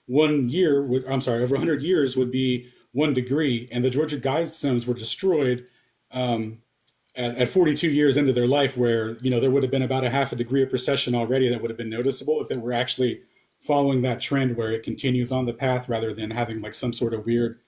1 year would, I'm sorry, over 100 years would be 1 degree, and the Georgia Guidestones were destroyed um, at 42 years into their life, where there would have been about a half a degree of precession already that would have been noticeable if it were actually following that trend where it continues on the path rather than having like some sort of weird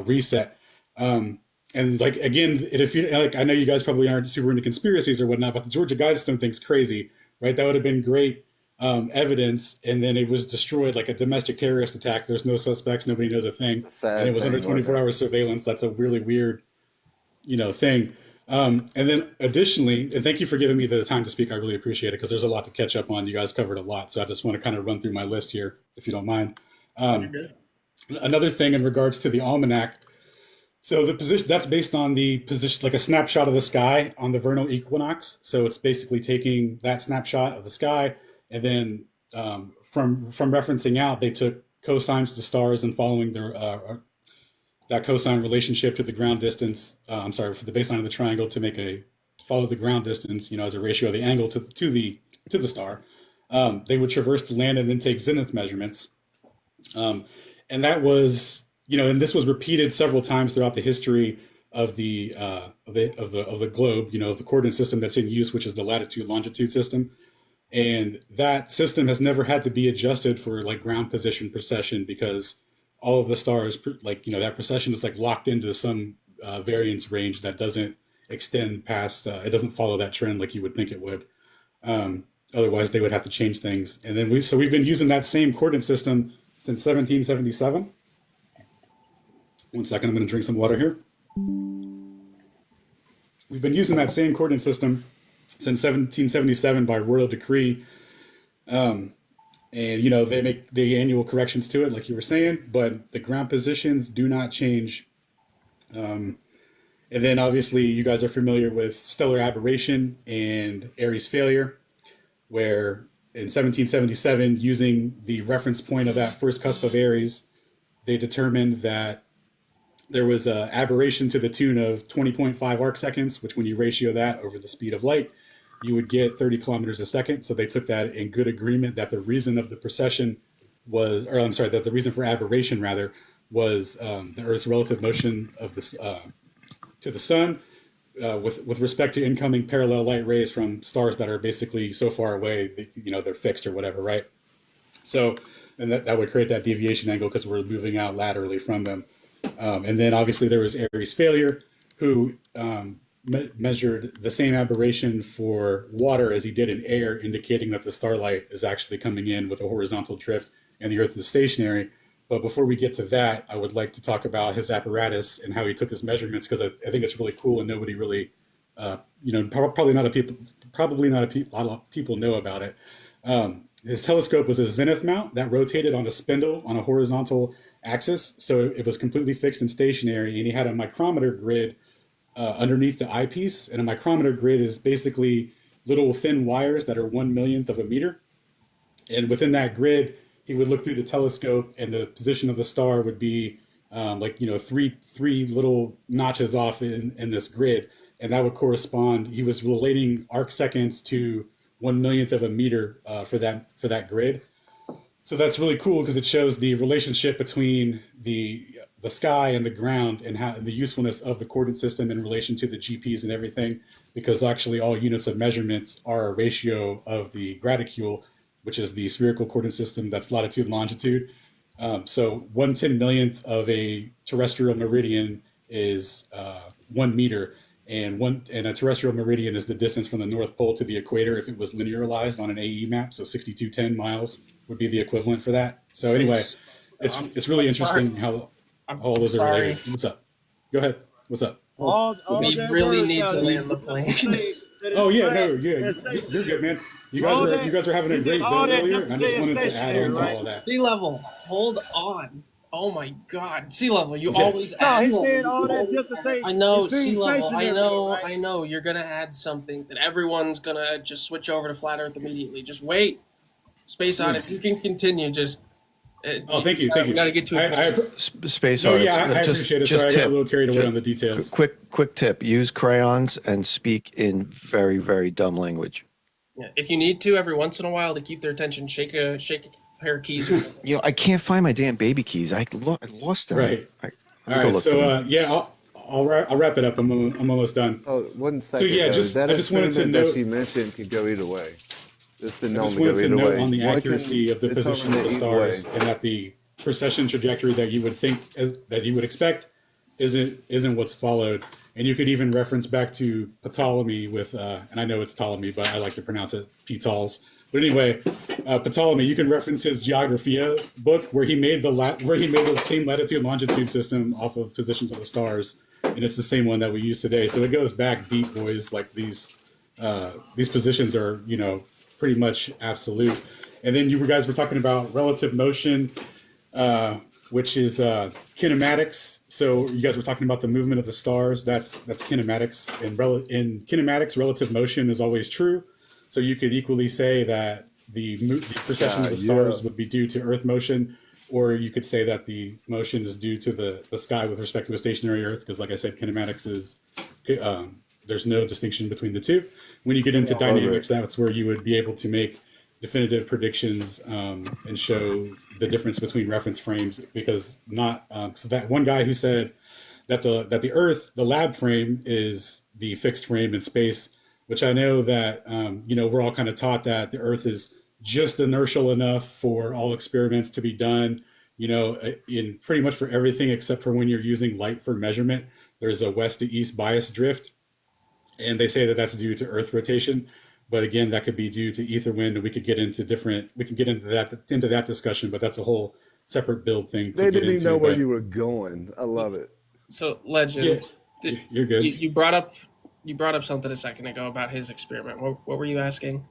reset. Um, and like again, if you like, I know you guys probably aren't super into conspiracies or whatnot, but the Georgia Guidestone thing's crazy, right? That would have been great evidence, and then it was destroyed like a domestic terrorist attack. There's no suspects, nobody knows a thing, It's a and it sad was under thing, wasn't 24-hour surveillance. That's a really weird, thing. And then additionally, and thank you for giving me the time to speak. I really appreciate it because there's a lot to catch up on. You guys covered a lot, so I just want to kind of run through my list here, if you don't mind. Oh, you're Um, good. Another thing in regards to the almanac. So the position that's based on the position, like a snapshot of the sky on the vernal equinox. So it's basically taking that snapshot of the sky, and then from referencing out, they took cosines to stars and following their that cosine relationship to the ground distance. I'm sorry, for the baseline of the triangle to make a to follow the ground distance, as a ratio of the angle to the star. They would traverse the land and then take zenith measurements. Um, and that was, and this was repeated several times throughout the history of the globe, of the coordinate system that's in use, which is the latitude longitude system. And that system has never had to be adjusted for like ground position precession because all of the stars, like, that precession is like locked into some variance range that doesn't extend past, it doesn't follow that trend like you would think it would. Otherwise, they would have to change things. And then we've been using that same coordinate system since 1777. One second, I'm going to drink some water here. We've been using that same coordinate system since 1777 by royal decree. And they make the annual corrections to it, like you were saying, but the ground positions do not change. And then obviously you guys are familiar with stellar aberration and Aries failure, where in 1777, using the reference point of that first cusp of Aries, they determined that there was an aberration to the tune of 20.5 arc seconds, which when you ratio that over the speed of light, you would get 30 kilometers a second. So they took that in good agreement that the reason of the precession was, or I'm sorry, that the reason for aberration rather was the Earth's relative motion of this to the sun with respect to incoming parallel light rays from stars that are basically so far away that, they're fixed or whatever, right? So, and that would create that deviation angle because we're moving out laterally from them. And then obviously there was Aries failure, who measured the same aberration for water as he did in air, indicating that the starlight is actually coming in with a horizontal drift and the Earth is stationary. But before we get to that, I would like to talk about his apparatus and how he took his measurements because I think it's really cool and nobody really, probably not a lot of people know about it. His telescope was a zenith mount that rotated on a spindle on a horizontal axis, so it was completely fixed and stationary. And he had a micrometer grid underneath the eyepiece, and a micrometer grid is basically little thin wires that are 1 millionth of a meter. And within that grid, he would look through the telescope, and the position of the star would be three little notches off in this grid, and that would correspond. He was relating arc seconds to 1 millionth of a meter for that grid. So that's really cool because it shows the relationship between the sky and the ground and how the usefulness of the coordinate system in relation to the GPS and everything. Because actually, all units of measurements are a ratio of the graticule, which is the spherical coordinate system that's latitude and longitude. So 1/10 millionth of a terrestrial meridian is 1 meter, and a terrestrial meridian is the distance from the North Pole to the equator if it was linearized on an AE map. So 6210 miles would be the equivalent for that. So anyway, it's really I'm sorry. interesting how I'm all those are sorry. related. What's up? Go ahead. What's up? We All that really word need to salad land the plane. Oh yeah, no, That yeah, is stationary. you're good, man. You guys All are that you guys are having a you did great all build that earlier, just and I to just say wanted it's to add stationary, on to right? all of that. Sea level, hold on. Oh my God, sea level, you Yeah. always No, add he something. said all that just to say I know, it sea seems level. stationary, right? I know. You're gonna add something that everyone's gonna just switch over to flat Earth immediately. Just wait. Space Yeah. Odyssey, you can continue. Just Oh, thank you, thank we you. gotta get to a I point. Space no, Odyssey. yeah, I appreciate it. Sorry, I got a little carried away on the details. Quick tip: use crayons and speak in very dumb language. Yeah, if you need to, every once in a while, to keep their attention, shake pair of keys or something. I can't find my damn baby keys. I lost them. Right. Let All me go right. look for So them. yeah, I'll wrap it up. I'm almost done. Oh, one So second yeah, though. That I just wanted to experiment that note. you mentioned could go either way. It's been I known just to go wanted to either note way. on the One accuracy can of the position determine of the it either way. stars, and that the precession trajectory that you would that you would expect isn't what's followed. And you could even reference back to Ptolemy with, and I know it's Ptolemy, but I like to pronounce it Ptols. But anyway, Ptolemy, you can reference his Geographia book where he made the same latitude and longitude system off of positions of the stars, and it's the same one that we use today. So it goes back deep, boys. Like these positions are pretty much absolute. And then you guys were talking about relative motion, which is kinematics. So you guys were talking about the movement of the stars. That's kinematics. In kinematics, relative motion is always true. So you could equally say that the precession of the stars would be due to Earth motion, or you could say that the motion is due to the sky with respect to a stationary Earth, because like I said, kinematics is there's no distinction between the two. When you get into dynamics, that's where you would be able to make definitive predictions and show the difference between reference frames, because so that one guy who said that the Earth, the lab frame, is the fixed frame in space, which I know that we're all kind of taught that the Earth is just inertial enough for all experiments to be done, in pretty much for everything except for when you're using light for measurement. There's a west to east bias drift, and they say that that's due to Earth rotation. But again, that could be due to ether wind, and we can get into that discussion, but that's a whole separate build thing to They get didn't even into. know where But you were going. I love it. So, yeah, Legend, you're good. you brought up something a second ago about his experiment. What were you asking?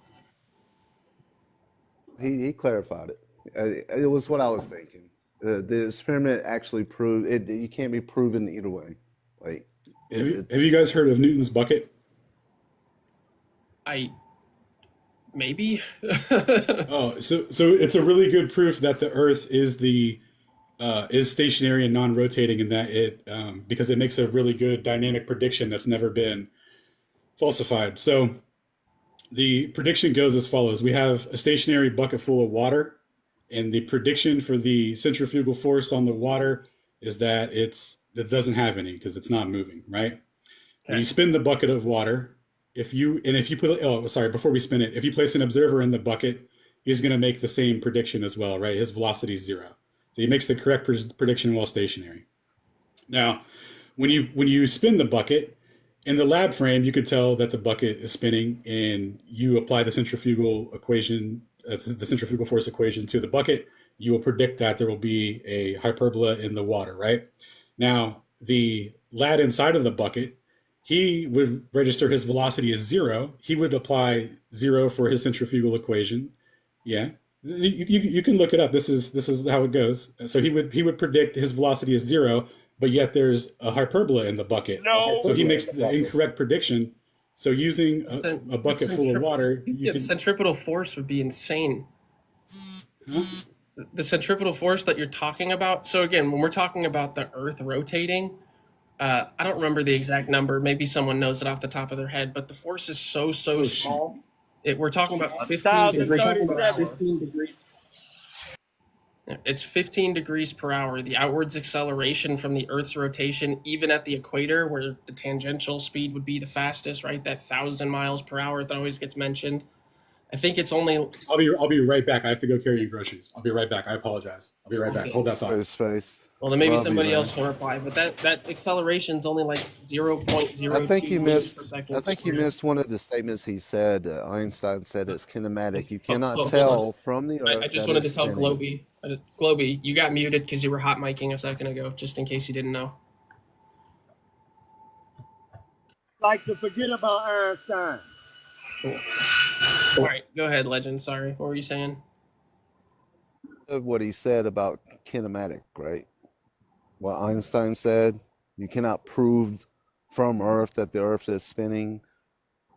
He clarified it. It was what I was thinking. The experiment actually proved it. You can't be proven either way. Like, Have you guys heard of Newton's bucket? Maybe. Oh, so it's a really good proof that the Earth is stationary and non-rotating, in that because it makes a really good dynamic prediction that's never been falsified. So the prediction goes as follows: we have a stationary bucket full of water, and the prediction for the centrifugal force on the water is that it doesn't have any because it's not moving, right? When you spin the bucket of water, if you before we spin it, if you place an observer in the bucket, he's going to make the same prediction as well, right? His velocity is zero. So he makes the correct prediction while stationary. Now, when you spin the bucket, in the lab frame, you could tell that the bucket is spinning, and you apply the centrifugal force equation to the bucket. You will predict that there will be a hyperbola in the water, right? Now, the lad inside of the bucket, he would register his velocity as zero. He would apply zero for his centrifugal equation. Yeah, you can look it up. This is how it goes. So he would predict his velocity as zero, but yet there's a hyperbola in the bucket. No. So he makes the incorrect prediction. So using a bucket full of water, the centripetal force would be insane. Huh? The centripetal force that you're talking about. So again, when we're talking about the Earth rotating, I don't remember the exact number. Maybe someone knows it off the top of their head, but the force is so small. We're talking about 15 degrees per hour. 15 degrees. It's 15 degrees per hour. The outwards acceleration from the Earth's rotation, even at the equator, where the tangential speed would be the fastest, right? That 1,000 miles per hour that always gets mentioned. I think it's only. I'll be right back. I have to go carry groceries. I'll be right back. I apologize. I'll be right back. Hold that thought. Space. Well, then maybe Love you, somebody man. else can reply. But that acceleration is only like 0.02 I think you meters missed. per second I think you squared. missed one of the statements he said. Einstein said it's kinematic. You cannot hold on. tell from the Earth. I just that wanted to it's tell spinning. Globy. Globy, you got muted because you were hot micing a second ago, just in case you didn't know. Like to forget about Einstein. Cool. All right, go ahead, Legend. Sorry, what were you saying? Of what he said about kinematic, right? What Einstein said, you cannot prove from Earth that the Earth is spinning.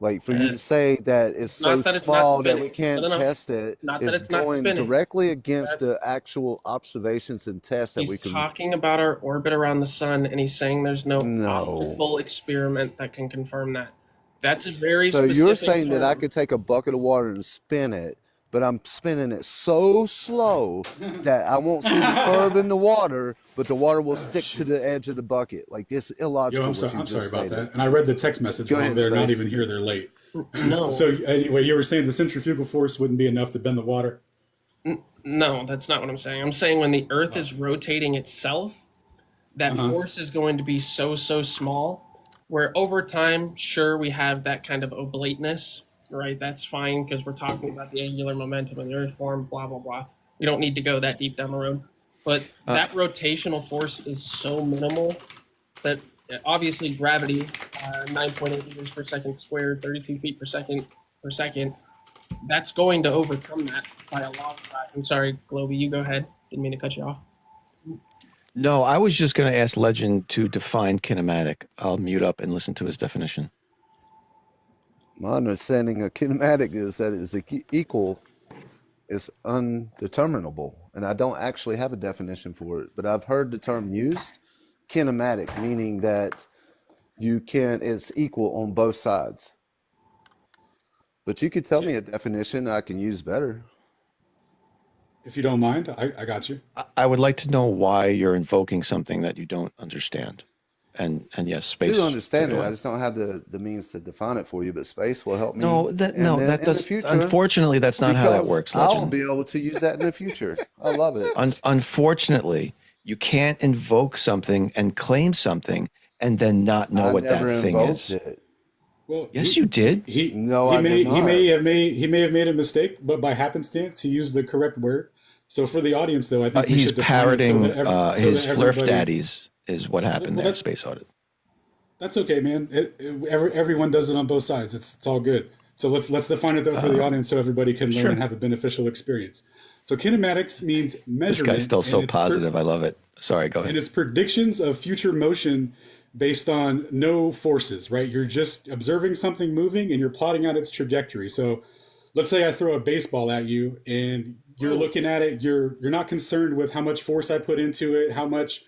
Like for you to say that it's so Not that it's not small that spinning. we can't No. test it Not that is it's not going spinning. directly against the actual observations and tests that we He's can. talking about our orbit around the sun, and he's saying there's no No. optical experiment that can confirm that. That's a very So specific you're saying that I term. could take a bucket of water and spin it, but I'm spinning it so slow that I won't see the curve in the water, but the water will stick to the edge of the bucket. Like, it's Yo, illogical I'm what sorry. you I'm sorry just about stated. that. And I read the text message Go wrong. ahead, They're not Space. even here. They're late. No. So anyway, you were saying the centrifugal force wouldn't be enough to bend the water. No, that's not what I'm saying. I'm saying when the Earth is rotating itself, that force is going to be so small, where over time, sure, we have that kind of oblateness, right? That's fine because we're talking about the angular momentum of the Earth form, blah blah blah. We don't need to go that deep down the road, but that rotational force is so minimal that obviously gravity, 9.8 meters per second squared, 32 feet per second, that's going to overcome that by a long time. I'm sorry, Globy, you go ahead. Didn't mean to cut you off. No, I was just going to ask Legend to define kinematic. I'll mute up and listen to his definition. My understanding of kinematic is that it's equal, it's undeterminable, and I don't actually have a definition for it, but I've heard the term used, kinematic, meaning that it's equal on both sides. But you could tell me a definition I can use better. If you don't mind, I got you. I would like to know why you're invoking something that you don't understand. And yes, I Space. do understand take it. away. I just don't have the means to define it for you, but Space will help me. No, that in the does. future, Unfortunately, that's not how that because works, I'll Legend. be able to use that in the future. I love it. Unfortunately, you can't invoke something and claim something and then not know what that thing is. It. Well, Yes, you did. No, I did not. He may have made a mistake, but by happenstance, he used the correct word. So for the audience, though, I think we He's should define it parroting his that flurf everybody- daddies is what happened Well, there, Space Audit. That's okay, man. Everyone does it on both sides. It's all good. So let's define it though for the audience, so everybody can learn Sure. and have a beneficial experience. So kinematics means measurement. This guy's still so and it's positive. I love it. Sorry, go and ahead. it's predictions of future motion based on no forces, right? You're just observing something moving and you're plotting out its trajectory. So let's say I throw a baseball at you and you're looking at it. You're not concerned with how much force I put into it, how much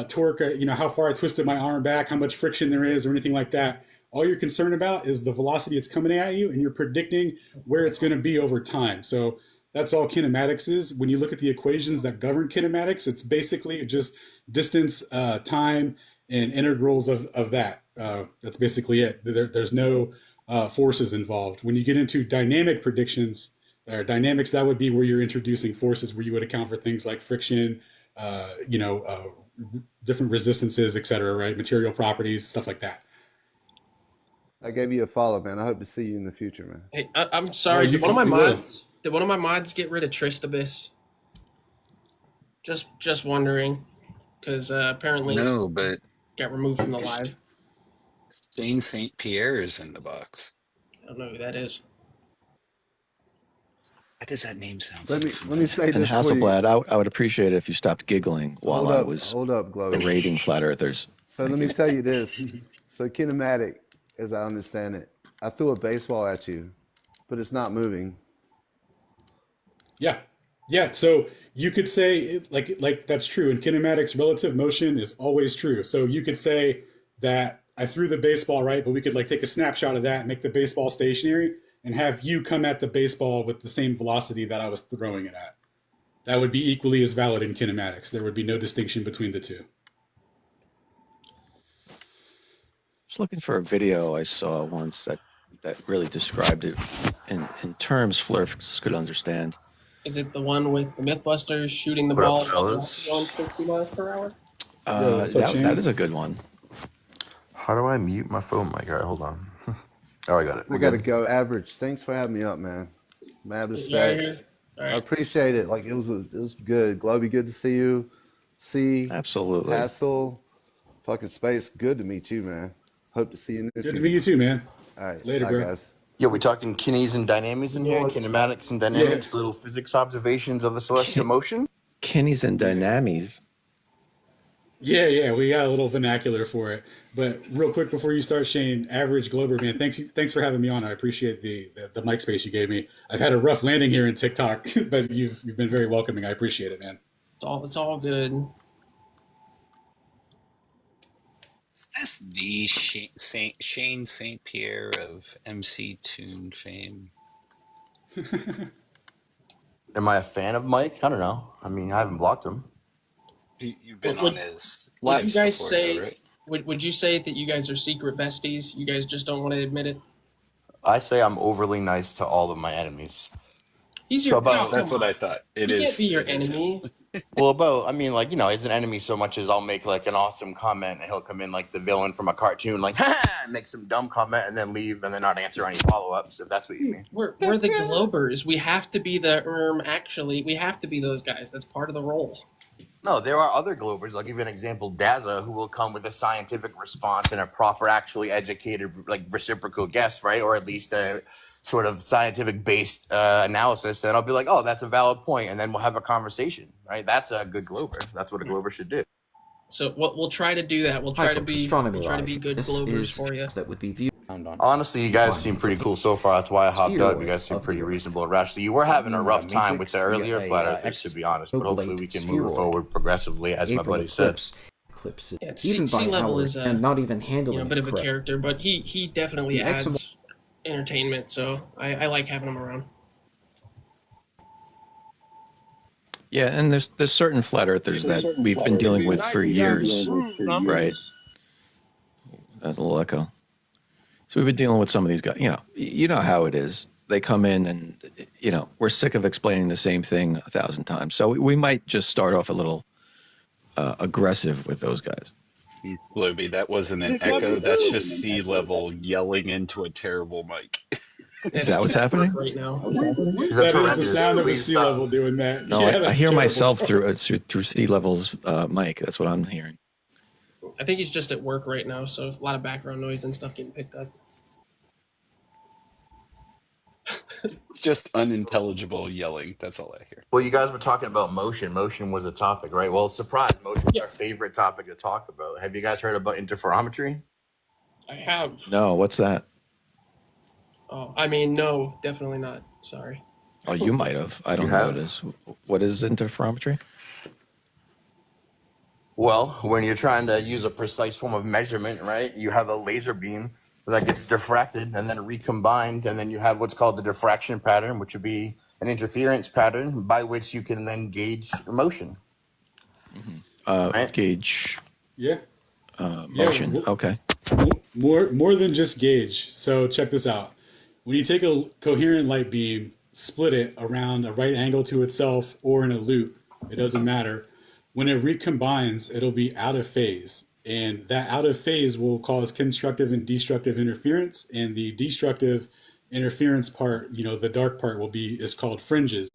torque, how far I twisted my arm back, how much friction there is, or anything like that. All you're concerned about is the velocity it's coming at you, and you're predicting where it's going to be over time. So that's all kinematics is. When you look at the equations that govern kinematics, it's basically just distance, time, and integrals of that. That's basically it. There's no forces involved. When you get into dynamic predictions or dynamics, that would be where you're introducing forces, where you would account for things like friction, different resistances, etc., right? Material properties, stuff like that. I gave you a follow, man. I hope to see you in the future, man. Hey, I'm sorry. Oh, Did one of my you will. mods get rid of Tristabis? Just wondering, because apparently No, but got removed from the live. Shane St. Pierre is in the box. I don't know who that is. Why does that name sound Let so me familiar? say And this for you. Hasselblad, I would appreciate it if you stopped giggling while I was Hold up, Glowy. berating flat earthers. So let me tell you this. So kinematic, as I understand it, I threw a baseball at you, but it's not moving. Yeah. So you could say like that's true. In kinematics, relative motion is always true. So you could say that I threw the baseball, right? But we could like take a snapshot of that, make the baseball stationary, and have you come at the baseball with the same velocity that I was throwing it at. That would be equally as valid in kinematics. There would be no distinction between the two. Just looking for a video I saw once that really described it in terms Flurfs could understand. Is it the one with the MythBusters shooting the What up, ball fellas? on 60 miles per hour? What's up, Shane? That is a good one. How do I mute my phone mic? All right, hold on. Oh, I got it. I got to go. Average. Thanks for having me up, man. Mad You out respect. here? All I right. appreciate it. Like it was good. Globy, good to see you. See, Absolutely. Hassel, fucking Space. Good to meet you, man. Hope to see you in the Good to future. meet you too, man. All right, Later, bye, bro. guys. Yo, we talking kinesies and dynamics in here? Kinematics and dynamics, little physics observations of the celestial motion? Kinnies and dynamies. Yeah, we got a little vernacular for it. But real quick before you start, Shane, average Glober, man, thanks for having me on. I appreciate the mic space you gave me. I've had a rough landing here in TikTok, but you've been very welcoming. I appreciate it, man. It's all good. Is this the Shane St. Pierre of MC Tune fame? Am I a fan of Mike? I don't know. I mean, I haven't blocked him. You've been Would on his would you lives guys before, say though, right? would you say that you guys are secret besties? You guys just don't want to admit it? I say I'm overly nice to all of my enemies. He's So your no, about That's come what I on. thought. He can't be your It is him. enemy. well, about I mean, like he's an enemy so much as I'll make like an awesome comment and he'll come in like the villain from a cartoon, like ha, make some dumb comment and then leave and then not answer any follow ups if that's what you mean. We're the Globers. We have to be the actually we have to be those guys. That's part of the role. No, there are other Globers. I'll give you an example. Daza, who will come with a scientific response and a proper, actually educated, like reciprocal guess, right? Or at least a sort of scientific based analysis. And I'll be like, oh, that's a valid point. And then we'll have a conversation, right? That's a good Glober. That's what a Glober should do. So we'll try to do that. We'll try to be good Globers for you. That would be viewed Honestly, you guys seem pretty cool so far. That's why I hopped up. You guys seem pretty reasonable and rational. You were having a rough time with the earlier flat earthers, to be honest, but hopefully we can move forward progressively, as my buddy said. Yeah, sea level is a not even handling bit of a character, but he definitely The X adds entertainment. So I like having him around. Yeah, and there's certain flat earthers that we've been dealing with for years, right? That's a little echo. So we've been dealing with some of these guys. You know how it is. They come in and we're sick of explaining the same thing 1,000 times. So we might just start off a little aggressive with those guys. Globy, that wasn't an echo. That's just sea level yelling into a terrible mic. Is that what's happening right now? That is the sound of a sea level doing that. No, I hear myself through sea level's mic. That's what I'm hearing. I think he's just at work right now, so a lot of background noise and stuff getting picked up. Just unintelligible yelling. That's all I hear. Well, you guys were talking about motion. Motion was a topic, right? Well, surprise, motion is our favorite topic to talk about. Have you guys heard about interferometry? I have. No, what's that? Oh, I mean, no, definitely not. Sorry. Oh, you might have. I don't know what it is. What is interferometry? Well, when you're trying to use a precise form of measurement, right, you have a laser beam that gets diffracted and then recombined, and then you have what's called the diffraction pattern, which would be an interference pattern by which you can then gauge motion. Right? Gauge. Yeah. Motion. Yeah, okay. More than just gauge. So check this out. When you take a coherent light beam, split it around a right angle to itself or in a loop, it doesn't matter. When it recombines, it'll be out of phase. And that out of phase will cause constructive and destructive interference. And the destructive interference part, the dark part is called fringes.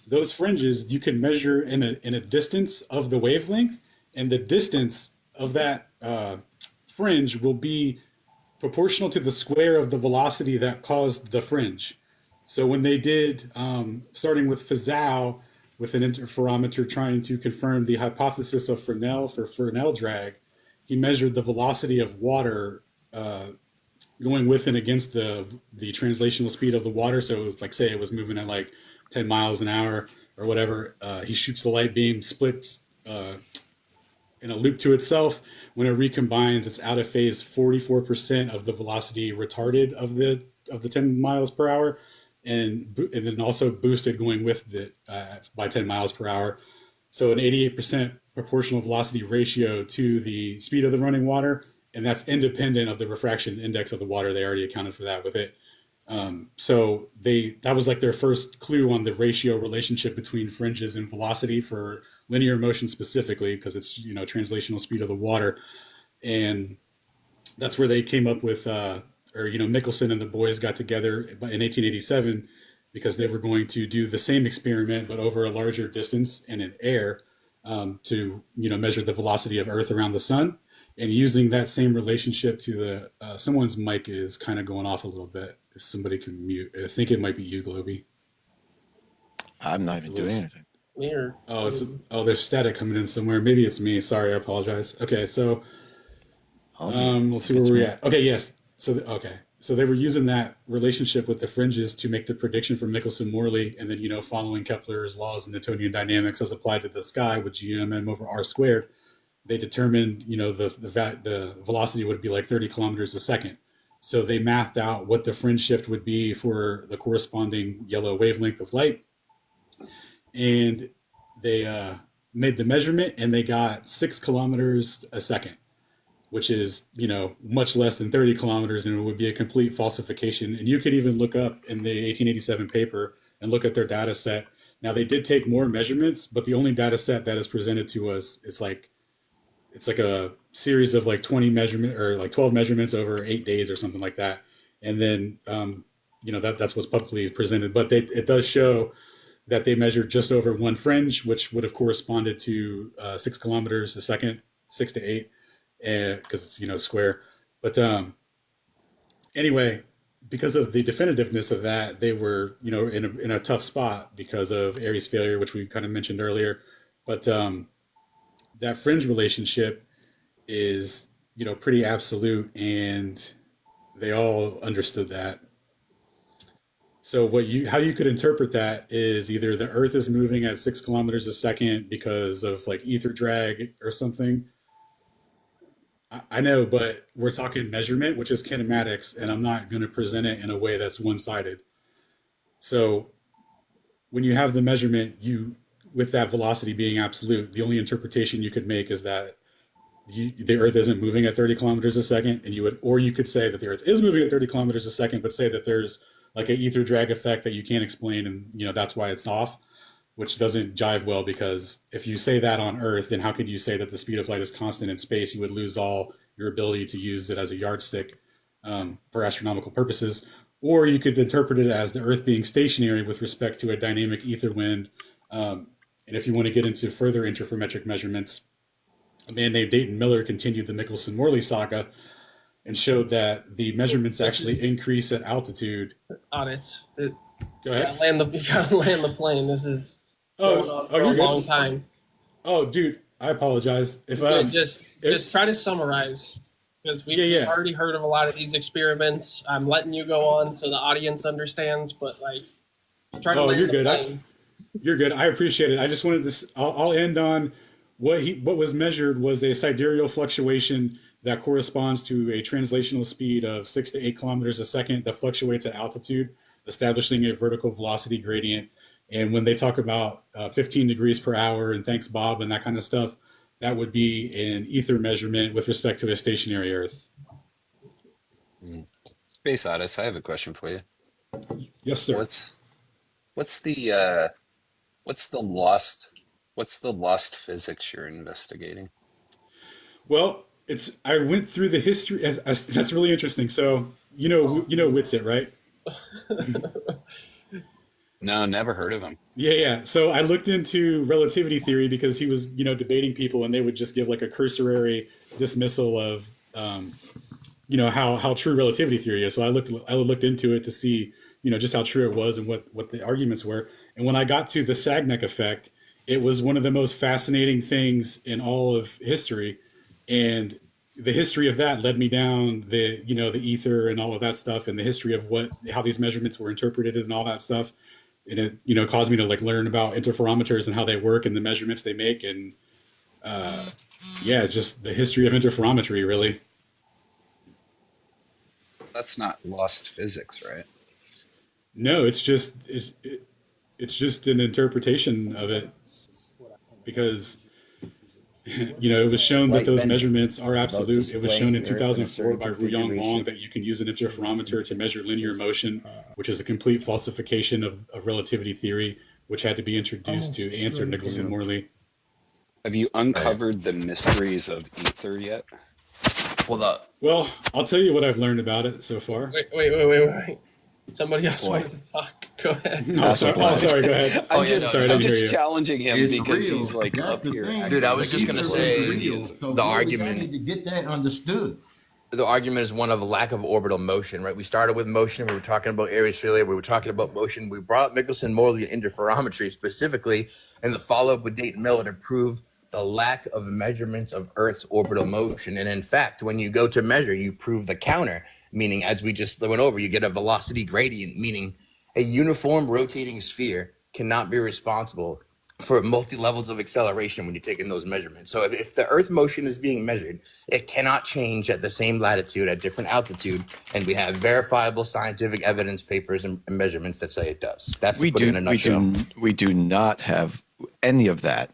Those fringes you can measure in a distance of the wavelength, and the distance of that fringe will be proportional to the square of the velocity that caused the fringe. So when they did, starting with Fazal, with an interferometer trying to confirm the hypothesis of Fresnel for Fresnel drag, he measured the velocity of water going with and against the translational speed of the water. So it was like, say it was moving at like 10 miles an hour or whatever. He shoots the light beam, splits in a loop to itself. When it recombines, it's out of phase 44% of the velocity retarded of the 10 miles per hour. And then also boosted going with it by 10 miles per hour. So an 88% proportional velocity ratio to the speed of the running water. And that's independent of the refraction index of the water. They already accounted for that with it. So that was like their first clue on the ratio relationship between fringes and velocity for linear motion specifically, because it's, translational speed of the water. And that's where they came up with, Michelson and the boys got together in 1887 because they were going to do the same experiment, but over a larger distance and in air to, measure the velocity of Earth around the sun. And using that same relationship to someone's mic is kind of going off a little bit. If somebody can mute, I think it might be you, Globy. I'm not even doing anything. Weird. There's static coming in somewhere. Maybe it's me. Sorry, I apologize. Okay, so we'll see where we're at. Okay, yes. So they were using that relationship with the fringes to make the prediction for Michelson-Morley, and then following Kepler's laws of Newtonian dynamics as applied to the sky with GMM over r squared, they determined the velocity would be like 30 kilometers a second. So they mathed out what the fringe shift would be for the corresponding yellow wavelength of light, and they made the measurement, and they got 6 kilometers a second, which is, much less than 30 kilometers, and it would be a complete falsification. And you could even look up in the 1887 paper and look at their data set. Now they did take more measurements, but the only data set that is presented to us is like it's like a series of like 20 measurement or like 12 measurements over 8 days or something like that. And then that's what's publicly presented. But it does show that they measured just over one fringe, which would have corresponded to 6 kilometers a second, 6 to 8, because it's square. But anyway, because of the definitiveness of that, they were in a tough spot because of Aries failure, which we kind of mentioned earlier. But that fringe relationship is pretty absolute, and they all understood that. So how you could interpret that is either the Earth is moving at 6 kilometers a second because of like ether drag or something. I know, but we're talking measurement, which is kinematics, and I'm not going to present it in a way that's one-sided. So when you have the measurement, with that velocity being absolute, the only interpretation you could make is that the Earth isn't moving at 30 kilometers a second, and you could say that the Earth is moving at 30 kilometers a second, but say that there's like an ether drag effect that you can't explain, and that's why it's off, which doesn't jive well, because if you say that on Earth, then how could you say that the speed of light is constant in space? You would lose all your ability to use it as a yardstick for astronomical purposes. Or you could interpret it as the Earth being stationary with respect to a dynamic ether wind. And if you want to get into further interferometric measurements, a man named Dayton Miller continued the Michelson-Morley saga and showed that the measurements actually increase at altitude. Audits. Go ahead. You gotta land the plane. This is going on for a you're long good. time. Oh, dude, I apologize. If Just try to summarize, because we've already heard of a lot of these experiments. I'm letting you go on so the audience understands, but try to land you're the good. plane. You're good. I appreciate it. I just wanted to. I'll end on what was measured was a sidereal fluctuation that corresponds to a translational speed of 6 to 8 kilometers a second that fluctuates at altitude, establishing a vertical velocity gradient. And when they talk about 15 degrees per hour and thanks Bob and that kind of stuff, that would be an ether measurement with respect to a stationary Earth. Space Odyssey, I have a question for you. Yes, sir. What's the lost physics you're investigating? Well, I went through the history. That's really interesting. So you know Whitsitt, right? No, never heard of him. Yeah. So I looked into relativity theory because he was debating people, and they would just give like a cursory dismissal of how true relativity theory is. So I looked into it to see just how true it was and what the arguments were. And when I got to the Sagnac effect, it was one of the most fascinating things in all of history. And the history of that led me down the ether and all of that stuff, and the history of how these measurements were interpreted and all that stuff. And it caused me to learn about interferometers and how they work and the measurements they make. And just the history of interferometry, really. That's not lost physics, right? No, it's just an interpretation of it, because it was shown that those measurements are absolute. It was shown in 2004 by Ruyang Wong that you can use an interferometer to measure linear motion, which is a complete falsification of relativity theory, which had to be introduced to answer Nicholson-Morley. Have you uncovered the mysteries of ether yet? Well, I'll tell you what I've learned about it so far. Wait. Somebody else wanted to talk. Go ahead. No, sorry, go ahead. I'm just challenging him because he's up here. Dude, I was just going to say the argument. To get that understood. The argument is one of lack of orbital motion, right? We started with motion. We were talking about Aries failure. We were talking about motion. We brought up Michelson-Morley and interferometry specifically, and the follow-up with Dayton Miller to prove the lack of measurements of Earth's orbital motion. And in fact, when you go to measure, you prove the counter, meaning, as we just went over, you get a velocity gradient, meaning a uniform rotating sphere cannot be responsible for multi levels of acceleration when you're taking those measurements. So if the Earth motion is being measured, it cannot change at the same latitude at different altitude, and we have verifiable scientific evidence, papers, and measurements that say it does. That's to put it in a nutshell. We do not have any of that.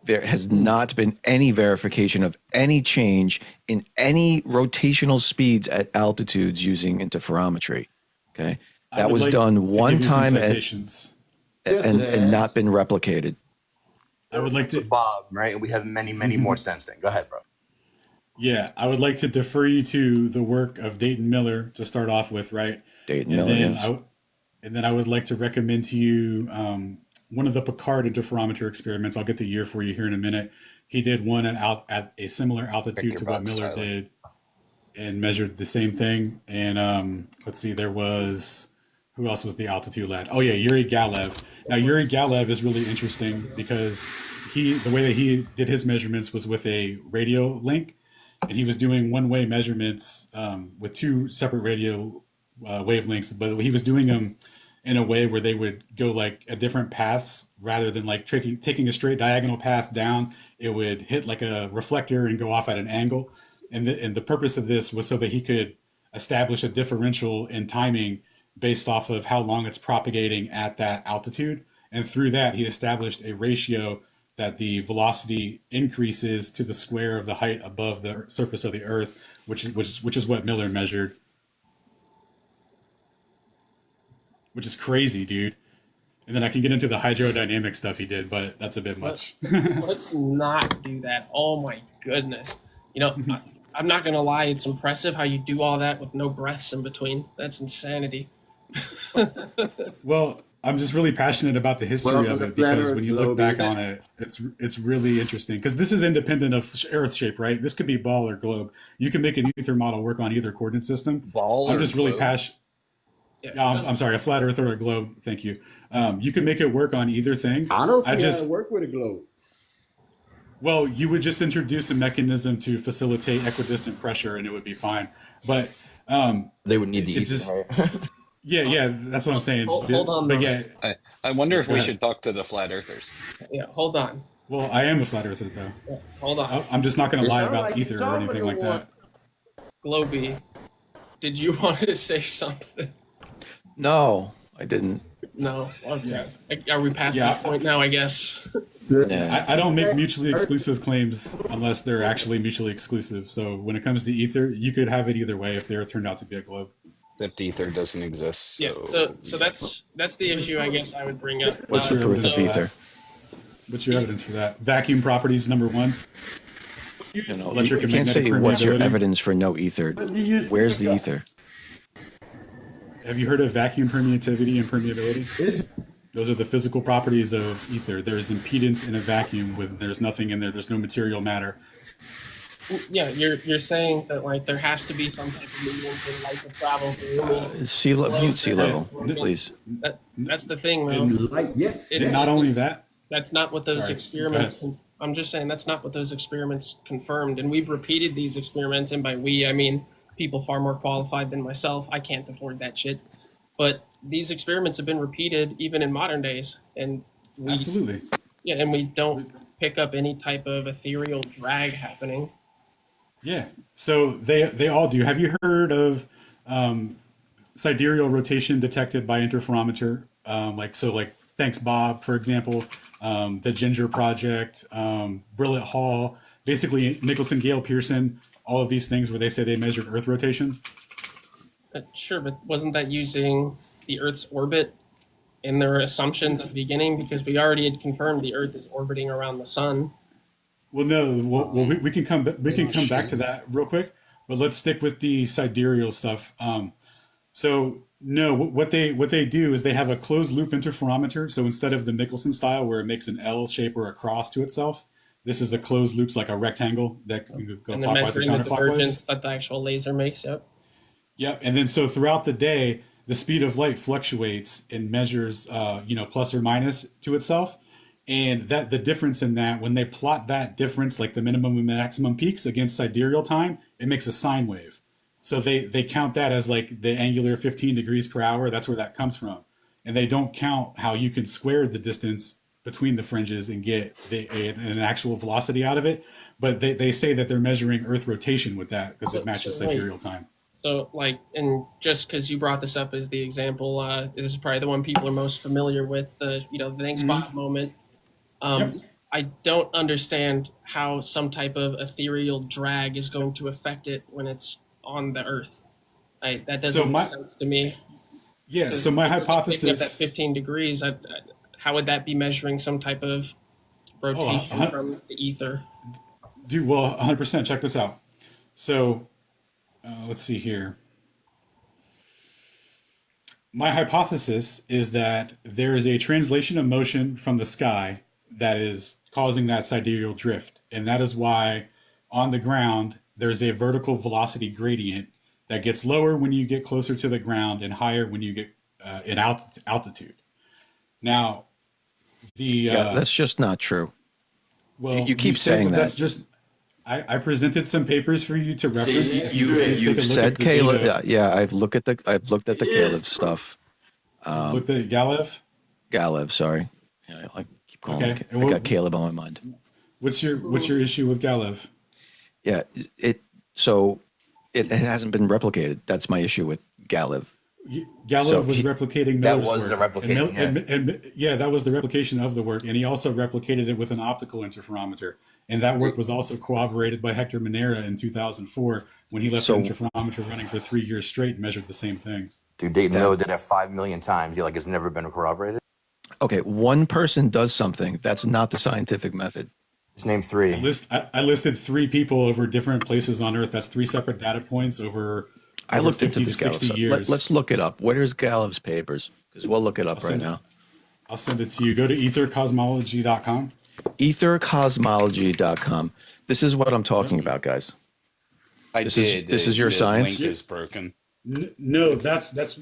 There has not been any verification of any change in any rotational speeds at altitudes using interferometry. Okay, that was done one time and not been replicated. I would like to, Bob, right? And we have many, many more since then. Go ahead, bro. yeah, I would like to defer you to the work of Dayton Miller to start off with, right? Dayton Miller, yes. And then I would like to recommend to you one of the Picard interferometer experiments. I'll get the year for you here in a minute. He did one at a similar altitude to what Miller did and measured the same thing. And let's see, there was, who else was the altitude lad? Oh yeah, Yuri Galev. Now Yuri Galev is really interesting because the way that he did his measurements was with a radio link, and he was doing one-way measurements with two separate radio wavelengths, but he was doing them in a way where they would go like at different paths rather than like taking a straight diagonal path down. It would hit like a reflector and go off at an angle. And the purpose of this was so that he could establish a differential in timing based off of how long it's propagating at that altitude. And through that, he established a ratio that the velocity increases to the square of the height above the surface of the Earth, which is what Miller measured. Which is crazy, dude. And then I can get into the hydrodynamic stuff he did, but that's a bit much. Let's not do that. Oh my goodness. You know, I'm not going to lie. It's impressive how you do all that with no breaths in between. That's insanity. Well, I'm just really passionate about the history of it because when you look back on it, it's really interesting because this is independent of Earth shape, right? This could be ball or globe. You can make an ether model work on either coordinate system. I'm just really passionate. Yeah, I'm sorry, a flat Earth or a globe. Thank you. You can make it work on either thing. I don't see how to work with a globe. Well, you would just introduce a mechanism to facilitate equidistant pressure, and it would be fine. But they would need the ether. Right? Yeah, that's what I'm saying. Hold on, but yeah, I wonder if we should talk to the flat earthers. Yeah, hold on. Well, I am a flat earther, though. Yeah, hold on. I'm just not going to lie about ether or anything like that. Globy, did you want to say something? No, I didn't. No. Yeah. Are we past that point now, I guess? Yeah. I don't make mutually exclusive claims unless they're actually mutually exclusive. So when it comes to ether, you could have it either way if the Earth turned out to be a globe. That ether doesn't exist. So, So that's the issue I guess I would bring up. What's your Proof evidence of for ether. that? What's your evidence for that? Vacuum properties, number one. You know, Electric you and can't say magnetic what's your permeability. evidence for no ether. Where's the ether? Have you heard of vacuum permeativity and permeability? Those are the physical properties of ether. There's impedance in a vacuum when there's nothing in there. There's no material matter. Yeah, you're saying that like there has to be some type of medium for light to travel through. Mute sea level, please. That's the thing, though. And not only that, That's not what those Sorry, experiments. I'm just saying that's not what those experiments confirmed, and we've repeated these experiments. And by we, I mean people far more qualified than myself. I can't afford that shit. But these experiments have been repeated even in modern days, and absolutely. Yeah, and we don't pick up any type of ethereal drag happening. Yeah. So they all do. Have you heard of sidereal rotation detected by interferometer? Like Thanks Bob, for example, the Ginger Project, Brillet Hall, basically Nicholson, Gale, Pearson, all of these things where they say they measured Earth rotation. Sure, but wasn't that using the Earth's orbit in their assumptions at the beginning? Because we already had confirmed the Earth is orbiting around the sun. Well, no. Well, we can come back to that real quick, but let's stick with the sidereal stuff. So no, what they do is they have a closed loop interferometer. So instead of the Michelson style where it makes an L shape or a cross to itself, this is a closed loop's like a rectangle that can go And then clockwise or measuring the divergence counterclockwise. that the actual laser makes. Yep. Yep. And then so throughout the day, the speed of light fluctuates and measures, plus or minus to itself. And that the difference in that, when they plot that difference, like the minimum and maximum peaks against sidereal time, it makes a sine wave. So they count that as like the angular 15 degrees per hour. That's where that comes from. And they don't count how you can square the distance between the fringes and get an actual velocity out of it. But they say that they're measuring Earth rotation with that because it matches sidereal time. So, like, and just because you brought this up as the example, this is probably the one people are most familiar with, the thing spot moment. Yep. I don't understand how some type of ethereal drag is going to affect it when it's on the Earth. That doesn't make sense to me. Yeah. So my hypothesis, picking up that 15 degrees, how would that be measuring some type of rotation from the ether? Dude, well, 100%. Check this out. So let's see here. My hypothesis is that there is a translation of motion from the sky that is causing that sidereal drift. And that is why on the ground, there's a vertical velocity gradient that gets lower when you get closer to the ground and higher when you get in altitude. Now, that's just not true. Well, you keep saying that. That's just. I presented some papers for you to reference. You said Caleb. Yeah, I've looked at the Caleb stuff. Looked at Galev. Galev, sorry. Yeah, I keep calling him. I got Caleb on my mind. What's your issue with Galev? Yeah, it hasn't been replicated. That's my issue with Galev. Galev was replicating Miller's work. That was the replication. Yeah, that was the replication of the work, and he also replicated it with an optical interferometer. And that work was also corroborated by Hector Minera in 2004 when he left the interferometer running for 3 years straight and measured the same thing. Dude, Dayton Miller did it 5 million times. You're like, it's never been corroborated? Okay, one person does something. That's not the scientific method. Just name 3. I listed 3 people over different places on Earth. That's 3 separate data points over I looked 50 into this to 60 Gallup years. Let's look it up. Where's Gallup's papers? Because we'll look it up right now. I'll send it to you. Go to ethercosmology.com. Ethercosmology.com. This is what I'm talking about, guys. This is your science. Link is broken. No, that's my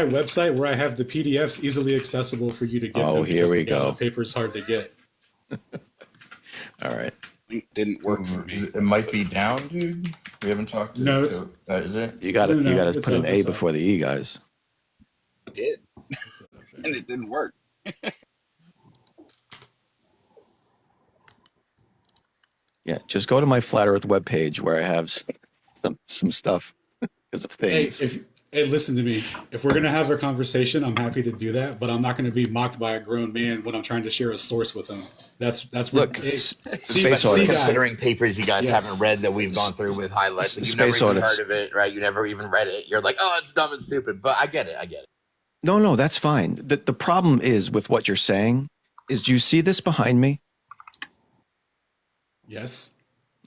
website where I have the PDFs easily accessible for you to get. Oh, here we go. The paper's hard to get. All right. Link didn't work for me. It might be down, dude. We haven't talked to is it? You got to put an A before the E, guys. I did. And it didn't work. Yeah, just go to my Flat Earth webpage where I have some stuff because of things. Hey, listen to me. If we're going to have a conversation, I'm happy to do that, but I'm not going to be mocked by a grown man when I'm trying to share a source with him. That's look. Considering papers you guys haven't read that we've gone through with highlights, like you've never even heard of it, right? You never even read it. You're like, oh, it's dumb and stupid. But I get it. No, that's fine. The problem is with what you're saying is, do you see this behind me? Yes.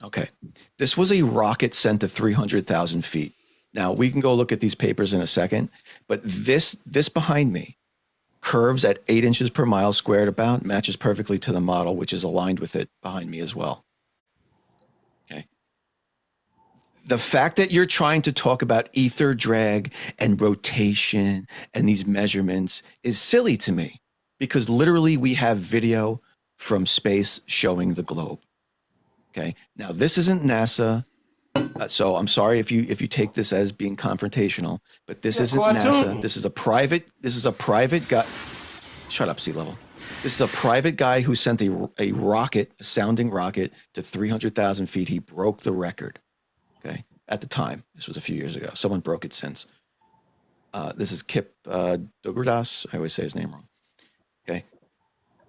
Okay. This was a rocket sent to 300,000 feet. Now, we can go look at these papers in a second, but this behind me curves at 8 inches per mile squared about, matches perfectly to the model, which is aligned with it behind me as well. Okay. The fact that you're trying to talk about ether drag and rotation and these measurements is silly to me, because literally we have video from space showing the globe. Okay. Now, this isn't NASA. So I'm sorry if you take this as being confrontational, but this isn't NASA. This is a private guy. Shut up, sea level. This is a private guy who sent a rocket, a sounding rocket, to 300,000 feet. He broke the record. Okay. At the time, this was a few years ago. Someone broke it since. This is Kip Douglas. I always say his name wrong. Okay.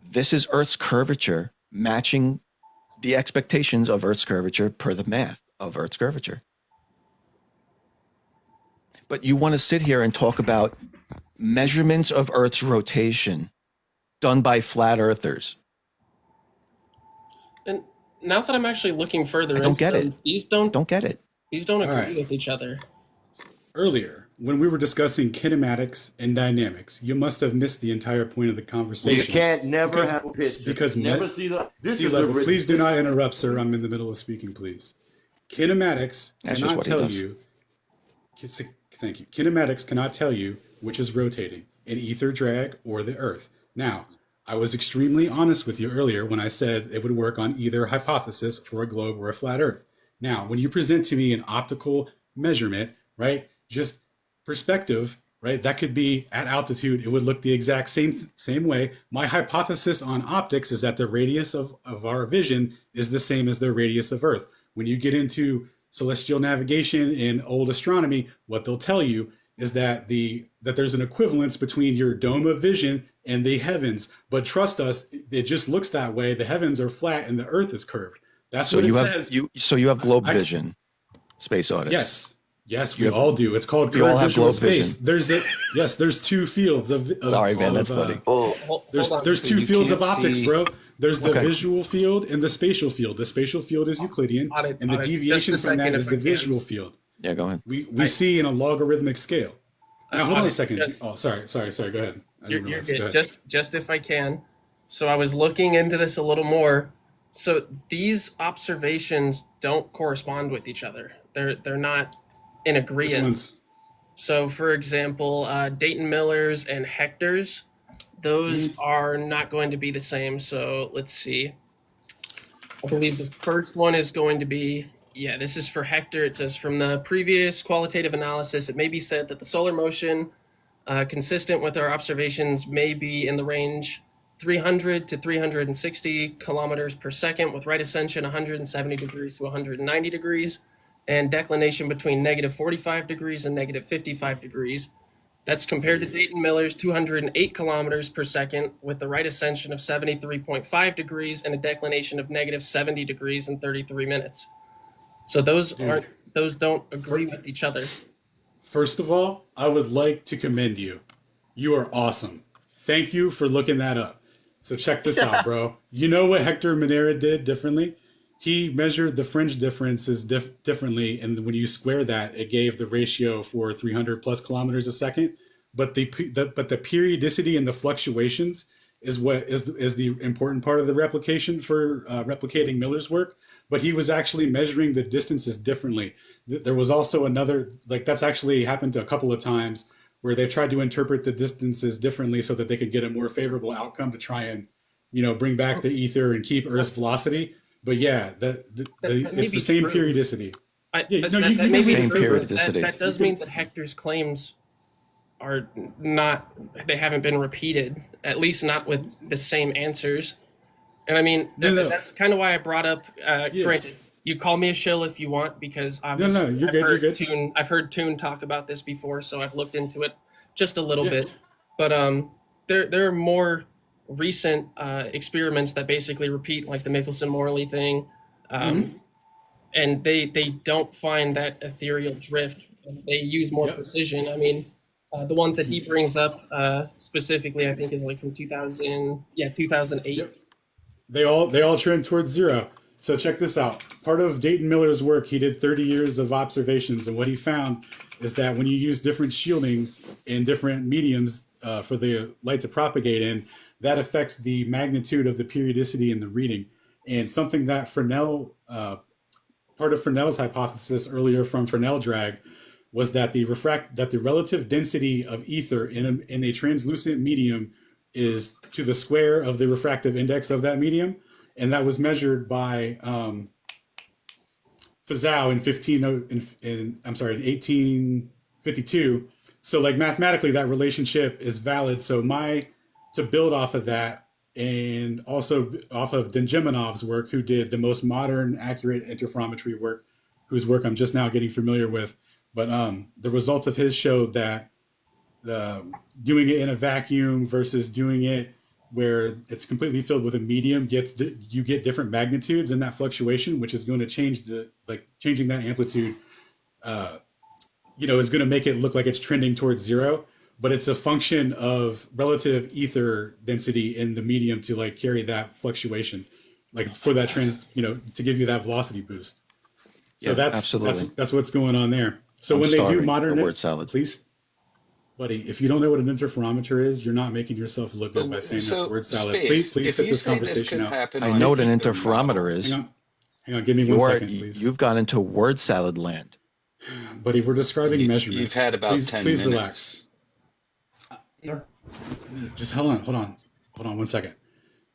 This is Earth's curvature matching the expectations of Earth's curvature per the math of Earth's curvature. But you want to sit here and talk about measurements of Earth's rotation done by flat earthers. And now that I'm actually looking further, I don't get it. These don't get it. These don't agree with each other. Earlier, when we were discussing kinematics and dynamics, you must have missed the entire point of the conversation. You can't never have a pitch. Because never see the. Sea level, please do not interrupt, sir. I'm in the middle of speaking, please. Kinematics cannot tell you. Thank you. Kinematics cannot tell you which is rotating, an ether drag or the Earth. Now, I was extremely honest with you earlier when I said it would work on either hypothesis for a globe or a flat Earth. Now, when you present to me an optical measurement, right, just perspective right? That could be at altitude. It would look the exact same way. My hypothesis on optics is that the radius of our vision is the same as the radius of Earth. When you get into celestial navigation in old astronomy, what they'll tell you is that there's an equivalence between your dome of vision and the heavens. But trust us, it just looks that way. The heavens are flat and the Earth is curved. That's what it says. So you have globe vision, space audits. Yes, we all do. It's called You all current have visual globe space. vision. There's two fields of Sorry, man, that's funny. There's two You fields of can't optics, see- bro. There's the Okay. visual field and the spatial field. The spatial field is Euclidean, and the deviation Just a from that second, is if the I can. visual field. Yeah, go ahead. We see in a logarithmic scale. Now, hold on a Alex, second. just- Oh, sorry. Go ahead. I You're didn't realize. good. Go ahead. Just if I can. So I was looking into this a little more. So these observations don't correspond with each other. They're not in Which agreement. ones? So for example, Dayton Miller's and Hector's, those are not going to be the same. So let's see. I believe the first one is going to be, yeah, this is for Hector. It says, from the previous qualitative analysis, it may be said that the solar motion consistent with our observations may be in the range 300 to 360 kilometers per second, with right ascension 170 degrees to 190 degrees, and declination between negative 45 degrees and negative 55 degrees. That's compared to Dayton Miller's 208 kilometers per second, with the right ascension of 73.5 degrees and a declination of negative 70 degrees in 33 minutes. So those don't agree with each other. First of all, I would like to commend you. You are awesome. Thank you for looking that up. So check this out, bro. You know what Hector Minera did differently? He measured the fringe differences differently, and when you square that, it gave the ratio for 300 plus kilometers a second. But the periodicity and the fluctuations is what is the important part of the replication for replicating Miller's work. But he was actually measuring the distances differently. There was also another, like, that's actually happened a couple of times where they've tried to interpret the distances differently so that they could get a more favorable outcome to try and, bring back the ether and keep Earth's velocity. But yeah, it's the same periodicity. That may be Same true, but periodicity. that does mean that Hector's claims are not, they haven't been repeated, at least not with the same answers. And I mean, that's kind of why I brought up, granted, you call me a shill if you want, because obviously you're good, you're good. I've heard Toon talk about this before, so I've looked into it just a little bit. But there are more recent experiments that basically repeat, like the Michelson-Morley thing, and they don't find that ethereal drift. They use more precision. I mean, the one that he brings up specifically, I think, is like from 2008. Yep. They all trend towards zero. So check this out. Part of Dayton Miller's work, he did 30 years of observations, and what he found is that when you use different shieldings in different mediums for the light to propagate in, that affects the magnitude of the periodicity in the reading. And something that Fresnel, part of Fresnel's hypothesis earlier from Fresnel drag, was that the relative density of ether in a translucent medium is to the square of the refractive index of that medium, and that was measured by Fazao in 1852. So, like, mathematically, that relationship is valid. So to build off of that, and also off of Denjeminov's work, who did the most modern, accurate interferometry work, whose work I'm just now getting familiar with. But the results of his showed that doing it in a vacuum versus doing it where it's completely filled with a medium you get different magnitudes in that fluctuation, which is going to change changing that amplitude. Is going to make it look like it's trending towards zero, but it's a function of relative ether density in the medium to like carry that fluctuation, like for that to give you that velocity boost. So that's what's going on there. So when they do modern word salad, please, buddy, if you don't know what an interferometer is, you're not making yourself look good by saying that's word salad. Space, Please sit this conversation out. I know what an interferometer is. Hang on, give me 1 second, please. You've gone into word salad land. Buddy, we're describing measurements. You've had about 10 please minutes. Relax. Just hold on 1 second.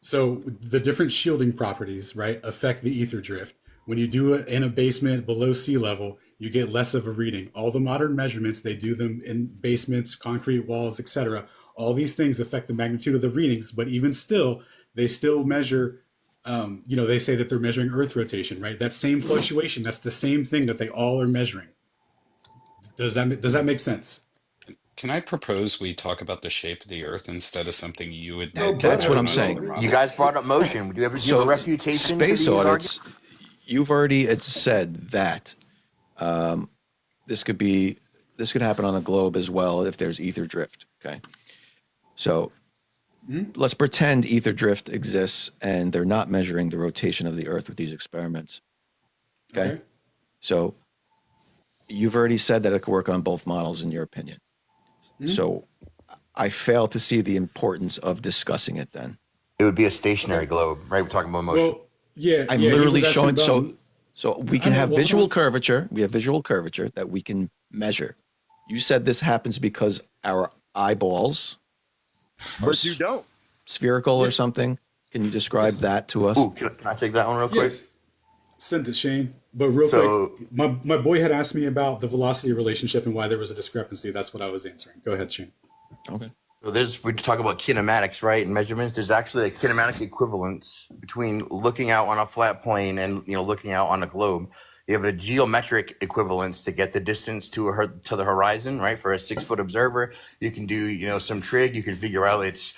So the different shielding properties, right, affect the ether drift. When you do it in a basement below sea level, you get less of a reading. All the modern measurements, they do them in basements, concrete walls, etc. All these things affect the magnitude of the readings, but even still, they still measure. They say that they're measuring Earth rotation, right? That same fluctuation, that's the same thing that they all are measuring. Does that make sense? Can I propose we talk about the shape of the Earth instead of something you would? That's what I'm saying. You guys brought up motion. Do you ever give a refutation to space these audits, arguments? you've already said that this could happen on a globe as well if there's ether drift. Okay, so let's pretend ether drift exists and they're not measuring the rotation of the Earth with these experiments. Okay. So you've already said that it could work on both models in your opinion. So I fail to see the importance of discussing it then. It would be a stationary globe, right? We're talking about motion. Well, yeah, I'm he literally was asking showing about- so we can have visual curvature. We have visual curvature that we can measure. You said this happens because our eyeballs are But you don't. spherical or something. Can you describe that to us? Ooh, can I take that one real quick? Yes. Send it, Shane. But real quick, my boy had asked me about the velocity relationship and why there was a discrepancy. That's what I was answering. Go ahead, Shane. Okay. So we talk about kinematics, right? And measurements. There's actually a kinematic equivalence between looking out on a flat plane and looking out on a globe. You have a geometric equivalence to get the distance to the horizon, right? For a 6-foot observer, you can do some trig. You can figure out it's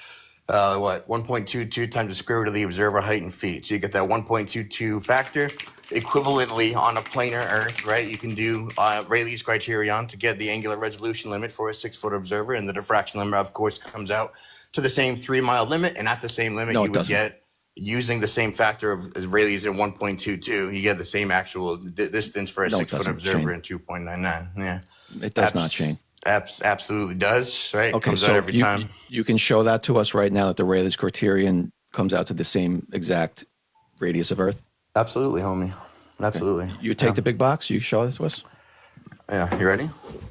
1.22 times the square root of the observer height in feet. So you get that 1.22 factor. Equivalently on a planar Earth, right? You can do Rayleigh's criterion to get the angular resolution limit for a 6-foot observer, and the diffraction limit, of course, comes out to the same 3-mile limit. And at the same limit, you would get, using the same factor as Rayleigh's in 1.22, you get the same actual distance for a 6-foot observer in 2.99. Yeah, it does not, Shane. Absolutely does, right? Okay, comes so out every time. You can show that to us right now that the Rayleigh's criterion comes out to the same exact radius of Earth. Absolutely, homie. Absolutely. Okay. You take the big box. You show this to us. Yeah. You ready?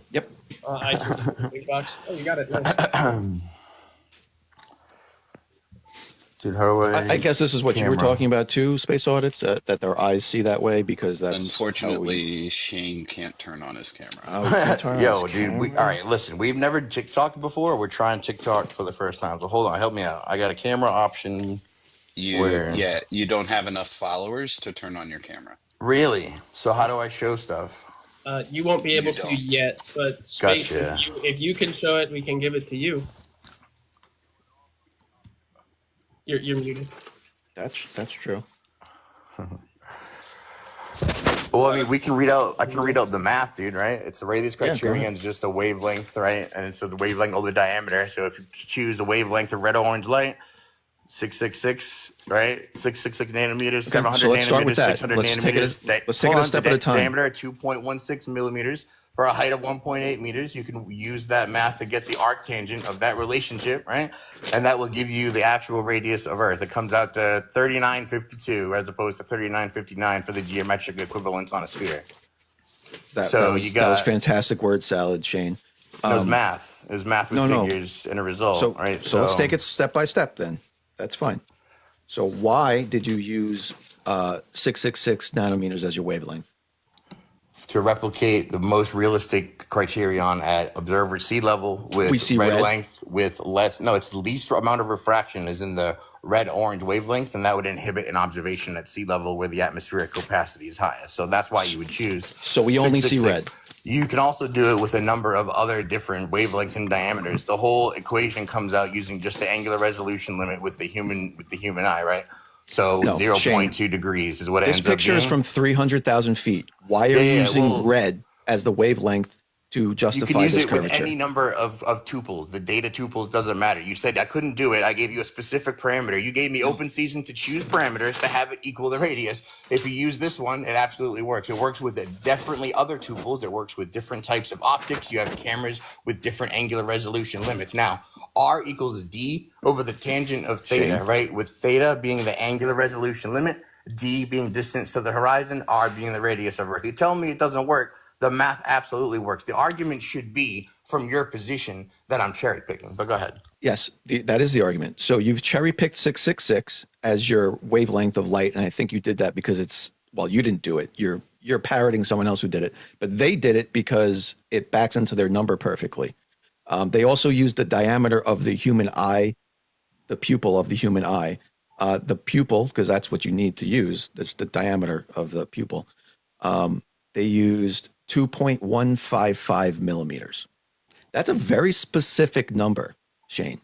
Yep. I do. Big box. Oh, you got it. Nice. Dude, how do I guess this is what you were talking about too, space audits, that their eyes see that way because that's Unfortunately, Shane can't turn on his camera. Yo, dude. All right, listen. We've never TikToked before. We're trying TikTok for the first time. So hold on, help me out. I got a camera option. You don't have enough followers to turn on your camera. Really? So how do I show stuff? You won't be able to yet, but space. Gotcha. If you can show it, we can give it to you. You're muted. That's true. Well, I mean, I can read out the math, dude, right? It's the Rayleigh's criterion is just a wavelength, right? And so the wavelength over the diameter. So if you choose the wavelength of red orange light, 666, right? 666 nanometers, 700 so let's start with nanometers, that. 600 Let's nanometers. Let's take it a step at a time. Diameter 2.16 millimeters for a height of 1.8 meters. You can use that math to get the arctangent of that relationship, right? And that will give you the actual radius of Earth. It comes out to 3952 as opposed to 3959 for the geometric equivalence on a sphere. That was fantastic word salad, Shane. It was math. It was math with figures and a result, right? So let's take it step by step then. That's fine. So why did you use 666 nanometers as your wavelength? To replicate the most realistic criterion at observer sea level with red length with less. No, it's the least amount of refraction is in the red-orange wavelength, and that would inhibit an observation at sea level where the atmospheric opacity is highest. So that's why you would choose. So we only see red. You can also do it with a number of other different wavelengths and diameters. The whole equation comes out using just the angular resolution limit with the human eye, right? So 0.2 degrees is what it ends up being. This picture is from 300,000 feet. Why are you using red as the wavelength to justify this curvature? You can use it with any number of tuples. The data tuples doesn't matter. You said I couldn't do it. I gave you a specific parameter. You gave me open season to choose parameters to have it equal the radius. If you use this one, it absolutely works. It works with definitely other tuples. It works with different types of optics. You have cameras with different angular resolution limits. Now, R equals D over the tangent of theta, right? With theta being the angular resolution limit, D being distance to the horizon, R being the radius of Earth. You tell me it doesn't work. The math absolutely works. The argument should be from your position that I'm cherry picking, but go ahead. Yes, that is the argument. So you've cherry picked 666 as your wavelength of light. And I think you did that because you didn't do it. you're parroting someone else who did it, but they did it because it backs into their number perfectly. They also used the diameter of the human eye, the pupil of the human eye. The pupil, because that's what you need to use. That's the diameter of the pupil. They used 2.155 millimeters. That's a very specific number, Shane.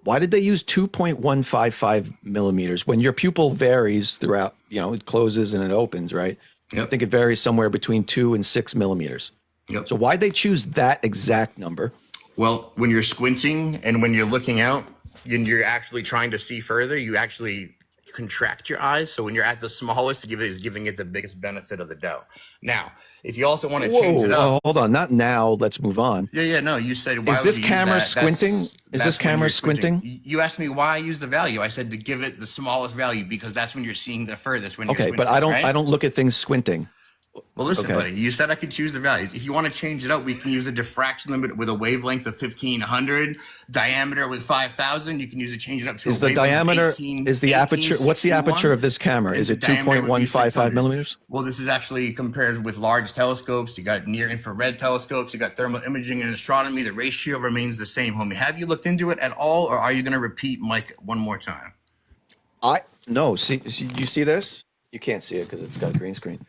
Why did they use 2.155 millimeters when your pupil varies throughout, it closes and it opens, right? Yep. I think it varies somewhere between 2 and 6 millimeters. Yep. So why'd they choose that exact number? Well, when you're squinting and when you're looking out and you're actually trying to see further, you actually contract your eyes. So when you're at the smallest, is giving it the biggest benefit of the doubt. Now, if you also want to change it up. Hold on. Not now. Let's move on. Yeah. No, you said, why is this would you use camera that? squinting? Is this camera squinting? You asked me why I use the value. I said to give it the smallest value because that's when you're seeing the furthest. When you're okay, but I don't look at things squinting. Well, listen, buddy, you said I could choose the values. If you want to change it up, we can use a diffraction limit with a wavelength of 1500, diameter with 5000. You can use it, change it up to is the diameter, is the aperture, what's the aperture of this camera? Is it 2.155 millimeters? Well, this is actually compared with large telescopes. You got near infrared telescopes, you got thermal imaging and astronomy. The ratio remains the same, homie. Have you looked into it at all, or are you going to repeat Mike one more time? No, see, you see this? You can't see it because it's got a green screen.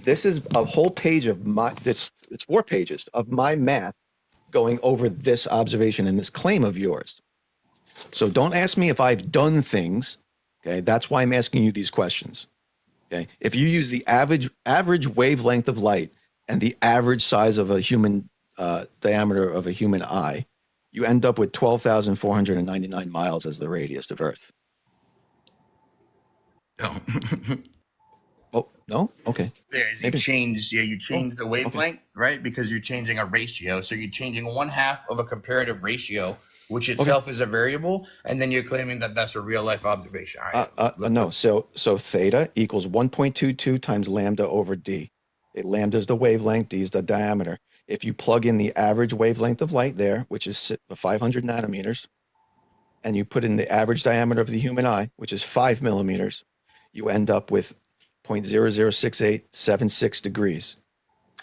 This is a whole page of it's 4 pages of my math going over this observation and this claim of yours. So don't ask me if I've done things. Okay. That's why I'm asking you these questions. Okay. If you use the average wavelength of light and the average size of a human diameter of a human eye, you end up with 12,499 miles as the radius of Earth. No. Oh, no? Okay. You change the wavelength, right? Because you're changing a ratio. So you're changing 1/2 of a comparative ratio, which itself is a variable, and then you're claiming that that's a real life observation. All right. No. So theta equals 1.22 times lambda over d. Lambda is the wavelength, d is the diameter. If you plug in the average wavelength of light there, which is 500 nanometers, and you put in the average diameter of the human eye, which is 5 millimeters, you end up with 0.006876 degrees.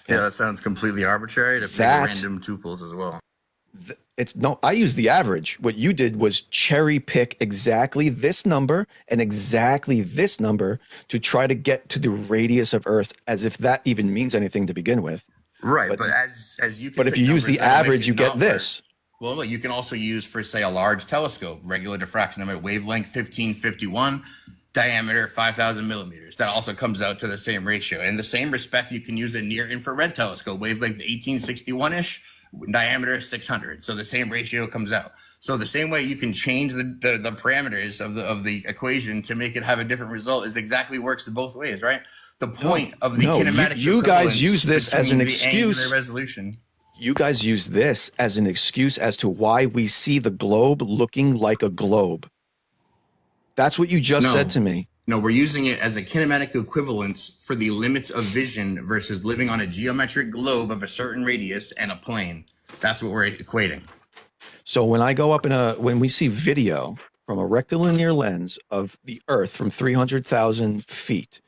Yeah, that sounds completely arbitrary to pick random tuples as well. I use the average. What you did was cherry pick exactly this number and exactly this number to try to get to the radius of Earth, as if that even means anything to begin with. Right, but as you can. But if you use the average, you get this. Well, you can also use for, say, a large telescope, regular diffraction limit, wavelength 1551. Diameter 5,000 millimeters. That also comes out to the same ratio. In the same respect, you can use a near infrared telescope, wavelength 1861-ish, diameter 600. So the same ratio comes out. So the same way you can change the parameters of the equation to make it have a different result is exactly works both ways, right? The point of the kinematic you guys use this as an excuse. Resolution. You guys use this as an excuse as to why we see the globe looking like a globe. That's what you just said to me. No, we're using it as a kinematic equivalence for the limits of vision versus living on a geometric globe of a certain radius and a plane. That's what we're equating. So when I go up when we see video from a rectilinear lens of the Earth from 300,000 feet,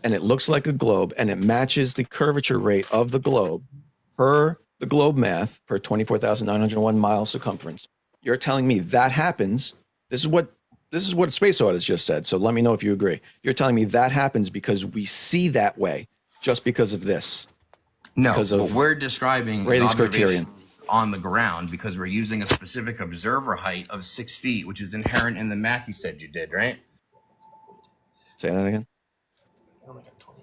and it looks like a globe and it matches the curvature rate of the globe per the globe math per 24,901 miles circumference, you're telling me that happens. This is what Space Audits just said. So let me know if you agree. You're telling me that happens because we see that way, just because of this. No, what we're describing Rayleigh's is observation on the ground because we're using a specific observer height of 6 feet, which is inherent in the math you said you did, right? Say that again.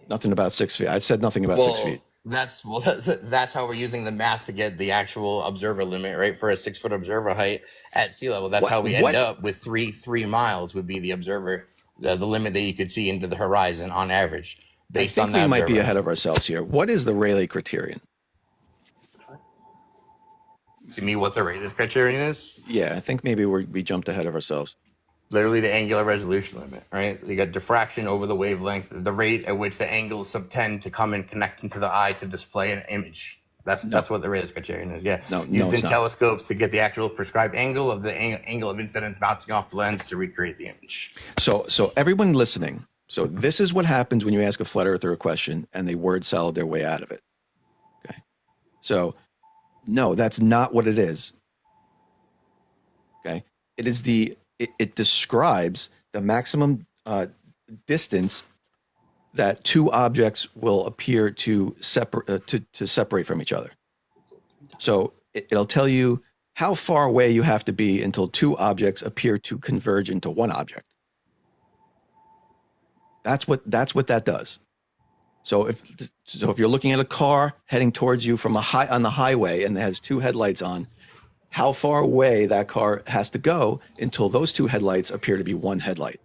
Nothing about 6 feet. I said nothing about 6 feet. That's how we're using the math to get the actual observer limit, right? For a 6 foot observer height at sea level. That's how we end up with 3 miles would be the observer, the limit that you could see into the horizon on average. Based on that, we might be ahead of ourselves here. What is the Rayleigh criterion? To me, what the Rayleigh criterion is? Yeah, I think maybe we jumped ahead of ourselves. Literally the angular resolution limit, right? You got diffraction over the wavelength, the rate at which the angles subtend to come and connect into the eye to display an image. That's what the Rayleigh criterion is. Yeah. Used in telescopes to get the actual prescribed angle of the angle of incidence bouncing off the lens to recreate the image. So everyone listening, So this is what happens when you ask a flat earther a question and they word salad their way out of it. Okay. So no, that's not what it is. Okay. It describes the maximum distance that two objects will appear to separate from each other. So it'll tell you how far away you have to be until two objects appear to converge into one object. That's what that does. So if you're looking at a car heading towards you from on the highway and it has two headlights on, how far away that car has to go until those two headlights appear to be one headlight.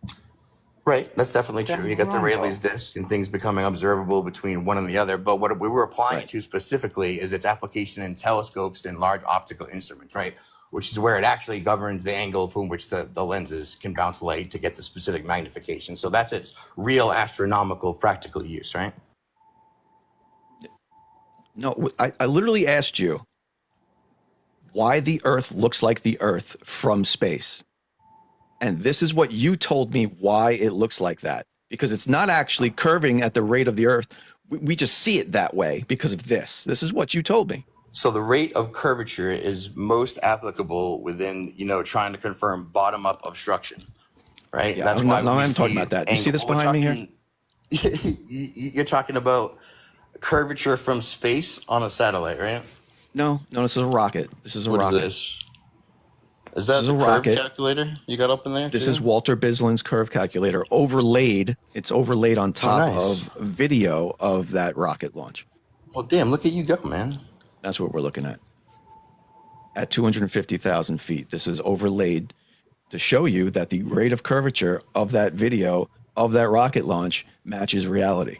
Right, that's definitely true. You got the Rayleigh's disc and things becoming observable between one and the other. But what we were applying it to specifically is its application in telescopes and large optical instruments, right? Which is where it actually governs the angle from which the lenses can bounce light to get the specific magnification. So that's its real astronomical practical use, right? No, I literally asked you why the Earth looks like the Earth from space. And this is what you told me why it looks like that. Because it's not actually curving at the rate of the Earth. We just see it that way because of this. This is what you told me. So the rate of curvature is most applicable within, trying to confirm bottom-up obstruction, right? Yeah, That's no, why no, we I'm talking see about that. You see this we're behind me here? You're talking about curvature from space on a satellite, right? No, this is a rocket. This is a rocket. Is this? Is that This is the a curve rocket. calculator you got up in there? This too? is Walter Bislin's curve calculator overlaid. It's overlaid on top nice. of video of that rocket launch. Well, damn! Look at you go, man. That's what we're looking at 250,000 feet. This is overlaid to show you that the rate of curvature of that video of that rocket launch matches reality.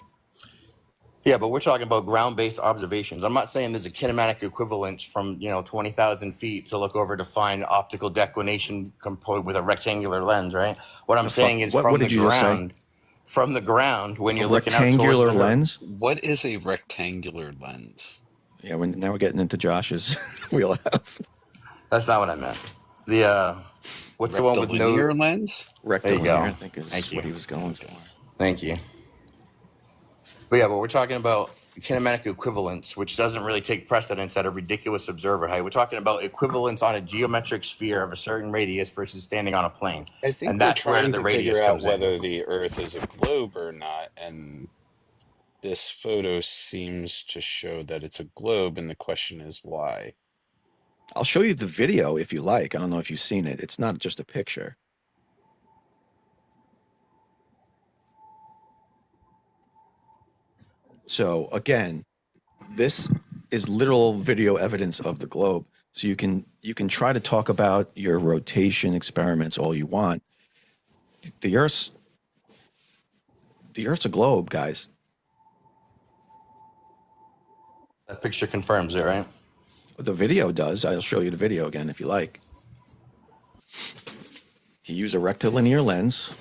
Yeah, but we're talking about ground-based observations. I'm not saying there's a kinematic equivalence from 20,000 feet to look over to find optical declination composed with a rectangular lens, right? What I'm saying is what from did the you just say? ground. From the ground, when you're A looking out rectangular towards the lens? What is a rectangular lens? Yeah, now we're getting into Josh's wheelhouse. That's not what I meant. The what's the one with no Rectilinear lens? Rectilinear, go. I think is Thank you. what he was going for. Thank you. But yeah, but we're talking about kinematic equivalence, which doesn't really take precedence at a ridiculous observer height. We're talking about equivalence on a geometric sphere of a certain radius versus standing on a plane. I think And we're that's where trying the to radius figure out comes in. whether the Earth is a globe or not, and this photo seems to show that it's a globe, and the question is why. I'll show you the video if you like. I don't know if you've seen it. It's not just a picture. So again, this is literal video evidence of the globe. So you can try to talk about your rotation experiments all you want. The Earth's a globe, guys. That picture confirms it, right? The video does. I'll show you the video again if you like. He used a rectilinear lens.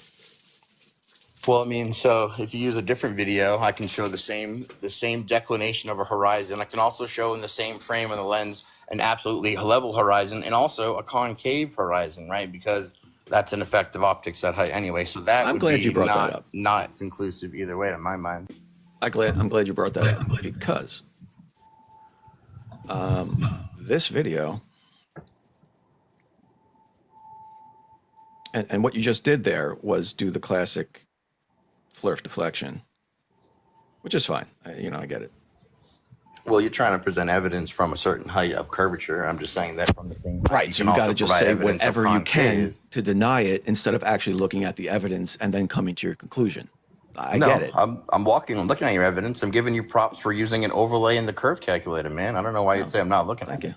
Well, I mean, so if you use a different video, I can show the same declination of a horizon. I can also show in the same frame of the lens an absolutely level horizon and also a concave horizon, right? Because that's an effect of optics at height anyway. So that I'm would glad be you brought that up. not conclusive either way, in my mind. I'm glad you brought that up because this video and what you just did there was do the classic flirt deflection, which is fine. I get it. Well, you're trying to present evidence from a certain height of curvature. I'm just saying that from the same height, Right. So you got to just say whatever you can to deny it instead of actually looking at the evidence and then coming to your conclusion. I get it. I'm looking at your evidence. I'm giving you props for using an overlay in the curve calculator, man. I don't know why you'd say I'm not looking at it.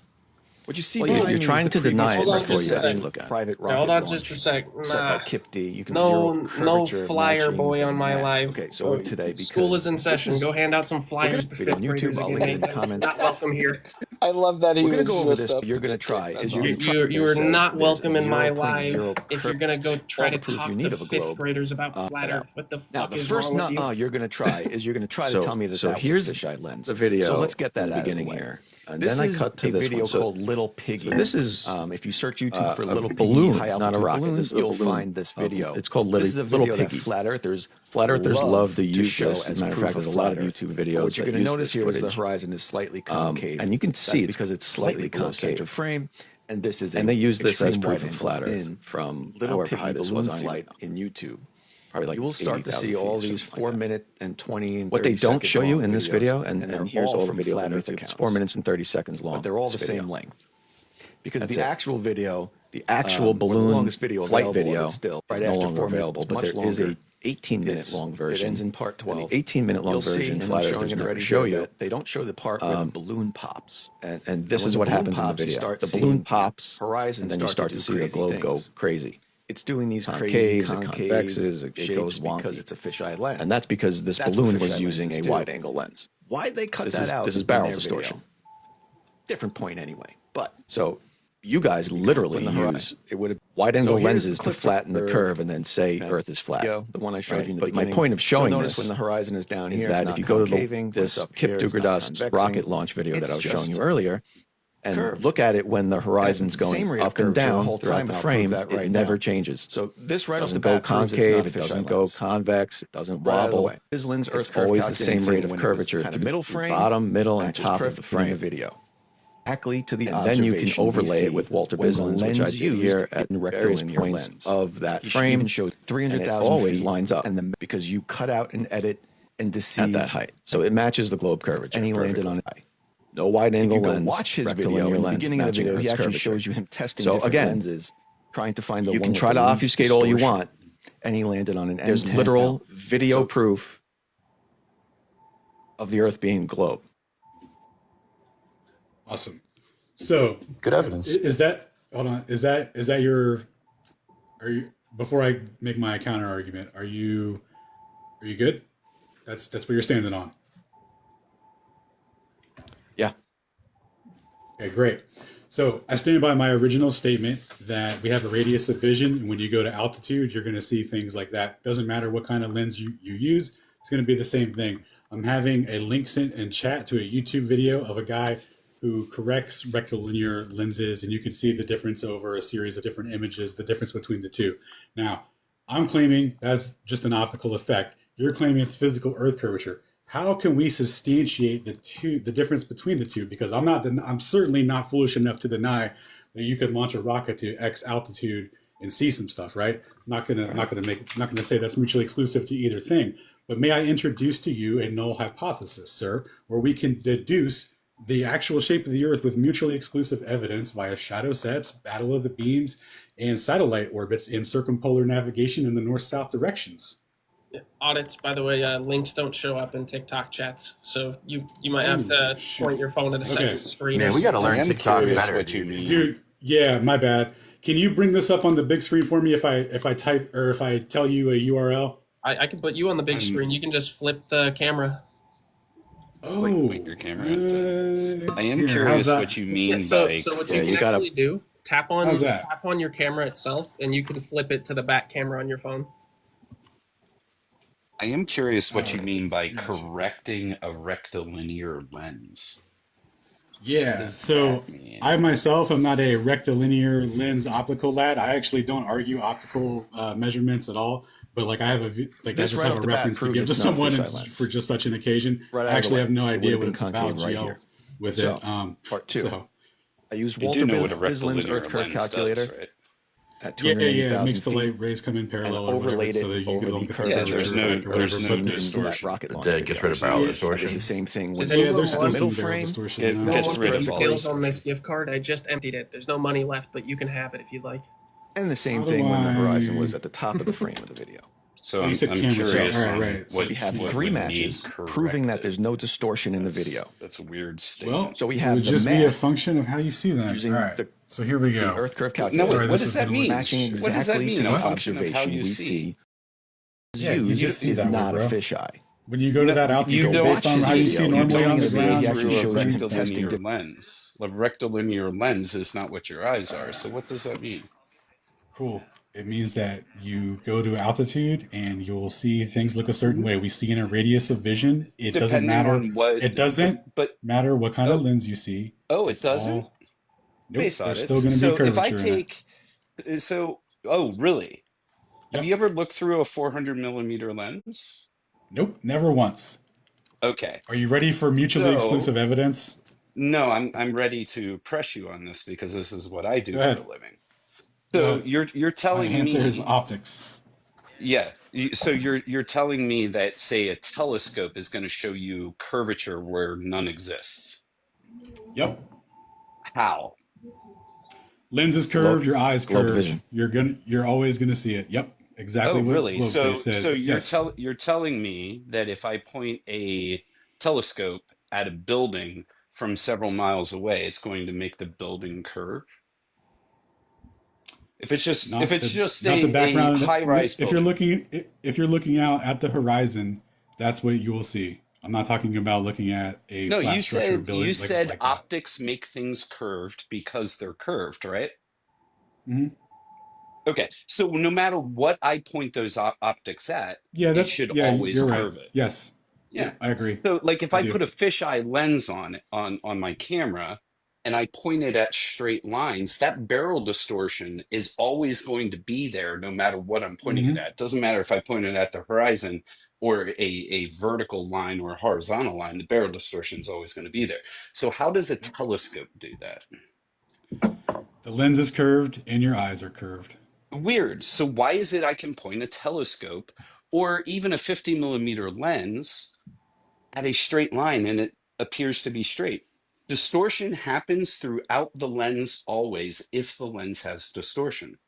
What you see, you're trying to deny it Hold on before just you a actually second. look at it. Private Now, rocket hold on launch. just a sec. Set by Nah. Kip D. You can No zero curvature flyer matching boy on my math. live. Okay, so today because School is in session. this is- Go hand out some flyers to We're gonna fifth be on YouTube. graders I'll again. link it in the Nathan. comments. Not welcome here. I love that he We're gonna was go over just this. up But you're to gonna date. try. That's Is awesome. You are not welcome in my 0.0 live if you're gonna go curves. try All to the proof talk you need to of a fifth globe. graders about flat Now, Earth. What the Now fuck the is first wrong with you? you're gonna try to tell me that So that was here's a fisheye lens. the video So let's get that in the out of the beginning way. here. And This then I is cut to a this video one. So called Little Piggy. this is if you search YouTube for a Little balloon, Piggy, high not a altitude rocket. balloons, This is a you'll balloon. find this video. It's called This is a Little video that Piggy. flat earthers Love to use show this. As as a matter of proof fact, there's a lot of YouTube videos. What you're that going to use notice this here is the footage. horizon is slightly concave, and you can see That's it's because it's slightly slightly below concave. center frame, and this is And they use this as extreme proof wide of flat angle Earth in from Little however Piggy high this balloon was on flight in YouTube. probably like You will start to 80,000 see all feet or these something like that. 4-minute and 20 and What they 30 don't second show you long in this videos, video, and they're here's all the from video flat on Earth YouTube. It's accounts. 4 minutes and 30 seconds long. But they're all the this video. same length. Because That's the it. actual video, The actual or the balloon longest video flight available, video but still, is right no after longer 4 minutes, available, it's but much there is a longer. 18-minute long version. It ends in part 12. And the 18-minute long You'll see, version, and I'm Flat showing Earthers it never already show here, you. that they don't show the part where the balloon pops. And this when is the what balloon happens in the pops, you video. start The seeing balloon pops, horizons and then you start to do see the crazy globe go things. crazy. It's doing these Concaves, crazy it concave convexes, it shapes goes because wonky. it's a fisheye lens. And that's because this That's balloon what was fisheye using a lenses do. wide-angle lens. Why'd they cut This that is out? this is in barrel their distortion. video? Different point anyway. But So you guys literally when the horizon- use it would have wide-angle So here's lenses the to clip flatten the for- curve and then say Okay. Earth is flat. the one I showed Right? you in the But my beginning. point of showing You'll notice this when the horizon is down is here, that it's if you not go to concaving. the, When this it's up Kip here, it's not Dugardast's convexing. rocket launch video that It's I was showing just you earlier, and curve. look at it when the horizon's the same going rate of up and curvature the down whole throughout time, the and I'll frame, prove that right it never now. changes. So this right off Doesn't the go bat proves it's concave, not a it doesn't fisheye go lens. convex, it doesn't Right out of the wobble. way. Bislins Earth It's curve always the calculating same rate of when it was curvature kind of through middle the frame, bottom, middle, and matches top of the perfectly in frame. video. Exactly to the And then you can observation we overlay it see with Walter when the Bislins, which I lens did used here at in various rectilinear points lens. of that He frame, even shows and it 300,000 always feet, lines up and then because you cut out and edit and deceive at that height. So it matches the globe curvature. and he landed perfectly. on it. No wide If angle you go lens. watch his video, rectilinear in the lens beginning of the matching video, he Earth's actually curvature. shows you him testing So different again, lenses, trying to find the you one can with try the to least obfuscate all you distortion. want. And he landed on an There's M10. literal Now, video so- proof of the Earth being a globe. Awesome. So Good evidence. is that hold on? Is that your? Are you before I make my counter argument? Are you good? That's what you're standing on. Yeah. Okay, great. So I stand by my original statement that we have a radius of vision, and when you go to altitude, you're going to see things like that. Doesn't matter what kind of lens you use, it's going to be the same thing. I'm having a link sent in chat to a YouTube video of a guy who corrects rectilinear lenses, and you can see the difference over a series of different images, the difference between the two. Now, I'm claiming that's just an optical effect. You're claiming it's physical Earth curvature. How can we substantiate the difference between the two? Because I'm certainly not foolish enough to deny that you could launch a rocket to X altitude and see some stuff, right? Not gonna say that's mutually exclusive to either thing. But may I introduce to you a null hypothesis, sir, where we can deduce the actual shape of the Earth with mutually exclusive evidence via shadow sets, battle of the beams, and satellite orbits in circumpolar navigation in the north-south directions. Audits, by the way, links don't show up in TikTok chats, so you might have to shoot. point your phone at a second screen. Man, we got to I learn am TikTok curious better, what you dude. mean. Dude, yeah, my bad. Can you bring this up on the big screen for me if I type or if I tell you a URL? I can put you on the big screen. You can just flip the camera. Oh, Point your camera into I am here, how's curious that? what you mean So by what Yeah, you can you gotta- actually do, tap on How's that? your camera itself, and you can flip it to the back camera on your phone. I am curious what you mean by correcting a rectilinear lens. Yeah, does so that mean? I myself am not a rectilinear lens optical lad. I actually don't argue optical measurements at all. But like I have This I just right have off a the bat reference to proves give to it's not a someone fisheye lens. for just such an occasion. Right out of I the actually way. have no It idea would've what been it's about concave right GL here. with So, it. Part two. So, I use I Walter do know what a Bislin's rectilinear Earth curve lens calculator does, right? at yeah, 280,000 it makes the feet. light rays come in parallel or overlaid whatever, it so that you over can the look at the curvature Yeah, there's no- curvature or there's whatever. no But there's- distortion. That rocket launch That gets rid of video. barrel I did distortion. the same thing Does with anyone Yeah, there's still want some middle barrel frame? distortion. It in No that. gets more rid of all details this. on this gift card. I just emptied it. There's no money left, but you can have it if you'd like. And the same How do thing when the I- horizon was at the top of the frame of the video. So Oh, you I'm, said I'm camera shot. curious All right, on right. So what We have what three would matches need proving that corrected. there's no distortion in the video. That's a weird statement. Well, So we it have would the just be a math function of how you see that. using All right. the- So here we The go. Earth curve No, calculator. Sorry, what this does is that gonna mean? Matching What does that exactly mean? to the A function of observation how you we see. Yeah, you Used just see is that way, not a bro. fisheye. When you go to that altitude, you don't based on watch how the you video. see You normally don't on the see ground, he you actually see shows a you frame. testing rectilinear lens. The rectilinear lens is not what your eyes are. So what does that mean? Cool. It means that you go to altitude and you'll see things look a certain way. We see in a radius of vision. It doesn't Depending matter. on what, It doesn't but matter what kind of oh, lens you see. oh, it It's doesn't? all, nope, Space there's still audits. going to be So if I curvature in it. take, so, oh, really? Have Yep. you ever looked through a 400 millimeter lens? Nope, never once. Okay. Are you ready for mutually So, exclusive evidence? no, I'm ready to press you on this because this is what I Go do for a ahead. living. Go So ahead. you're My telling answer is me, optics. yeah, so you're telling me that, say, a telescope is going to show you curvature where none exists. Yep. How? Lens is Globe, curved, your eye's globe curved. vision. You're always gonna see it. Yep. Exactly Oh, what really? Globeface So said. Yes. you're telling me that if I point a telescope at a building from several miles away, it's going to make the building curve? If Not it's the just not the a background. high-rise building. If you're looking out at the horizon, that's what you will see. I'm not talking about looking at a No, flat structure you building said like that. optics make things curved because they're curved, right? Hmm. Okay, so no matter what I point those optics at, it should Yeah, always you're right. curve it. Yes. Yeah. I agree. So like if I I put do. a fisheye lens on my camera and I point it at straight lines, that barrel distortion is always going to be there no matter what I'm pointing it Hmm. at. It doesn't matter if I point it at the horizon or a vertical line or a horizontal line, the barrel distortion is always going to be there. So how does a telescope do that? The lens is curved and your eyes are curved. Weird. So why is it I can point a telescope or even a 50 millimeter lens at a straight line and it appears to be straight? Distortion happens throughout the lens always if the lens has distortion.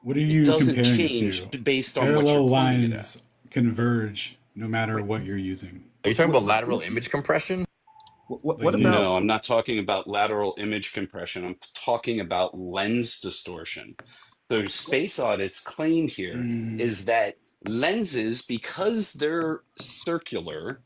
What are It you doesn't comparing it change to? based on what you're Parallel pointing it at. lines converge no matter Wait, what you're using. Are you talking about lateral image compression? They What do. about no, I'm not talking about lateral image compression. I'm talking about lens distortion. So space audit's claim here Mm, is that lenses, because they're circular,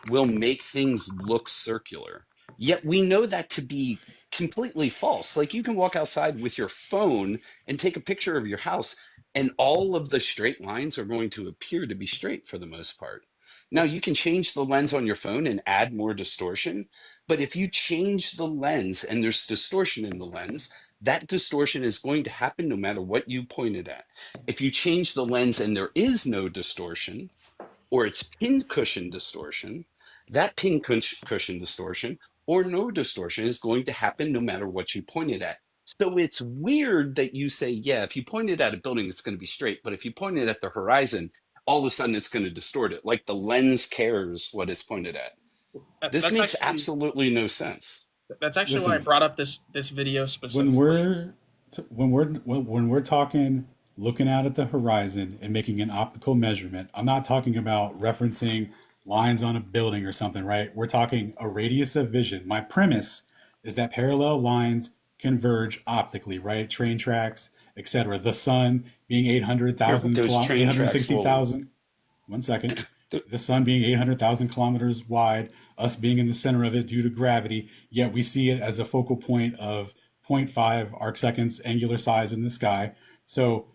will make things look circular. Yet we know that to be completely false. Like you can walk outside with your phone and take a picture of your house, and all of the straight lines are going to appear to be straight for the most part. Now, you can change the lens on your phone and add more distortion, but if you change the lens and there's distortion in the lens, that distortion is going to happen no matter what you pointed at. If you change the lens and there is no distortion, or it's pincushion distortion, that pincushion distortion or no distortion is going to happen no matter what you point it at. So it's weird that you say, yeah, if you point it at a building, it's going to be straight. But if you point it at the horizon, all of a sudden it's going to distort it. Like the lens cares what it's pointed at. This That's makes actually absolutely no sense. why I listen, brought up this video when specifically. we're talking looking out at the horizon and making an optical measurement, I'm not talking about referencing lines on a building or something, right? We're talking a radius of vision. My premise is that parallel lines converge optically, right? Train tracks, etc. The sun being Yeah, but those train tracks will 860,000. 1 second. The sun being 800,000 kilometers wide, us being in the center of it due to gravity, yet we see it as a focal point of zero point 0.5 arc seconds angular size in the sky. So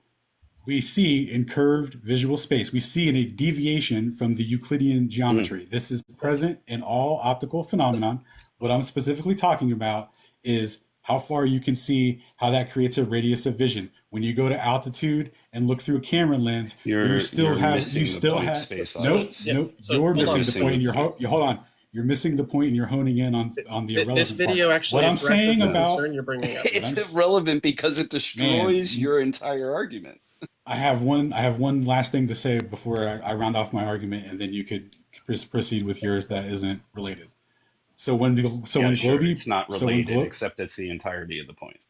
we see in curved visual space, we see in a deviation from the Euclidean mm, geometry. This is present in all optical phenomenon. What I'm specifically talking about is how far you can see how that creates a radius of vision. When you go to altitude and look through a camera lens, you're you missing the still point, have space So nope, yeah, audits. nope, so you're hold You're on. missing the So point missing. and hold on. You're missing the point and you're honing in on the this irrelevant part. video What actually I'm addresses saying the No. about concern you're bringing up. what I'm It's irrelevant because it destroys man, your entire argument. I have one last thing to say before I round off my argument, and then you could proceed with yours that isn't related. So Yeah, sure. It's not when related, except it's the entirety of the point.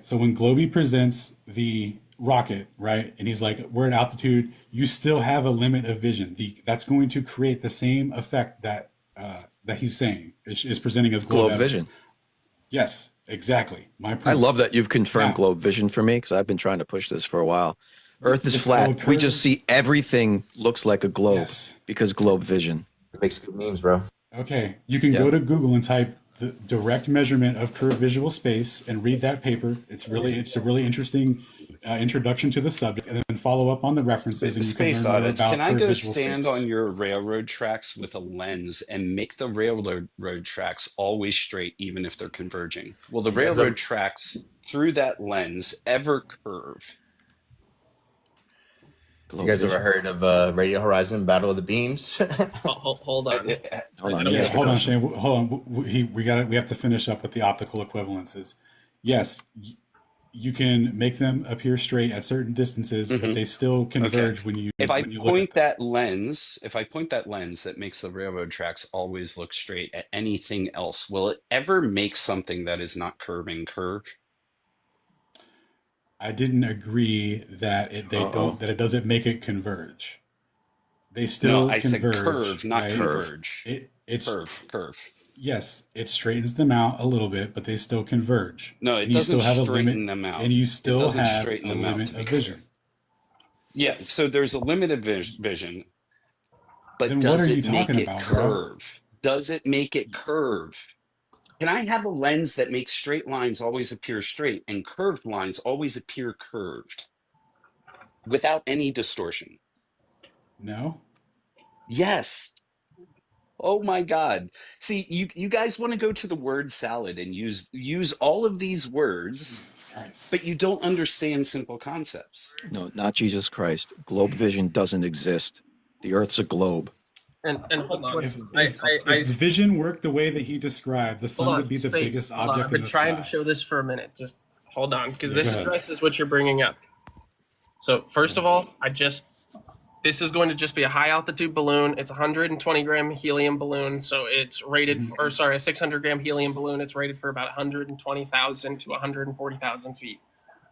so when Globy presents the rocket, right, and he's like, we're at altitude, you still have a limit of vision. That's going to create the same effect that he's saying is presenting as globe globe evidence. vision. Yes, exactly. My I love premise. that you've confirmed Now, globe vision for me because I've been trying to push this for a while. Earth is it's flat. called We just curved. see everything looks like a globe Yes. because globe vision. It makes good memes, bro. Okay, you can Yeah. go to Google and type the direct measurement of curved visual space and read that paper. It's a really interesting introduction to the subject, and then follow up on the references, and you can Space learn more audits. Can about I curved go visual stand on space. your railroad tracks with a lens and make the railroad tracks always straight, even if they're converging? Will the You guys railroad ever, tracks through that lens ever curve? you Globe guys ever vision. heard of Radio Horizon Battle of the Beams? Hold on. Hold on. I He Yeah, asked a hold on, question. Shane. Hold on. We have to finish up with the optical equivalences. Yes, you can make them appear straight at certain distances, but Hmm. they still Okay. converge when you look at them. If I point that lens that makes the railroad tracks always look straight at anything else, will it ever make something that is not curving curve? I didn't agree that Uh-oh. it doesn't make it converge. They No, still I said converge, curve, not right? Curve. converge. It's Curve. yes, it straightens them out a little bit, but they still converge, No, it and you doesn't still have a limit, straighten them out. and you It still doesn't have straighten a them out, limit to be of clear. vision. Yeah, so there's a limited vision, but Then what are does you it make talking it about, bro? curve? Does it make it curve? Can I have a lens that makes straight lines always appear straight and curved lines always appear curved without any distortion? No, Yes. Oh my God. See, you guys want to go to the word salad and use all of these words, Jesus Christ. but you don't understand simple concepts. No, not Jesus Christ. Globe vision doesn't exist. The Earth's a globe. And hold on. If the vision worked the way that he described, the sun Hold would on. be the Space. biggest Hold on. I've object in been the trying to sky. show this for a minute. Just hold on, because Yeah, go this ahead. addresses what you're bringing up. So first of all, this is going to just be a high altitude balloon. It's a 120 gram helium balloon, so it's rated for, or sorry, a 600 gram helium balloon. It's rated for about 120,000 to 140,000 feet.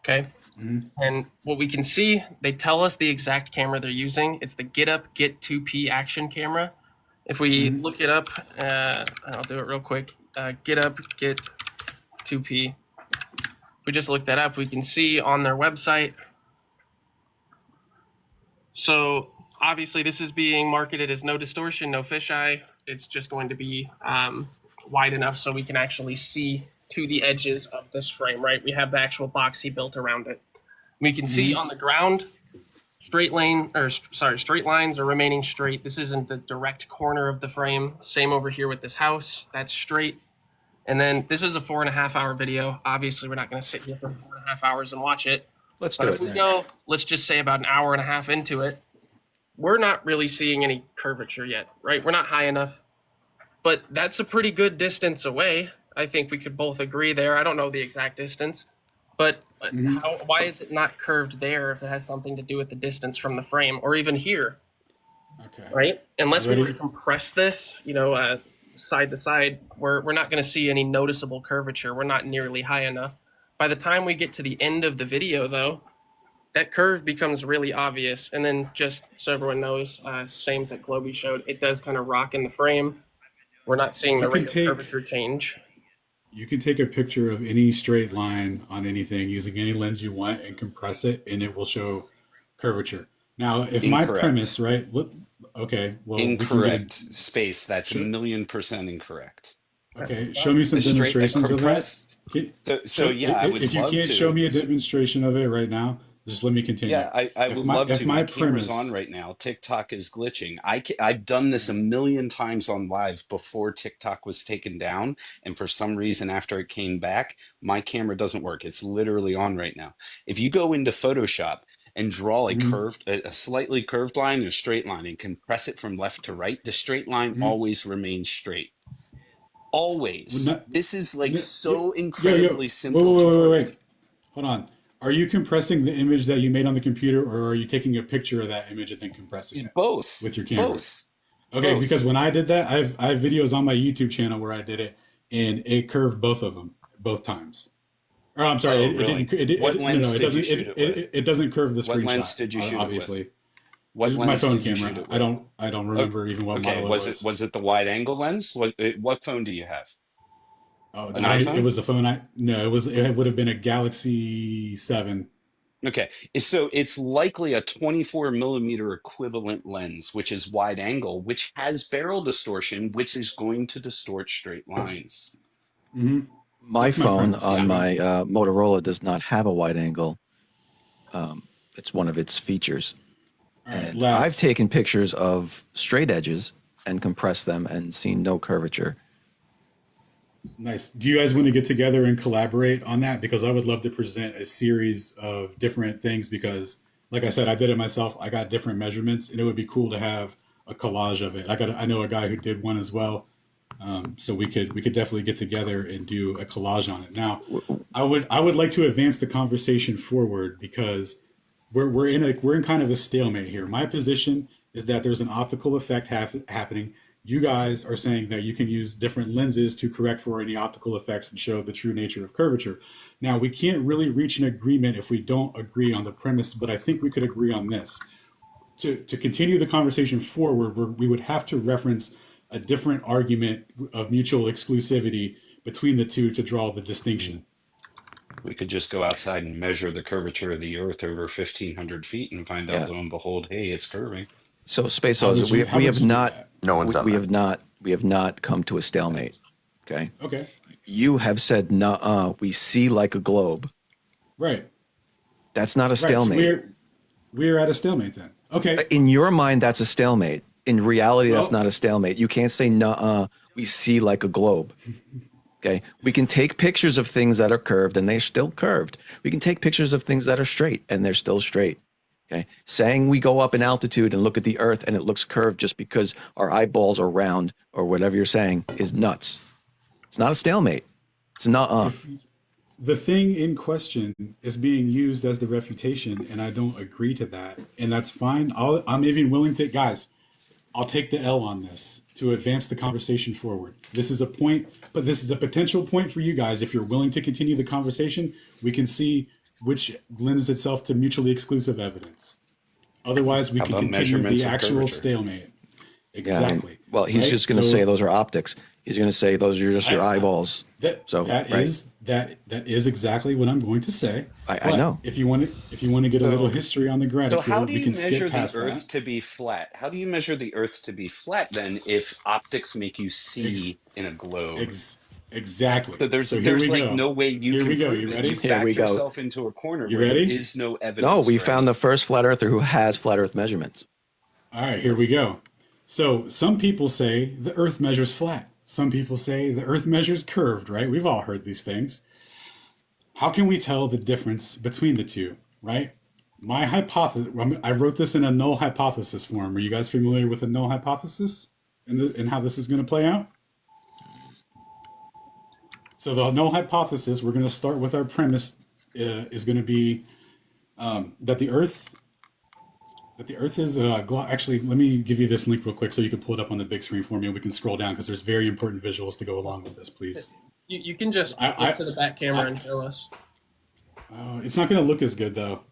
Okay. Mhm. And what we can see, they tell us the exact camera they're using. It's the Get Up, Get 2P action camera. If we look it up, I'll do it real quick. Get Up, Get 2P. If we just look that up, we can see on their website. So obviously this is being marketed as no distortion, no fisheye. It's just going to be wide enough so we can actually see to the edges of this frame, right? We have the actual box he built around it. We can see on the ground, straight lines are remaining straight. This isn't the direct corner of the frame. Same over here with this house, that's straight. And then this is a 4.5 hour video. Obviously, we're not going to sit here for 4.5 hours and watch it. Let's But do if we it. go, let's just say about an hour and a half into it, we're not really seeing any curvature yet, right? We're not high enough, but that's a pretty good distance away. I think we could both agree there. I don't know the exact distance, but why is it not curved there if it has something to do with the distance from the frame or even here, Okay. right? Unless we Ready? were to compress this, side to side, we're not going to see any noticeable curvature. We're not nearly high enough. By the time we get to the end of the video, though, that curve becomes really obvious. And then just so everyone knows, same that Globy showed, it does kind of rock in the frame. We're not seeing the rate of curvature change. You can take a picture of any straight line on anything using any lens you want and compress it, and it will show curvature. Now, if my Incorrect. premise, right? Okay, well, Incorrect. Space. That's Show- 1,000,000% incorrect. Okay, show me some The straight, demonstrations of that. compressed. I would If you love can't to. show me a demonstration of it right now, just let me continue. Yeah, I would love to. My My camera's premise, on right now. TikTok is glitching. I've done this 1,000,000 times on live before TikTok was taken down, and for some reason after it came back, my camera doesn't work. It's literally on right now. If you go into Photoshop and draw a slightly curved line or a straight line and compress it from left to right, the straight line always remains straight. Always. This is like so incredibly simple to prove. wait. Hold on. Are you compressing the image that you made on the computer, or are you taking a picture of that image and then compressing it Both. with your camera? Both. Okay, Both. because when I did that, I have videos on my YouTube channel where I did it, and it curved both of them both times. Or I'm sorry, Oh, it really? didn't. What lens no, it did you doesn't. shoot it with? It doesn't curve the What screenshot. lens did you shoot it with? obviously. What My lens phone did you camera. shoot it I with? don't remember even what Okay, model it was. was it the wide angle lens? What phone do you have? Oh, An iPhone? it was a phone. It would have been a Galaxy 7. Okay, so it's likely a 24 mm equivalent lens, which is wide angle, which has barrel distortion, which is going to distort straight lines. Hmm. My That's my phone premise. on my Motorola does not have a wide angle. It's one of its features. All right, And I've lads. taken pictures of straight edges and compressed them and seen no curvature. Nice. Do you guys want to get together and collaborate on that? Because I would love to present a series of different things because, like I said, I did it myself. I got different measurements, and it would be cool to have a collage of it. I know a guy who did one as well, so we could definitely get together and do a collage on it. Now, I would like to advance the conversation forward because we're in kind of a stalemate here. My position is that there's an optical effect happening. You guys are saying that you can use different lenses to correct for any optical effects and show the true nature of curvature. Now, we can't really reach an agreement if we don't agree on the premise, but I think we could agree on this. To continue the conversation forward, we would have to reference a different argument of mutual exclusivity between the two to draw the distinction. We could just go outside and measure the curvature of the Earth over 1,500 feet and find out, Yeah. lo and behold, hey, it's curving. So Space How would Oz, you how we would have you do not that? No one's done that. we have not come to a stalemate. Okay. Okay, You have said no. We see like a globe. right, That's not a right. So stalemate. we're at a stalemate then. Okay, In your mind, that's a stalemate. In reality, that's well, not a stalemate. You can't say no. We see like a globe. Okay. We can take pictures of things that are curved and they're still curved. We can take pictures of things that are straight and they're still straight. Okay. Saying we go up in altitude and look at the Earth and it looks curved just because our eyeballs are round or whatever you're saying is nuts. It's not a stalemate. It's not. if the thing in question is being used as the refutation, and I don't agree to that, and that's fine. I'm even willing to, guys. I'll take the L on this to advance the conversation forward. This is a point, but this is a potential point for you guys. If you're willing to continue the conversation, we can see which lends itself to mutually exclusive evidence. Otherwise, we How can about continue measurements the of actual curvature? stalemate. Yeah. I mean, Exactly. well, he's Right. just going to So say those are optics. He's going to say those are just your I, eyeballs. that So, that right. is that is exactly what I'm going to say. I But know. if you want to get a little So, history on the so graphic how here, do we you can skip measure the past Earth that. to be flat? How do you measure the Earth to be flat then if optics make you Ex, see in a globe? ex, exactly. So there's So here there's we like go. no way you Here we can go. prove You it. ready? You've Here we backed go. yourself into a corner You where there ready? is no No, evidence we for found the anything. first flat earther who has flat Earth measurements. All right, here Let's, we go. So some people say the Earth measures flat. Some people say the Earth measures curved, right? We've all heard these things. How can we tell the difference between the two, right? My hypothesis, I wrote this in a null hypothesis form. Are you guys familiar with a null hypothesis and how this is going to play out? So the null hypothesis, we're going to start with our premise is going to be that the Earth is actually. Let me give you this link real quick so you can pull it up on the big screen for me, and we can scroll down because there's very important visuals to go along with this. Please. You can just flip I to the back camera I, and show us. it's not going to look as good though.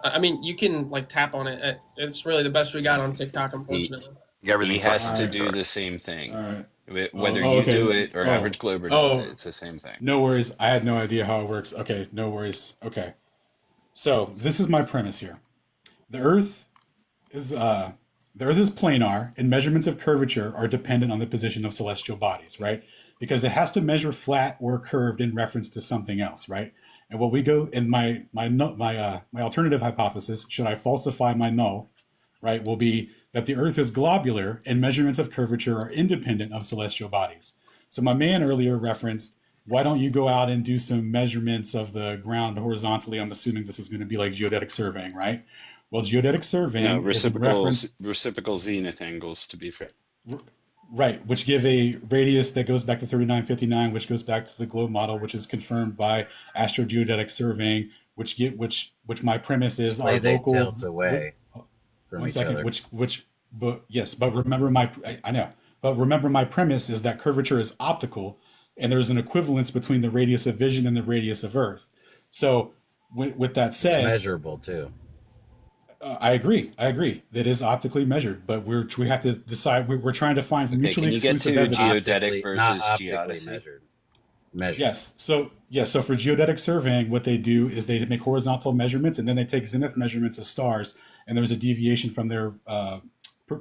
I mean, you can like tap on it. It's really the best we got on TikTok, He unfortunately. he Everything has fucking All to right. do sorry. the same All thing. right. Whether Oh, you do okay. it or Oh, Average Glober does it, oh, it's the same thing. no worries. I had no idea how it works. Okay, no worries. Okay. So this is my premise here. The Earth is uh, the Earth is planar, and measurements of curvature are dependent on the position of celestial bodies, right? Because it has to measure flat or curved in reference to something else, right? And what we go in my alternative hypothesis, should I falsify my null, right, will be that the Earth is globular and measurements of curvature are independent of celestial bodies. So my man earlier referenced, why don't you go out and do some measurements of the ground horizontally? I'm assuming this is going to be like geodetic surveying, right? Well, geodetic No, surveying is in reference, reciprocal zenith angles to be fair. right, which give a radius that goes back to 3959, which goes back to the globe model, which is confirmed by astrogeodetic surveying, which my premise It's is the way our they local. tilt away from One each second, other. but yes, but remember I know, but remember my premise is that curvature is optical, and there's an equivalence between the radius of vision and the radius of Earth. So, with that It's said, measurable too. I agree. I agree. That is optically measured, but we have to decide. We're trying to find Okay, mutually can you get exclusive to evidence. geodetic Not versus optically geodesy? measured. Measured. Yes. So for geodetic surveying, what they do is they make horizontal measurements, and then they take zenith measurements of stars, and there's a deviation from their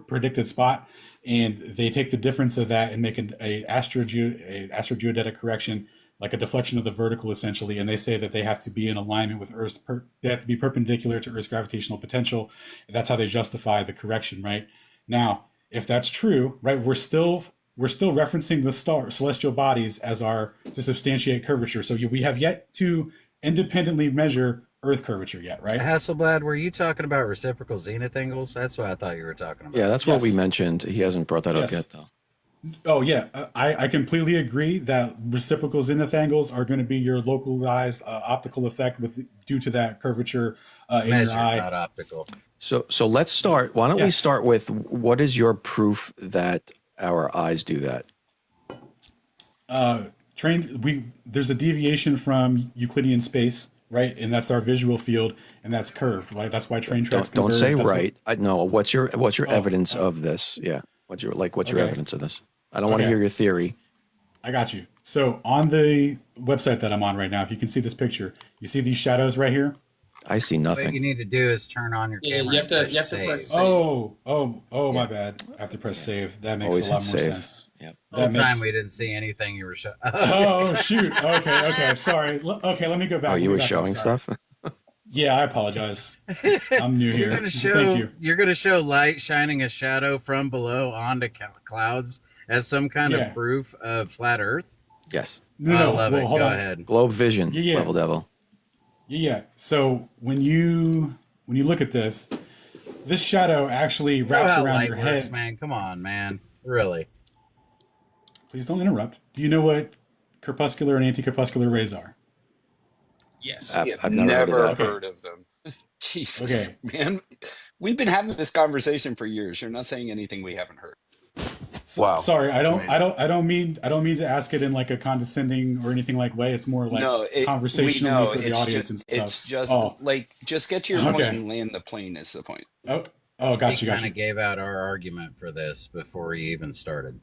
predicted spot, and they take the difference of that and make a astrogeodetic correction, like a deflection of the vertical, essentially. And they say that they have to be in alignment with Earth's, they have to be perpendicular to Earth's gravitational potential. And that's how they justify the correction, right? Now, if that's true, right, we're still referencing the celestial bodies as our to substantiate curvature. So we have yet to independently measure Earth curvature yet, right? Hasselblad, were you talking about reciprocal zenith angles? That's what I thought you were talking about. Yeah, that's what we mentioned. He hasn't brought that up yet, though. Oh yeah, I completely agree that reciprocal zenith angles are going to be your localized optical effect due to that curvature in Measured, your eye. not optical. So let's start. Why don't we start with what is your proof that our eyes do that? There's a deviation from Euclidean space, right? And that's our visual field, and that's curved, right? That's why train tracks Don't converge. say That's right. No. What's your evidence of this? Yeah. What's your evidence of this? I don't want to hear your theory. I got you. So on the website that I'm on right now, if you can see this picture, you see these shadows right here? I see nothing. What you need to do is turn on your camera. You have to press save. My bad. I have to press save. That makes a lot more sense. Yep. The whole time we didn't see anything you were showing. Oh, shoot. Okay. Sorry. Okay, let me go back. Oh, you were showing stuff? Yeah, I apologize. I'm new here. Thank you. You're going to show light shining a shadow from below onto clouds as some kind of proof of flat Earth? Yes. I love it. Go ahead. Globe vision, Level Devil. Yeah. So when you look at this shadow actually wraps around your head. Man, come on, man. Really? Please don't interrupt. Do you know what corpuscular and anti-corpuscular rays are? Yes. I've never heard of them. Jesus, man. We've been having this conversation for years. You're not saying anything we haven't heard. Wow. Sorry, I don't mean to ask it in like a condescending or anything like way. It's more like conversationally for the audience and stuff. It's just just get to your point and land the plane is the point. Oh, gotcha. Kind of gave out our argument for this before you even started.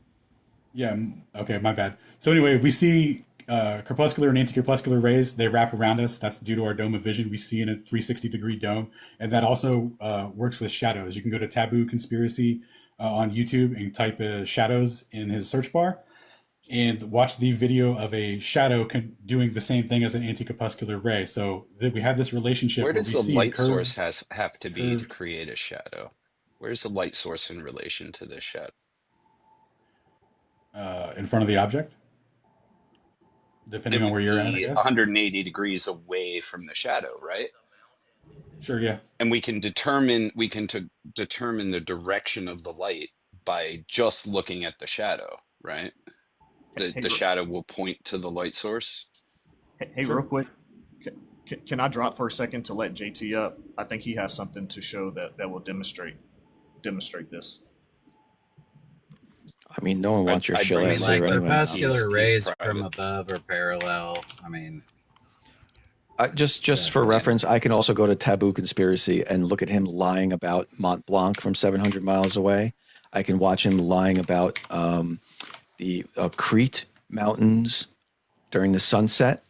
Yeah. Okay, my bad. So anyway, we see corpuscular and anti-corpuscular rays. They wrap around us. That's due to our dome of vision. We see in a 360-degree dome, and that also works with shadows. You can go to Taboo Conspiracy on YouTube and type shadows in his search bar and watch the video of a shadow doing the same thing as an anti-corpuscular ray. So we have this relationship. Where does the light source have to be to create a shadow? Where's the light source in relation to this shadow? In front of the object, depending on where you're at, I guess. 180 degrees away from the shadow, right? Sure, yeah. And we can determine the direction of the light by just looking at the shadow, right? The shadow will point to the light source. Hey, real quick, can I drop for a second to let JT up? I think he has something to show that will demonstrate this. I mean, no one wants your shit. Like corpuscular rays from above or parallel. I mean, just for reference, I can also go to Taboo Conspiracy and look at him lying about Mont Blanc from 700 miles away. I can watch him lying about the Crete Mountains during the sunset.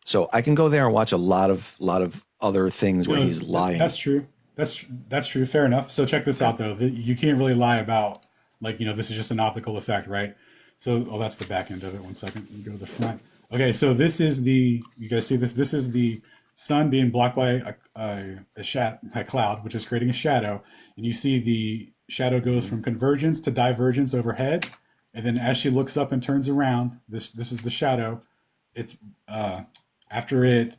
So I can go there and watch a lot of other things where he's lying. That's true. That's true. Fair enough. So check this out though. You can't really lie about this is just an optical effect, right? So that's the back end of it. One second. Let me go to the front. Okay, so this is you guys see this? This is the sun being blocked by a cloud, which is creating a shadow. And you see the shadow goes from convergence to divergence overhead. And then as she looks up and turns around, this is the shadow. It's after it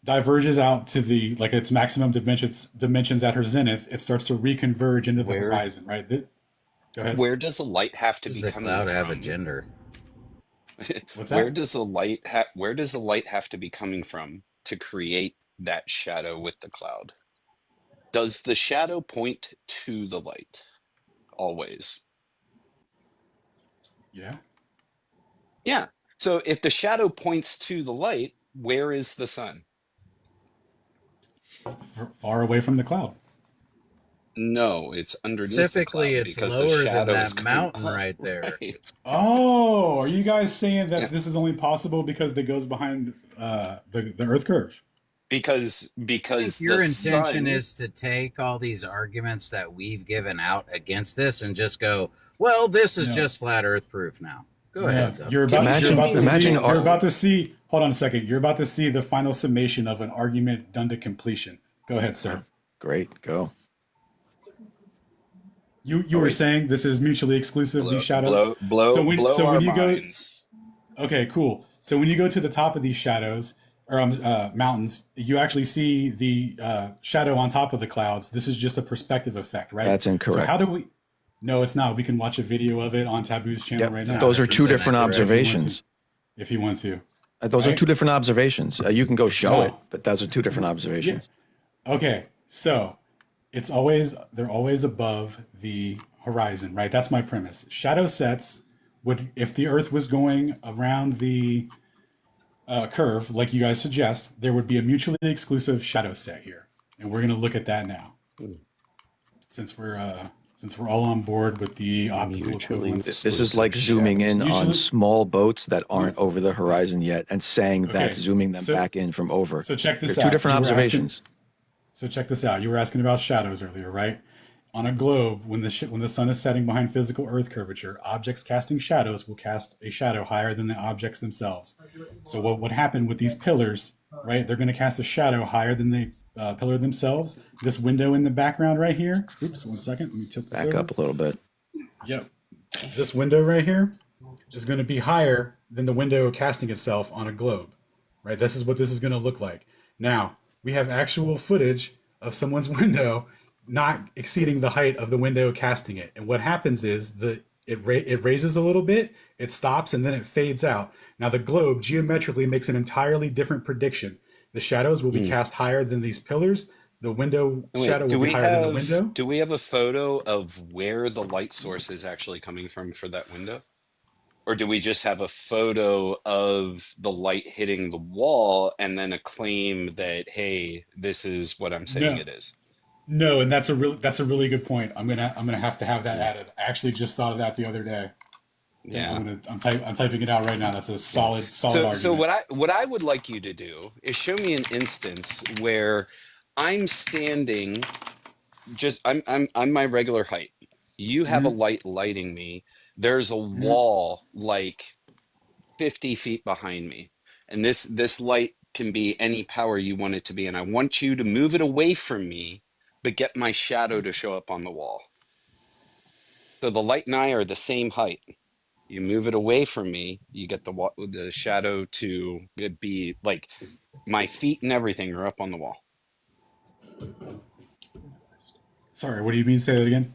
diverges out to its maximum dimensions at her zenith, it starts to reconverge into the horizon, right? Go ahead. Where does the light have to be coming from? Does the cloud have a gender? What's that? Where does the light have to be coming from to create that shadow with the cloud? Does the shadow point to the light always? Yeah. Yeah. So if the shadow points to the light, where is the sun? Far away from the cloud. No, it's underneath. Specifically, the cloud it's because lower the shadow than is that coming mountain up, right there. right? Oh, are you guys saying that this is only possible because it goes behind the Earth curve? because I think the your intention sun. is to take all these arguments that we've given out against this and just go, well, this is just flat Earth proof now. Go ahead, Dub. You're Imagine- about to imagine see. our- You're about to see. Hold on a second. You're about to see the final summation of an argument done to completion. Go ahead, sir. Great, go. You were saying this is mutually exclusive. These shadows. blow so our when you minds. go, okay, cool. So when you go to the top of these shadows or mountains, you actually see the shadow on top of the clouds. This is just a perspective effect, right? That's incorrect. So how do we? No, it's not. We can watch a video of it on Taboo's channel Yep. right now. Those are two different observations. If you want to. Those are Right? two different observations. You can go show No. it, but those are two different observations. Okay, so they're always above the horizon, right? That's my premise. Shadow sets would, if the Earth was going around the curve, like you guys suggest, there would be a mutually exclusive shadow set here, and we're going to look at that now, since we're all on board with the optical equivalence. This is like zooming in on small boats that aren't over the horizon yet and saying that's zooming them back in from over. So check this They're out. two different You were observations. So check this out. You were asking about shadows earlier, right? On a globe, when the sun is setting behind physical Earth curvature, objects casting shadows will cast a shadow higher than the objects themselves. So what would happen with these pillars, right? They're going to cast a shadow higher than the pillar themselves. This window in the background right here. Oops, 1 second. Let me tilt this Back over. up a little bit. Yep. This window right here is going to be higher than the window casting itself on a globe, right? This is what this is going to look like. Now, we have actual footage of someone's window not exceeding the height of the window casting it. And what happens is it raises a little bit, it stops, and then it fades out. Now, the globe geometrically makes an entirely different prediction. The shadows will be cast higher than these pillars. The window shadow will be higher than the window. Do we have a photo of where the light source is actually coming from for that window? Or do we just have a photo of the light hitting the wall and then a claim that, hey, this is what I'm saying it is? No, and that's a really good point. I'm gonna have to have that added. I actually just thought of that the other day. Yeah. I'm typing it out right now. That's a solid argument. So what I would like you to do is show me an instance where I'm standing I'm my regular height. You have a light lighting me. There's a wall like 50 feet behind me. And this light can be any power you want it to be. And I want you to move it away from me, but get my shadow to show up on the wall. So the light and I are the same height. You move it away from me, you get the shadow to be like my feet and everything are up on the wall. Sorry, what do you mean? Say that again.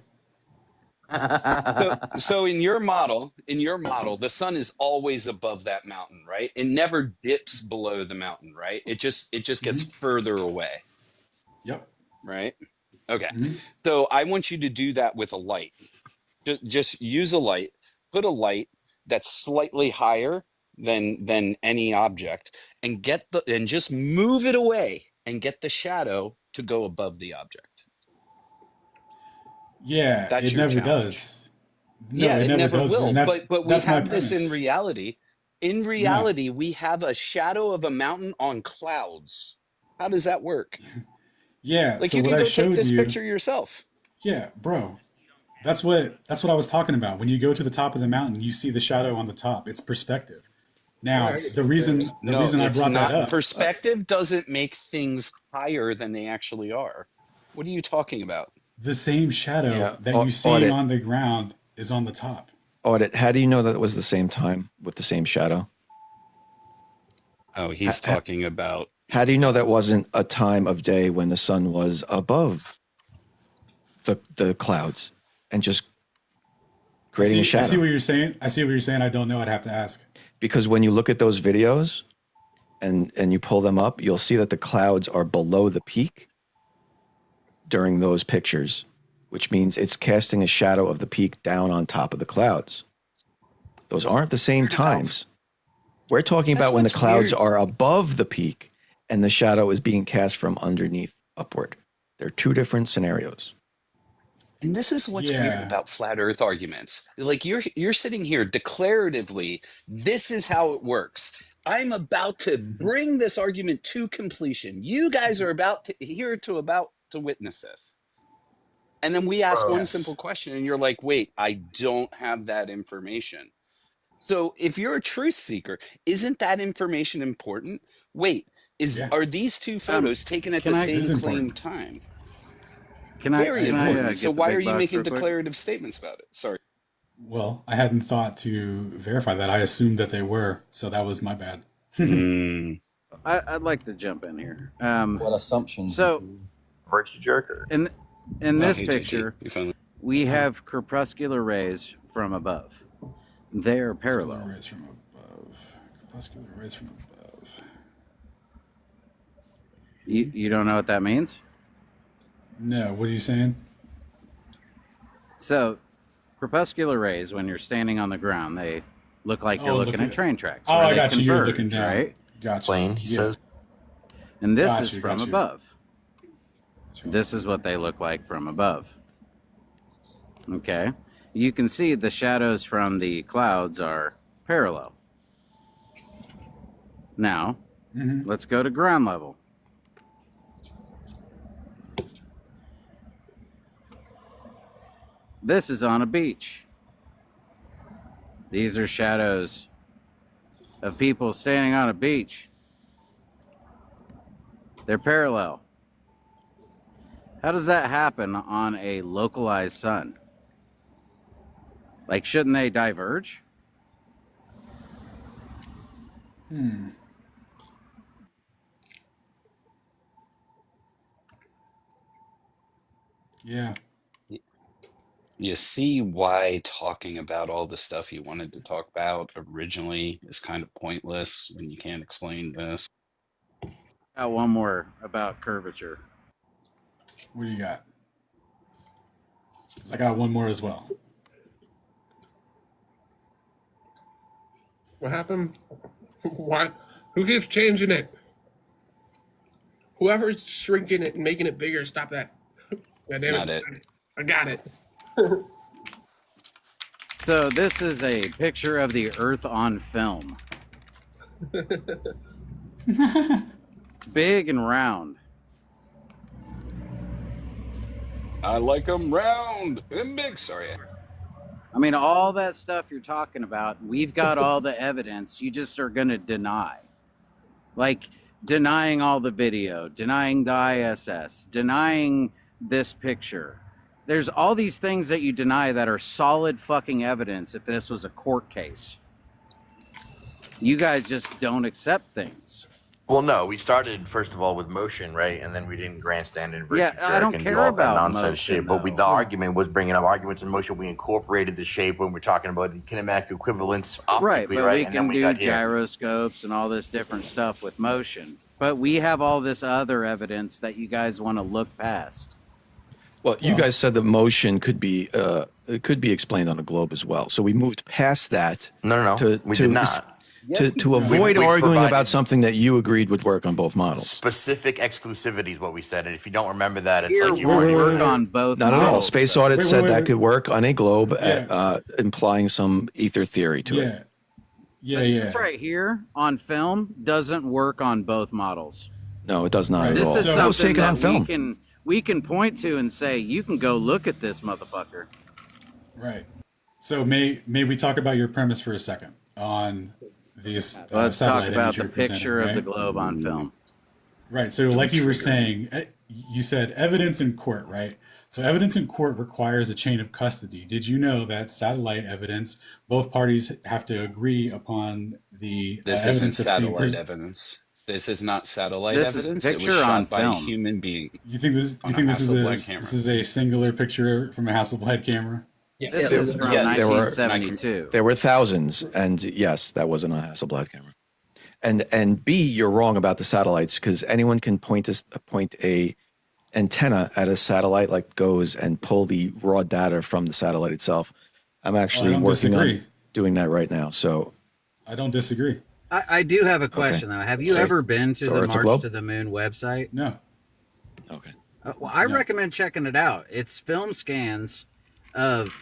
So in your model, the sun is always above that mountain, right? It never dips below the mountain, right? It just gets further away. Yep. Right? Okay. So I want you to do that with a light. Just use a light, put a light that's slightly higher than any object, and just move it away and get the shadow to go above the object. Yeah, That's it your never challenge. does. No, Yeah, it never does. will. And But we that's my have this in premise. reality. In reality, we have a shadow of a mountain on clouds. How does that work? Yeah, Like so you what can I go showed take this you. picture yourself. Yeah, bro. That's what I was talking about. When you go to the top of the mountain, you see the shadow on the top. It's perspective. Now, the reason I it's brought not. that up. Perspective doesn't make things higher than they actually are. What are you talking about? The same shadow that you see Audit. on the ground is on the top. Audit. How do you know that it was the same time with the same shadow? Oh, he's talking about. How do you know that wasn't a time of day when the sun was above the clouds and just creating a shadow? I see what you're saying. I don't know. I'd have to ask. Because when you look at those videos and you pull them up, you'll see that the clouds are below the peak during those pictures, which means it's casting a shadow of the peak down on top of the clouds. Those aren't the same times. We're talking about when the clouds are above the peak and the shadow is being cast from underneath upward. They're two different scenarios. And this is what's weird about flat Earth arguments. Like you're sitting here declaratively, this is how it works. I'm about to bring this argument to completion. You guys are about to witness this. And then we ask one simple question and you're like, wait, I don't have that information. So if you're a truth seeker, isn't that information important? Wait, are these two photos taken at the same claim time? Very important. So why are you making declarative statements about it? Sorry. Well, I hadn't thought to verify that. I assumed that they were, so that was my bad. I'd like to jump in here. What assumptions? So, Virtue jerker. in this picture, we Uh-huh. have crepuscular rays from above. They are parallel. Crepuscular rays from above. Crepuscular rays from above. You don't know what that means? No, what are you saying? So, crepuscular rays, when you're standing on the ground, they look like you're looking at train tracks. Oh, where I they got you. You're converge, looking down. right? Gotcha. Plane, he says. And this Got is you, from got you. above. This is what they look like from above. Okay. You can see the shadows from the clouds are parallel. Now, let's go to ground level. This is on a beach. These are shadows of people standing on a beach. They're parallel. How does that happen on a localized sun? Like, shouldn't they diverge? Yeah. You see why talking about all the stuff you wanted to talk about originally is kind of pointless when you can't explain this. Got one more about curvature. What do you got? 'Cause I got one more as well. What happened? What? Who keeps changing it? Whoever's shrinking it and making it bigger, stop that. God damn Not it. I got it. So this is a picture of the Earth on film. It's big and round. I like them round and big. Sorry. I mean, all that stuff you're talking about, we've got all the evidence. You just are going to deny. Like denying all the video, denying the ISS, denying this picture. There's all these things that you deny that are solid fucking evidence if this was a court case. You guys just don't accept things. Well, no, we started first of all with motion, right? And then we didn't grandstand and Yeah, I don't and care do all about that nonsense motion, shit. But though. the argument was bringing up arguments in motion. We incorporated the shape when we're talking about the kinematic equivalence Right, optically, but right? we And can then we do got here. gyroscopes and all this different stuff with motion. But we have all this other evidence that you guys want to look past. Well, you guys said the motion could be explained on a globe as well. So we moved past that. No, we did not. To avoid We arguing provided about something that you agreed would work on both models. Specific exclusivity is what we said. And if you don't remember that, it's Here like you won't weren't work even on both Not at all. models, Space though. Audit Wait, said wait, that wait. could work on a globe, Yeah. implying some ether theory to it. Yeah. But Yeah. this right here on film doesn't work on both models. No, it does not at This all. is That was something taken on that film. we can point to and say, you can go look at this motherfucker. Right. So may we talk about your premise for a second on these Let's talk satellite about image the you're presenting, picture of the right? globe on film. Right. So like you were saying, you said evidence in court, right? So evidence in court requires a chain of custody. Did you know that satellite evidence, both parties have to agree upon the This isn't evidence that's being satellite pres- evidence. This is not satellite This is evidence. It was picture shot on by a film. human being. You think this? on You a think this is Hasselblad camera. this is a singular picture from a Hasselblad camera? This is from Yes. There were- 1972. There were thousands, and yes, that wasn't a Hasselblad camera. And B, you're wrong about the satellites because anyone can point a antenna at a satellite like GOES and pull the raw data from the satellite itself. I'm actually don't working disagree. on doing that right now. So I don't disagree. I do have a question, though. Have you Okay. ever been to So the it's a March globe? to the Moon website? No. okay. Well, I No. recommend checking it out. It's film scans of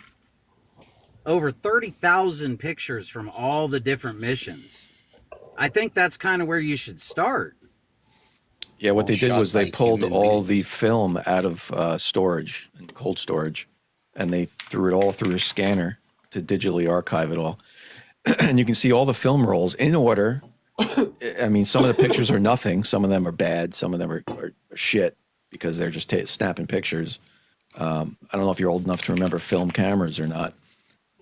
over 30,000 pictures from all the different missions. I think that's kind of where you should start. Yeah, what All they did shot was they by pulled human all the beings. film out of storage and cold storage, and they threw it all through a scanner to digitally archive it all. And you can see all the film rolls in order. I mean, some of the pictures are nothing. Some of them are bad. Some of them are shit because they're just snapping pictures. I don't know if you're old enough to remember film cameras or not,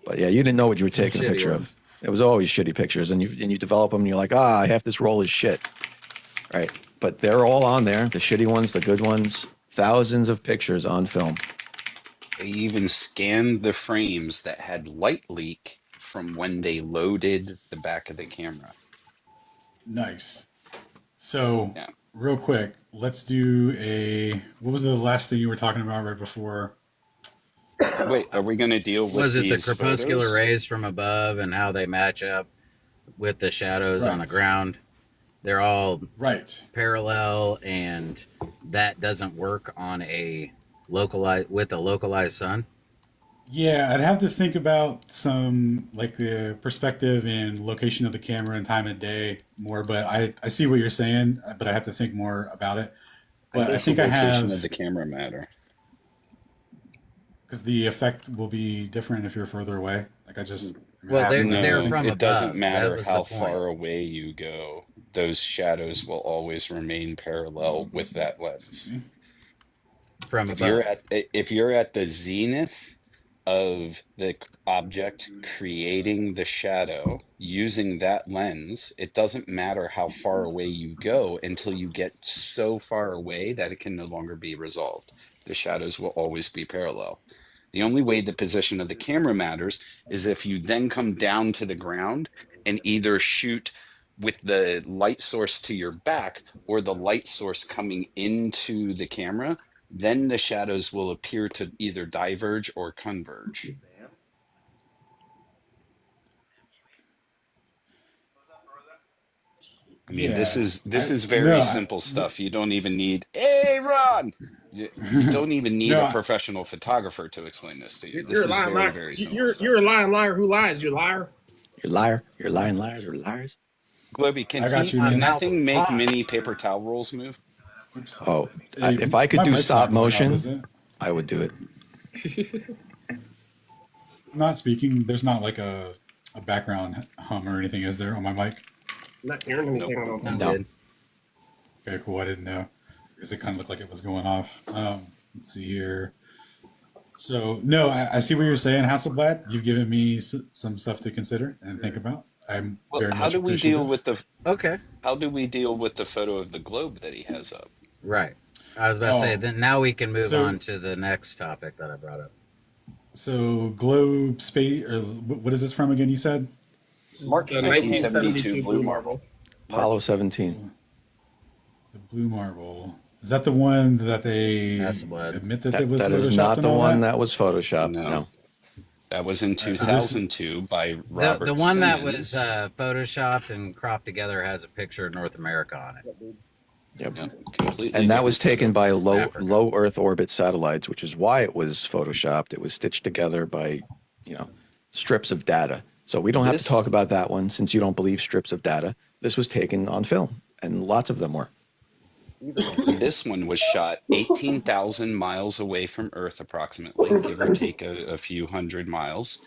but yeah, you didn't know what you were Some taking a shitty picture ones. of. It was always shitty pictures, and you develop them, and you're like, half this roll is shit, right? But they're all on there, the shitty ones, the good ones, thousands of pictures on film. They even scanned the frames that had light leak from when they loaded the back of the camera. Nice. So, Yeah. real quick, let's do what was the last thing you were talking about right before? Wait, are we going to deal with Was it the these crepuscular photos? rays from above and how they match up with the shadows on the Right. ground? They're all Right. parallel, and that doesn't work on a localized sun. Yeah, I'd have to think about some like the perspective and location of the camera and time of day more, but I see what you're saying, but I have to think more about it. Why But I does the think I location of have the camera matter? because the effect will be different if you're further away. Like Well, they're No, from it doesn't above. That matter was the how point. far away you go. Those shadows will always remain parallel with that Excuse lens. me. From above. If you're at the zenith of the object creating the shadow using that lens, it doesn't matter how far away you go until you get so far away that it can no longer be resolved. The shadows will always be parallel. The only way the position of the camera matters is if you then come down to the ground and either shoot with the light source to your back or the light source coming into the camera, then the shadows will appear to either diverge or converge. I mean, Yeah. this is No, very simple stuff. You don't even need, hey, Ron! You don't even need no, a professional photographer to explain this to you. This You're a is lying very, liar. very simple You're stuff. a lying liar who lies. You liar. You're a liar. You're lying liars or liars. Globy, I got you, My can man. that mouth thing was make hot. mini paper towel rolls move? Oops. Oh, Hey, if I could my do mic's stop not going off, motion, is it? I would do it. I'm not speaking. There's not like a background hum or anything, is there, on my mic? I'm not hearing anything. I don't I'm think. No. good. Okay, cool. I didn't know because it kind of looked like it was going off. Let's see here. So, no, I see what you're saying, Hasselblad. You've given me some stuff to consider and think about. I'm Well, very much appreciative. Okay. how do we deal with the photo of the globe that he has up? Right. I was about to say, Oh, then now we can move so on to the next topic that I brought up. so globe space or what is this from again? You said This is Mark, the 1972 1972 Blue Blue Marble. Marble. Apollo 17. the blue marble. Is that the one that they Hasselblad. admit that it was That is photoshopped not and the all one that? that was photoshopped. No, No. that was in All right, so this 2002 by The Robert one that was Simmons. photoshopped and cropped together has a picture of North America on it. Yep. Yep, completely And that was different taken photo. by Africa. low Earth orbit satellites, which is why it was photoshopped. It was stitched together by, strips of data. So we don't have to talk This about that one since you don't believe strips of data. This was taken on film, and lots of them were. this one was shot 18,000 miles away from Earth, approximately, give or take a few hundred miles,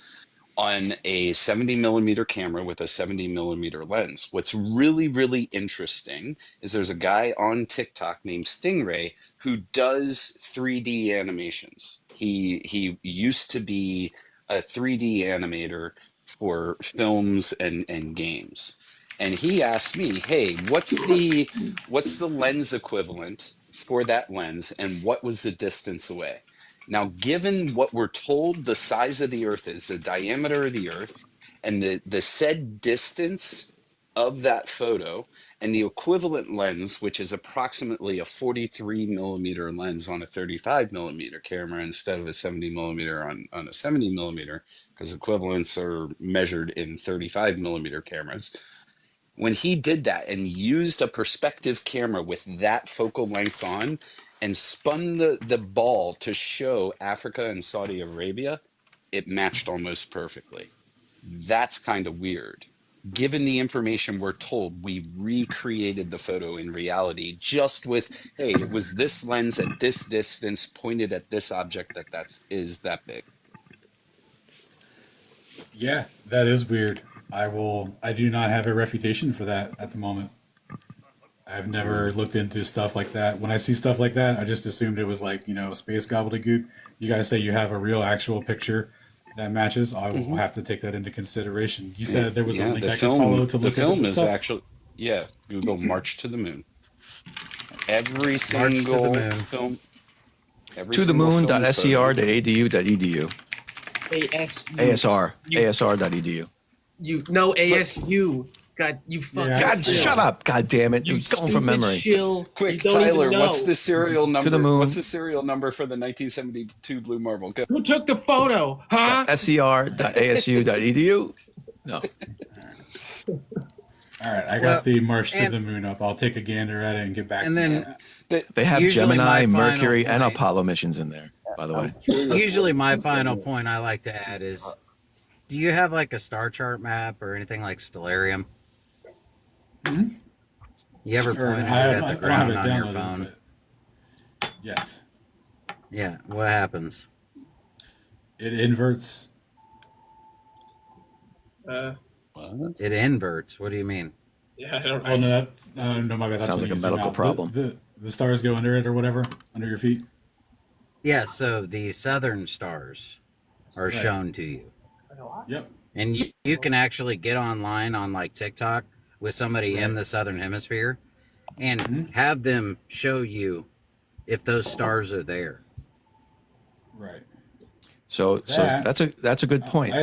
on a 70 millimeter camera with a 70 millimeter lens. What's really, really interesting is there's a guy on TikTok named Stingray who does 3D animations. He used to be a 3D animator for films and games. And he asked me, "Hey, what's the lens equivalent for that lens and what was the distance away?" Now, given what we're told the size of the Earth is, the diameter of the Earth, and the said distance of that photo, and the equivalent lens, which is approximately a 43 millimeter lens on a 35 millimeter camera instead of a 70 millimeter on a 70 millimeter, because equivalents are measured in 35 millimeter cameras. When he did that and used a perspective camera with that focal length on and spun the ball to show Africa and Saudi Arabia, it matched almost perfectly. That's kind of weird. given the information we're told, we recreated the photo in reality just with, hey, it was this lens at this distance pointed at this object is that big. Yeah, that is weird. I do not have a refutation for that at the moment. I've never looked into stuff like that. When I see stuff like that, I just assumed it was like, space gobbledygook. You guys say you have a real actual picture that matches. I will have to take that into consideration. You said there was a link I could follow to look at the stuff? Actually, Google March to the Moon. Every March to the single moon. film. To the moon.ser.edu.edu. ASR.edu. ASU. God, you fucking. God, shut up! God damn it! You It's going from memory. Chill. Quick, You don't Tyler, even what's know. the serial number? To the moon. What's the serial number for the 1972 Blue Marble? Go. Who took the photo? Huh? ser.asu.edu. No. All right, I got the March to the Moon up. I'll take a gander at it and get back to then that. They have Usually Gemini, my final Mercury, and point- Apollo missions in there, by the way. Usually my final point I like to add is, do you have like a star chart map or anything like Stellarium? Mhm. You ever Sure, point it I at don't the have ground it on your downloaded, phone? but yes, Yeah, what happens? it inverts. It inverts. What do you mean? Yeah, I don't Oh no, no, my bad. That's Sounds when like a you zoom medical out. problem. The stars go under it or whatever, under your feet. Yeah, so the southern stars are Right. shown to you. Yep. And you can actually get online on like TikTok with somebody in the southern hemisphere and have them show you if those stars are there. Right. So that's a good point.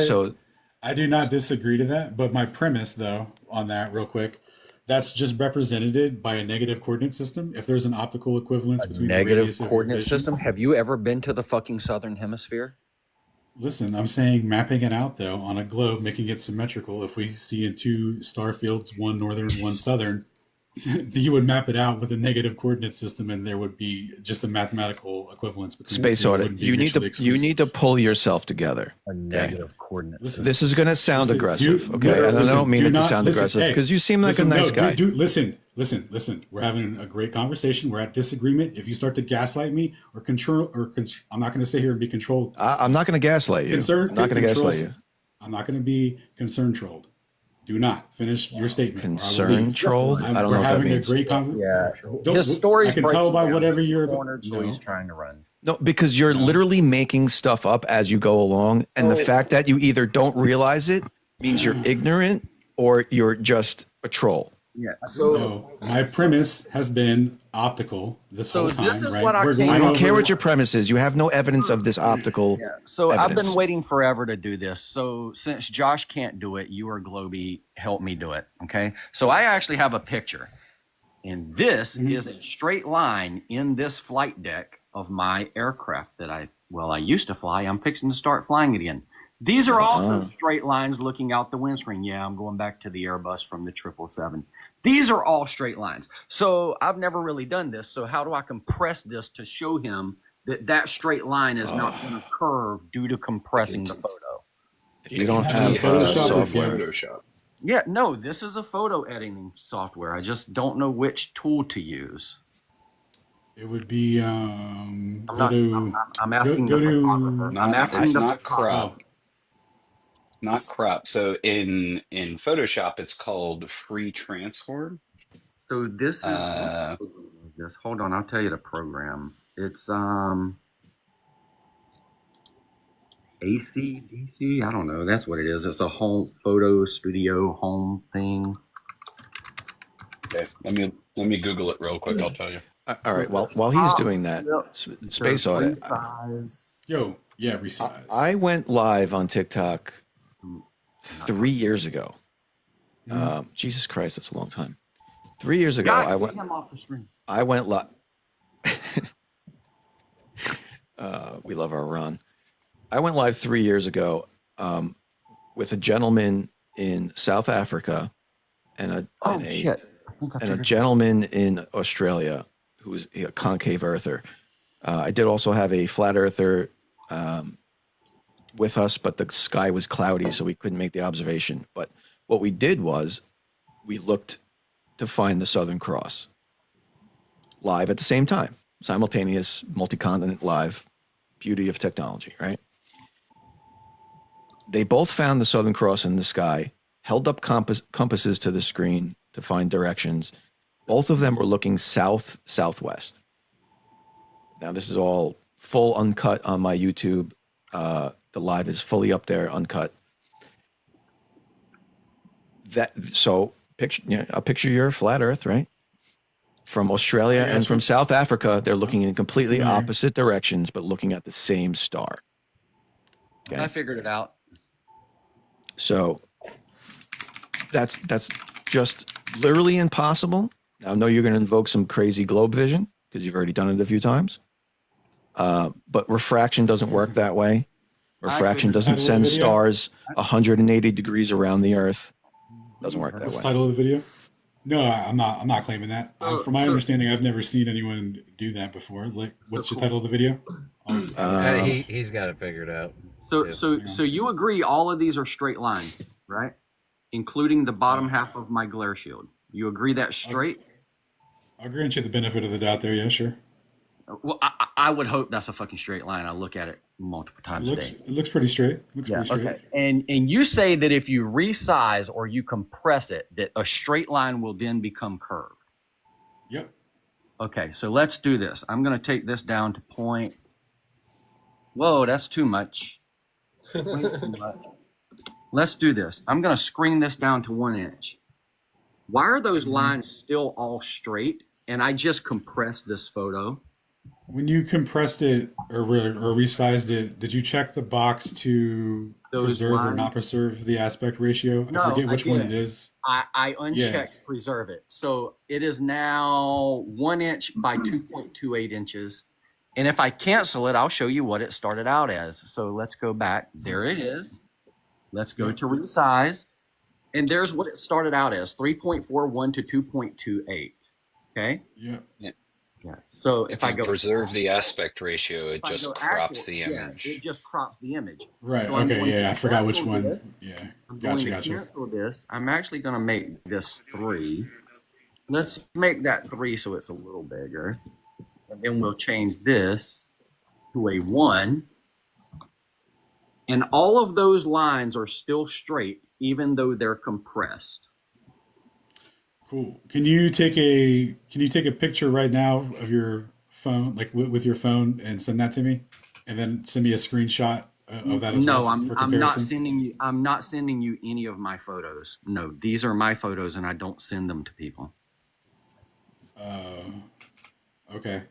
I do not disagree to that, but my premise, though, on that, real quick, that's just represented by a negative coordinate system. If there's an optical equivalence between the Negative radius of your coordinate vision- system. Have you ever been to the fucking southern hemisphere? Listen, I'm saying mapping it out though on a globe, making it symmetrical. If we see in two star fields, one northern, one southern, you would map it out with a negative coordinate system, and there would be just a mathematical equivalence between Space the two. It audit. wouldn't be You need mutually to exclusive. pull yourself together. A negative coordinate. Listen, This is going to sound listen, aggressive, do- okay? no, And I listen, don't mean do it to not- sound listen, aggressive hey, because you seem like listen, a nice no, guy. Listen. We're having a great conversation. We're at disagreement. If you start to gaslight me or control, I'm not going to sit here and be controlled. I'm not going to gaslight you. I'm not going to gaslight you. I'm not going to be concern trolled. Do not finish your statement. Concern trolled? I don't know what that means. We're having a great conversation. Yeah. His story's I can tell breaking by down. whatever you're. Cornered, so No. he's trying to run. No, because you're literally making stuff up as you go along. And the fact that you either don't realize it means you're ignorant or you're just a troll. Yeah. So No, my premise has been optical this whole time. this is right? what I We're came going I don't over- care what your premise is. You have no evidence of this optical. yeah. So I've evidence. been waiting forever to do this. So since Josh can't do it, you or Globy help me do it. Okay. So I actually have a picture. And this is a straight line in this flight deck of my aircraft that I used to fly. I'm fixing to start flying it again. These are also straight lines looking out the windscreen. Yeah, I'm going back to the Airbus from the 777. These are all straight lines. So I've never really done this. So how do I compress this to show him that that straight line is not going to curve due to compressing the photo? If you don't have Photoshop or software. Photoshop. Yeah, no, this is a photo editing software. I just don't know which tool to use. It would be I'm asking go the to- photographer. I'm asking It's the not photographer. crop. Not crop. So in Photoshop, it's called free transform. So this is Uh, this. Hold on, I'll tell you the program. It's ACDC. I don't know. That's what it is. It's a home photo studio home thing. Okay, let me Google it real quick. I'll tell you. All right. While he's doing that, space audit. Resize. resize. I went live on TikTok 3 years ago. Jesus Christ, that's a long time. 3 years ago, God, I get went. him off the screen. I went live. We love our run. I went live 3 years ago with a gentleman in South Africa and a gentleman in Australia who's a concave earther. I did also have a flat earther with us, but the sky was cloudy, so we couldn't make the observation. But what we did was we looked to find the Southern Cross live at the same time, simultaneous, multi-continent live, beauty of technology, right? They both found the Southern Cross in the sky, held up compasses to the screen to find directions. Both of them were looking south-southwest. Now, this is all full uncut on my YouTube. The live is fully up there, uncut. So picture your flat Earth, right? From Australia and from South Africa, they're looking in completely opposite directions, but looking at the same star. Okay? I figured it out. So that's just literally impossible. I know you're going to invoke some crazy globe vision because you've already done it a few times. But refraction doesn't work that way. Refraction doesn't send stars 180 degrees around the Earth. Doesn't work that What's way. the title of the video? No, I'm not claiming that. From my understanding, I've never seen anyone do that before. Like, what's your title of the video? He's got it figured out. So you agree all of these are straight lines, right? Including the bottom half of my glare shield. You agree that's straight? I'll grant you the benefit of the doubt there. Yeah, sure. Well, I would hope that's a fucking straight line. I look at it multiple times a day. It looks pretty straight. Okay. And you say that if you resize or you compress it, that a straight line will then become curved. Yep. Okay, so let's do this. I'm going to take this down to point. Whoa, that's too much. Way too much. Let's do this. I'm going to screen this down to 1 inch. Why are those lines still all straight? And I just compressed this photo. When you compressed it or resized it, did you check the box to preserve or not preserve the aspect ratio? No, I forget which one it did. is. I unchecked preserve it. So it is now 1 inch by 2.28 inches. And if I cancel it, I'll show you what it started out as. So let's go back. There it is. Let's go to resize. And there's what it started out as, 3.41 to 2.28. Okay? Yeah. Yeah. So if I go preserve the aspect ratio, it just crops the image. Yeah, it just crops the image. Right. So okay. Yeah. I forgot which one. This. Yeah. I'm going to cancel this. I'm actually going to make this 3. Let's make that 3 so it's a little bigger. And then we'll change this to a 1. And all of those lines are still straight, even though they're compressed. Cool. Can you take a picture right now of your phone, like with your phone, and send that to me, and then send me a screenshot of that as well? No, I'm not sending you. I'm not sending you any of my photos. No, these are my photos, and I don't send them to people. Okay.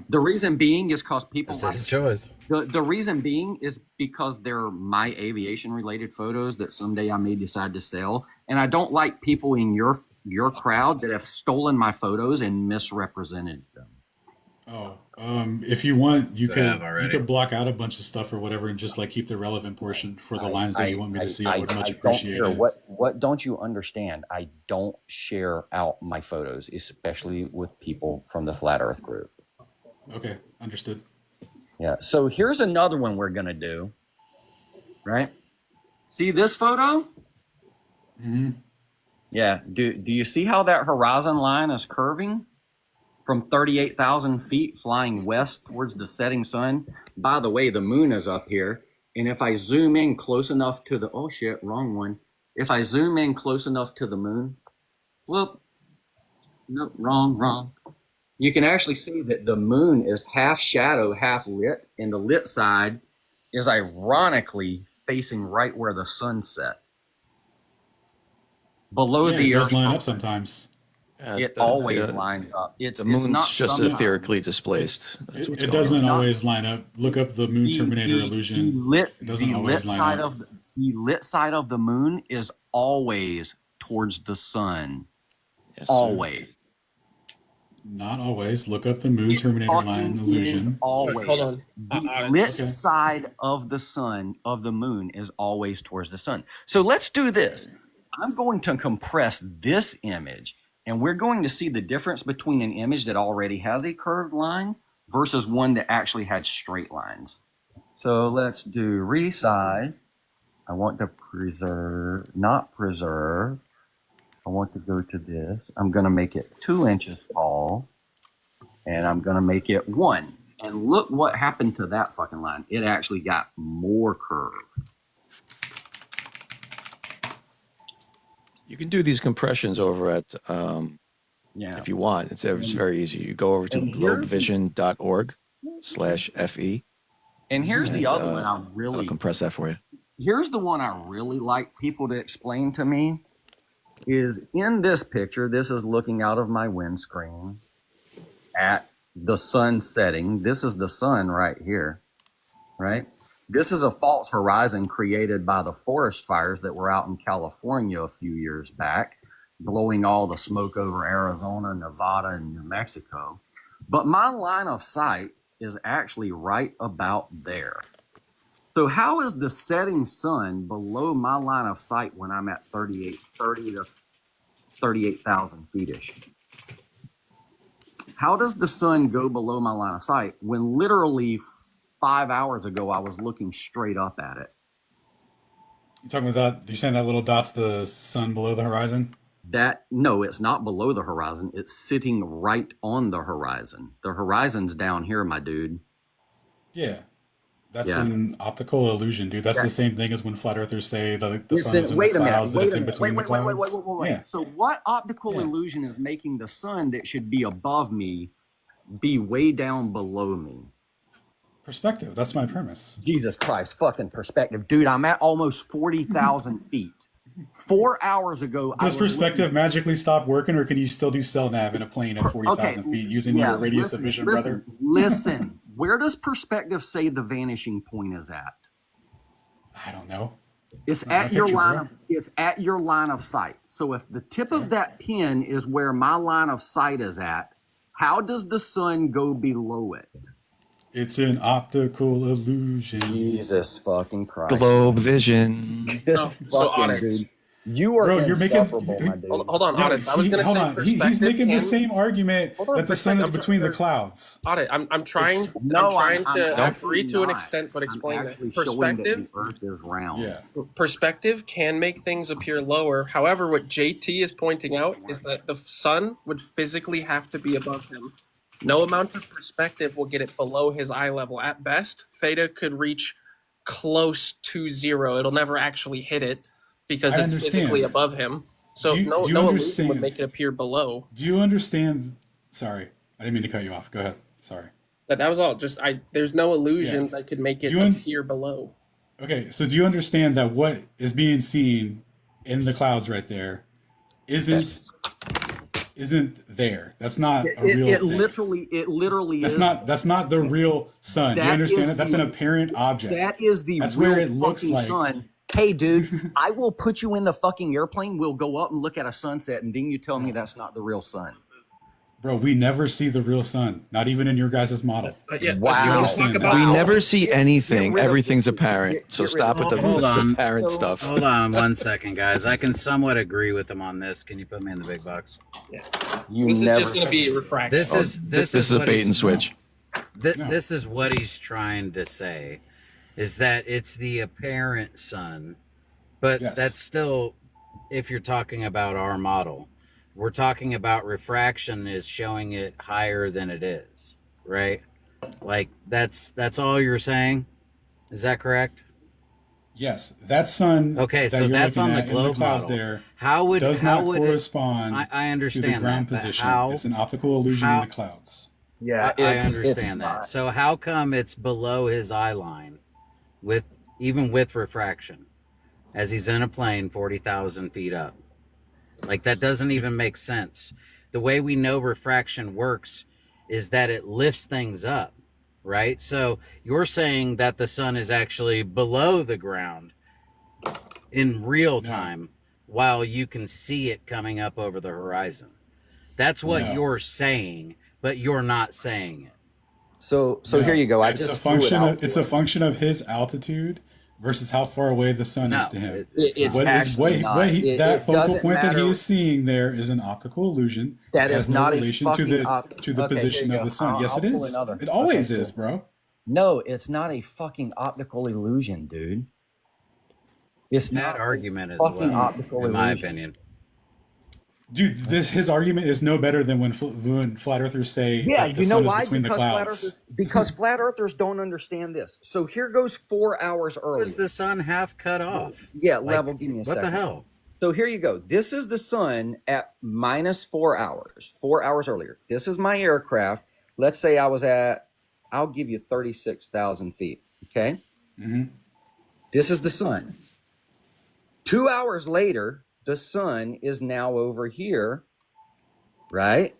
The reason being is because people. That's his choice. The reason being is because they're my aviation related photos that someday I may decide to sell, and I don't like people in your crowd that have stolen my photos and misrepresented them. Oh, if you want, you could block out a bunch of stuff or whatever, and just like keep the relevant portion for the lines that you want me to see. I would much appreciate it. What don't you understand? I don't share out my photos, especially with people from the Flat Earth group. Okay, understood. Yeah. So here's another one we're gonna do. Right. See this photo? Mm-hmm. Yeah. Do you see how that horizon line is curving from 38,000 feet flying west towards the setting sun? By the way, the moon is up here. And if I zoom in close enough to the, oh shit, wrong one. If I zoom in close enough to the moon, whoop, no, wrong. You can actually see that the moon is half shadow, half lit. And the lit side is ironically facing right where the sun set. Below the It Earth. does line up sometimes. It always lines up. The moon's not just etherically displaced. It doesn't always line up. Look up the moon terminator illusion. It doesn't always line up. The lit side of the moon is always towards the sun. Yes, always. Not always. Look up the moon terminator line illusion. Always. Hold on. The lit side of the sun, of the moon, is always towards the sun. So let's do this. I'm going to compress this image, and we're going to see the difference between an image that already has a curved line versus one that actually had straight lines. So let's do resize. I want to preserve, not preserve. I want to go to this. I'm going to make it 2 inches tall, and I'm going to make it 1. And look what happened to that fucking line. It actually got more curved. You can do these compressions over at, Yeah. if you want. It's very easy. You go over to globevision.org/FE. And here's the other one I'll compress that for you. Here's the one I really like people to explain to me is in this picture, this is looking out of my windscreen at the sun setting. This is the sun right here, right? This is a false horizon created by the forest fires that were out in California a few years back, blowing all the smoke over Arizona, Nevada, and New Mexico. But my line of sight is actually right about there. So how is the setting sun below my line of sight when I'm at 30 to 38,000 feet-ish? How does the sun go below my line of sight when literally 5 hours ago I was looking straight up at it? You talking about that? You're saying that little dot's the sun below the horizon? No, it's not below the horizon. It's sitting right on the horizon. The horizon's down here, my dude. Yeah. That's an optical illusion, dude. That's the same thing as when flat earthers say the sun is in the clouds, that it's in between the clouds. Wait. Yeah. So what optical illusion is making the sun that should be above me be way down below me? Perspective. That's my premise. Jesus Christ, fucking perspective. Dude, I'm at almost 40,000 feet. 4 hours ago, Does perspective magically stop working, or can you still do cell nav in a plane at 40,000 feet using your radius of vision, brother? Listen, where does perspective say the vanishing point is at? I don't know. It's at your line. It's at your line of sight. So if the tip of that pin is where my line of sight is at, how does the sun go below it? It's an optical illusion. Jesus fucking Christ. Globe vision. No, so audits. Dude. You are insufferable, making, my dude. Hold on, audits. I was going to say perspective. He's making the same argument that the sun is between the clouds. Audit. I'm trying to agree to an extent, but explain this. Perspective. The Earth is round. Yeah. Perspective can make things appear lower. However, what JT is pointing out is that the sun would physically have to be above him. No amount of perspective will get it below his eye level. At best, theta could reach close to 0. It'll never actually hit it because it's physically above him. So no illusion would make it appear below. Do you understand? Sorry, I didn't mean to cut you off. Go ahead. Sorry. That was all. There's no illusion that could make it appear below. Okay, so do you understand that what is being seen in the clouds right there isn't there? That's not a real thing. It literally that's is. That's not the real sun. Do you understand that? That's an apparent object. That is the that's real where it looks fucking like sun. Hey, dude, I will put you in the fucking airplane. We'll go up and look at a sunset, and then you tell me that's not the real sun. Bro, we never see the real sun, not even in your guys' model. Wow. We never see anything. Everything's apparent. So stop with the apparent stuff. Hold on 1 second, guys. I can somewhat agree with them on this. Can you put me in the big box? Yeah. This is just going to be refracted. This is a bait and switch. This is what he's trying to say, is that it's the apparent sun, but that's still, if you're talking about our model, we're talking about refraction is showing it higher than it is, right? Like that's all you're saying. Is that correct? Yes, that sun. Okay, so that's on the globe model. There does not correspond I understand to the ground that, position. It's an optical illusion in the clouds. Yeah, I understand that. So how come it's below his eye line, even with refraction, as he's in a plane 40,000 feet up? Like, that doesn't even make sense. The way we know refraction works is that it lifts things up, right? So you're saying that the sun is actually below the ground in real time while you can see it coming up over the horizon. That's what you're saying, but you're not saying it. So here you go. It's a function of his altitude versus how far away the sun is to him. That focal point that he is seeing there is an optical illusion. That is not a relation to the position of the sun. Yes, it is. It always is, bro. No, it's not a fucking optical illusion, dude. It's That not argument as fucking well, optical in my illusion. opinion. Dude, his argument is no better than when flat earthers say Yeah, that the you know sun is why? between the clouds. Because flat earthers don't understand this. So here goes 4 hours earlier. Was the sun half cut off? Yeah, Like, level. Give me a what second. the hell? So here you go. This is the sun at minus 4 hours. 4 hours earlier. This is my aircraft. Let's say I was at, I'll give you 36,000 feet. Okay. Mm-hmm. This is the sun. 2 hours later, the sun is now over here. Right?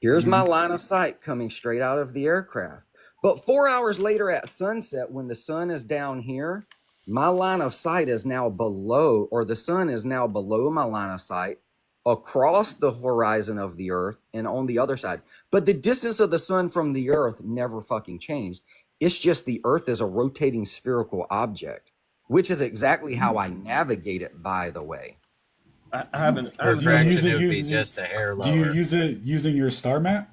Here's my line of sight coming straight out of the aircraft. But 4 hours later at sunset, when the sun is down here, my line of sight is now below, or the sun is now below my line of sight across the horizon of the earth and on the other side. But the distance of the sun from the earth never fucking changed. It's just the earth is a rotating spherical object, which is exactly how I navigate it, by the way. I haven't. Per Do you fraction, use it it would be using- just a hair lower. Do you use it using your star map?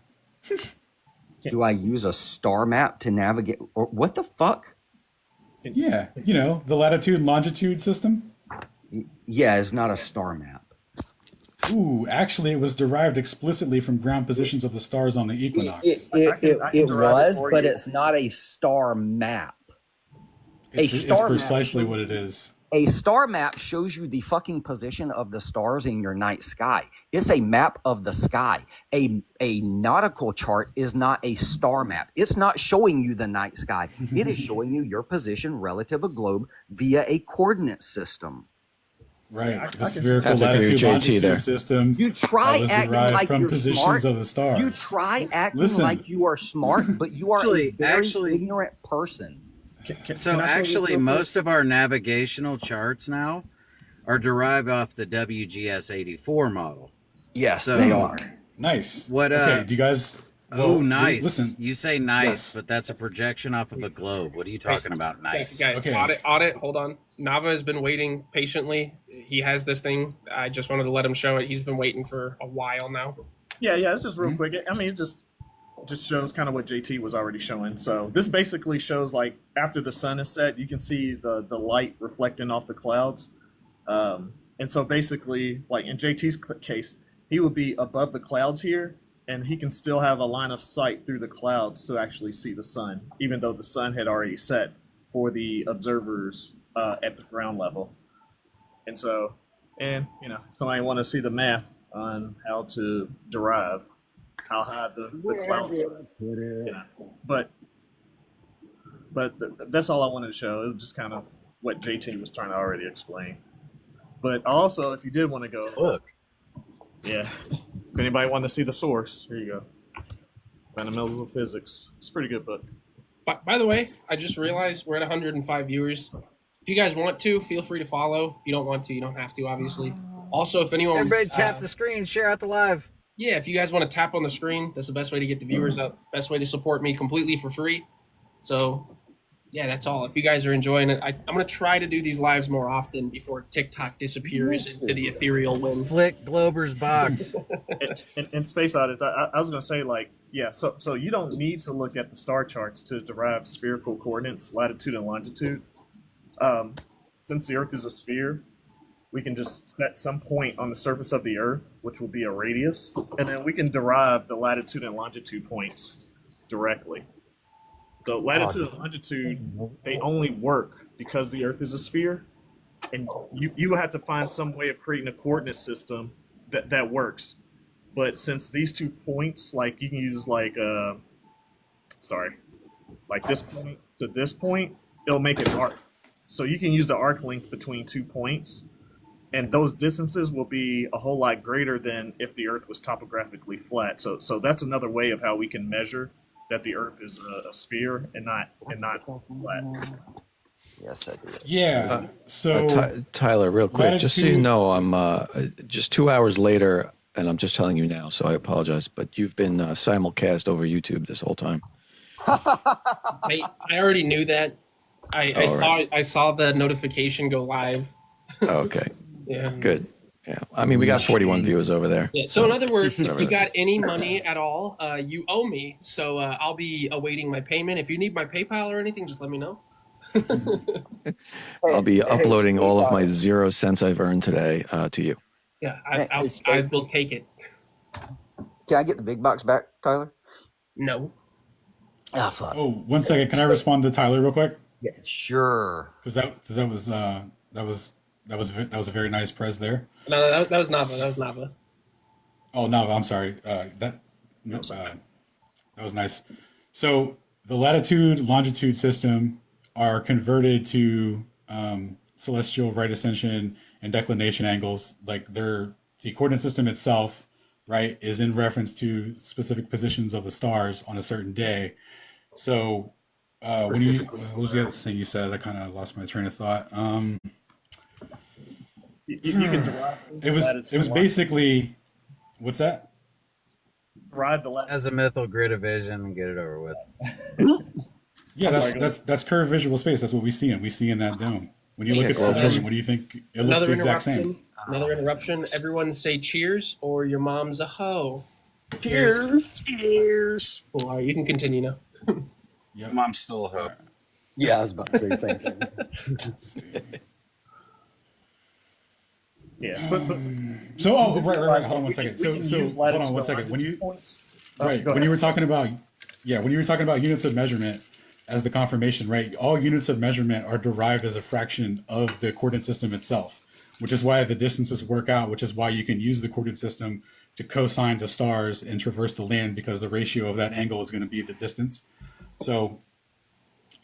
Do I use a star map to navigate? Or what the fuck? Yeah, you know, the latitude and longitude system. Yeah, it's not a star map. Ooh, actually, it was derived explicitly from ground positions of the stars on the equinox. It was, but it's not a star map. It's precisely what it is. A star map shows you the fucking position of the stars in your night sky. It's a map of the sky. A nautical chart is not a star map. It's not showing you the night sky. It is showing you your position relative to a globe via a coordinate system. Right, the spherical That's latitude JT longitude there. system. You try was acting derived like from you're positions smart. of the stars. You try acting Listen. like you are smart, but you are a very Actually- ignorant person. So actually, most of our navigational charts now are derived off the WGS 84 model. Yes, So- they are. Nice. What? Okay, do you guys? Oh, well, nice. Listen, You say nice, Yes. but that's a projection off of a globe. What are you talking about? Nice. Guys, Okay. audit. Hold on. Nava has been waiting patiently. He has this thing. I just wanted to let him show it. He's been waiting for a while now. Yeah, it's just real quick. I mean, it just shows kind of what JT was already showing. So this basically shows, like, after the sun is set, you can see the light reflecting off the clouds. And so basically, like in JT's case, he would be above the clouds here, and he can still have a line of sight through the clouds to actually see the sun, even though the sun had already set for the observers at the ground level. And so, you know, somebody want to see the math on how to derive how high the clouds are. You know. But that's all I wanted to show. It was just kind of what JT was trying to already explain. But also, if you did want to go Look. Yeah. If anybody want to see the source, here you go. Fundamental Physics. It's a pretty good book. By the way, I just realized we're at 105 viewers. If you guys want to, feel free to follow. If you don't want to, you don't have to, obviously. Also, if anyone... Everybody tap the screen, share out the live. Yeah, if you guys want to tap on the screen, that's the best way to get the viewers up. Best way to support me completely for free. So, yeah, that's all. If you guys are enjoying it, I'm going to try to do these lives more often before TikTok disappears into the ethereal wind. Flick Glober's box. And Space Audit, I was going to say, like, yeah, so you don't need to look at the star charts to derive spherical coordinates, latitude and longitude. Since the Earth is a sphere, we can just set some point on the surface of the Earth, which will be a radius, and then we can derive the latitude and longitude points directly. So latitude and longitude, they only work because the Earth is a sphere, and you have to find some way of creating a coordinate system that works. But since these 2 points, like you can use like this point to this point, it'll make an arc. So you can use the arc length between 2 points, and those distances will be a whole lot greater than if the Earth was topographically flat. So that's another way of how we can measure that the Earth is a sphere and not flat. Yes, I do. Yeah. So Tyler, real quick, just so you know, I'm just 2 hours later, and I'm just telling you now, so I apologize, but you've been simulcast over YouTube this whole time. I already knew that. I saw the notification go live. Okay. Yeah. Good. Yeah. I mean, we got 41 viewers over there. Yeah. So in other words, if Whatever you this got any money at all, you owe me. So I'll be awaiting my payment. If you need my PayPal or anything, just let me know. I'll be Hey, uploading all of my Steve, 0 cents I've earned today to you. Yeah, hey, I Steve, will take it. can I get the big box back, Tyler? No. Ah, fuck. Oh, 1 second. Can I respond to Tyler real quick? Yeah, sure. Because that was a very nice prez there. No, that was Nava. That was Nava. Oh no, I'm sorry. That was nice. So the latitude longitude system are converted to celestial right ascension and declination angles. Like the coordinate system itself, right, is in reference to specific positions of the stars on a certain day. So when you what was the other thing you said? I kind of lost my train of thought. You can derive It was basically what's that? Derive the latitude. Azimuthal grid of vision and get it over with. Yeah, that's curved visual space. That's what we see in. We see in that dome. When you look at still vision, what do you think? It looks the exact same. Another interruption. Everyone say cheers or your mom's a hoe. Cheers. Cheers. Cool. All right, you can continue now. Yep. Mom's still a hoe. Yeah, I was about to say the same thing. Yeah, but so right. Hold on 1 second. So hold on 1 second. When you when you were talking about units of measurement as the confirmation, right? All units of measurement are derived as a fraction of the coordinate system itself, which is why the distances work out. Which is why you can use the coordinate system to cosine to stars and traverse the land because the ratio of that angle is going to be the distance. So,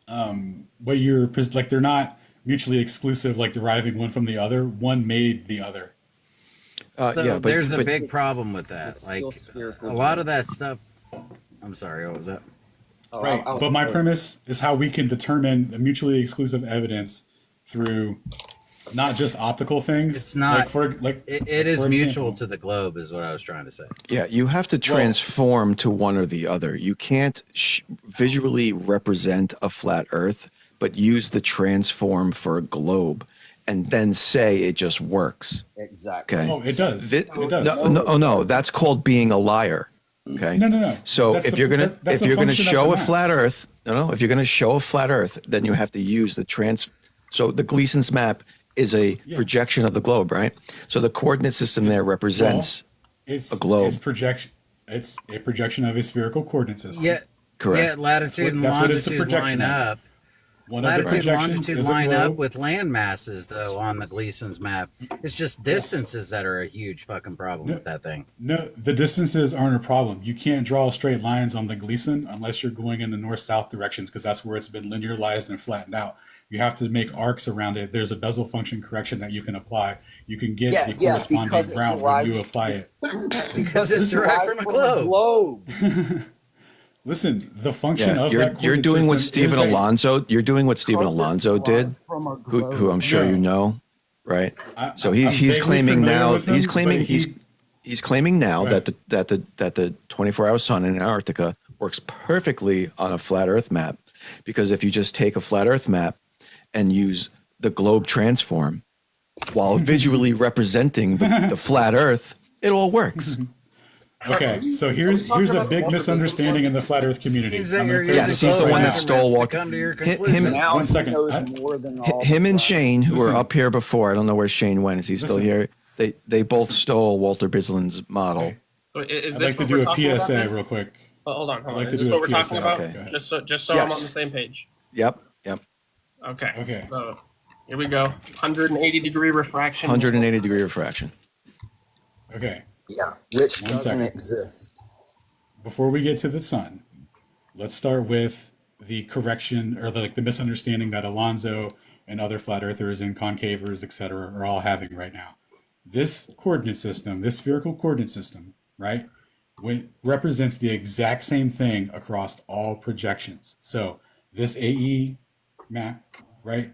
but you're like they're not mutually exclusive, like deriving one from the other. One made the other. But there's a big problem with that. Like a lot of that stuff. I'm sorry, what was that? Right, but my premise is how we can determine the mutually exclusive evidence through not just optical things. It's not. It is for mutual example, to the globe, is what I was trying to say. Yeah, you have to transform to one or the other. You can't visually represent a flat Earth, but use the transform for a globe and then say it just works. Exactly. Okay. Oh, it does. It does. No, that's called being a liar. Okay. No. So That's if the- you're gonna that- that's if a you're gonna function of show the a mass. flat Earth, if you're gonna show a flat Earth, then you have to use the So the Gleason's map is a projection of the globe, right? So the coordinate system there represents it's a globe. It's projection. It's a projection of a spherical coordinate system. Yeah, Correct. Yeah, latitude and That's what it's a longitude projection line of. up. One of the Latitude and projections longitude is a line up globe. with land masses, though, on the Gleason's map. It's just distances that are a huge fucking problem with that thing. No, the distances aren't a problem. You can't draw straight lines on the Gleason unless you're going in the north-south directions because that's where it's been linearized and flattened out. You have to make arcs around it. There's a bezel function correction that you can apply. You can get the corresponding because it's ground when you apply it. Because it's derived from a globe. Listen, the function of that you're coordinate doing what system is Stephen that- Alonso. You're doing what Stephen Alonso did, who I'm sure you know, right? So I'm he's vaguely claiming familiar now. with him, He's claiming but he's claiming now Right. that the 24-hour sun in Antarctica works perfectly on a flat Earth map, because if you just take a flat Earth map and use the globe transform while visually representing the flat Earth, it all works. Okay, so here's a big misunderstanding in the flat Earth community. He's that I'm you're gonna clear Yes, this he's up the right one now. that stole Walker. Come to your Him, conclusion. Now 1 he second. knows more than all him the and rest. Shane, who were Listen. up here before, I don't know where Shane went. Is he still Listen. here? They both stole Walter Bislin's model. So is I'd this like to what do we're a talking about PSA then? real quick. Oh, hold on. I'd like Is to this do what a we're talking PSA. about? Okay. Go ahead. Just so I'm on the Yes. same page. Yep. Okay. Okay. So here we go. 180-degree refraction. 180-degree refraction. Okay. Yeah, which 1 doesn't second. exist. Before we get to the sun, let's start with the correction or the misunderstanding that Alonso and other flat earthers and concavers, etc., are all having right now. This coordinate system, this spherical coordinate system, right, represents the exact same thing across all projections. So this AE map, right,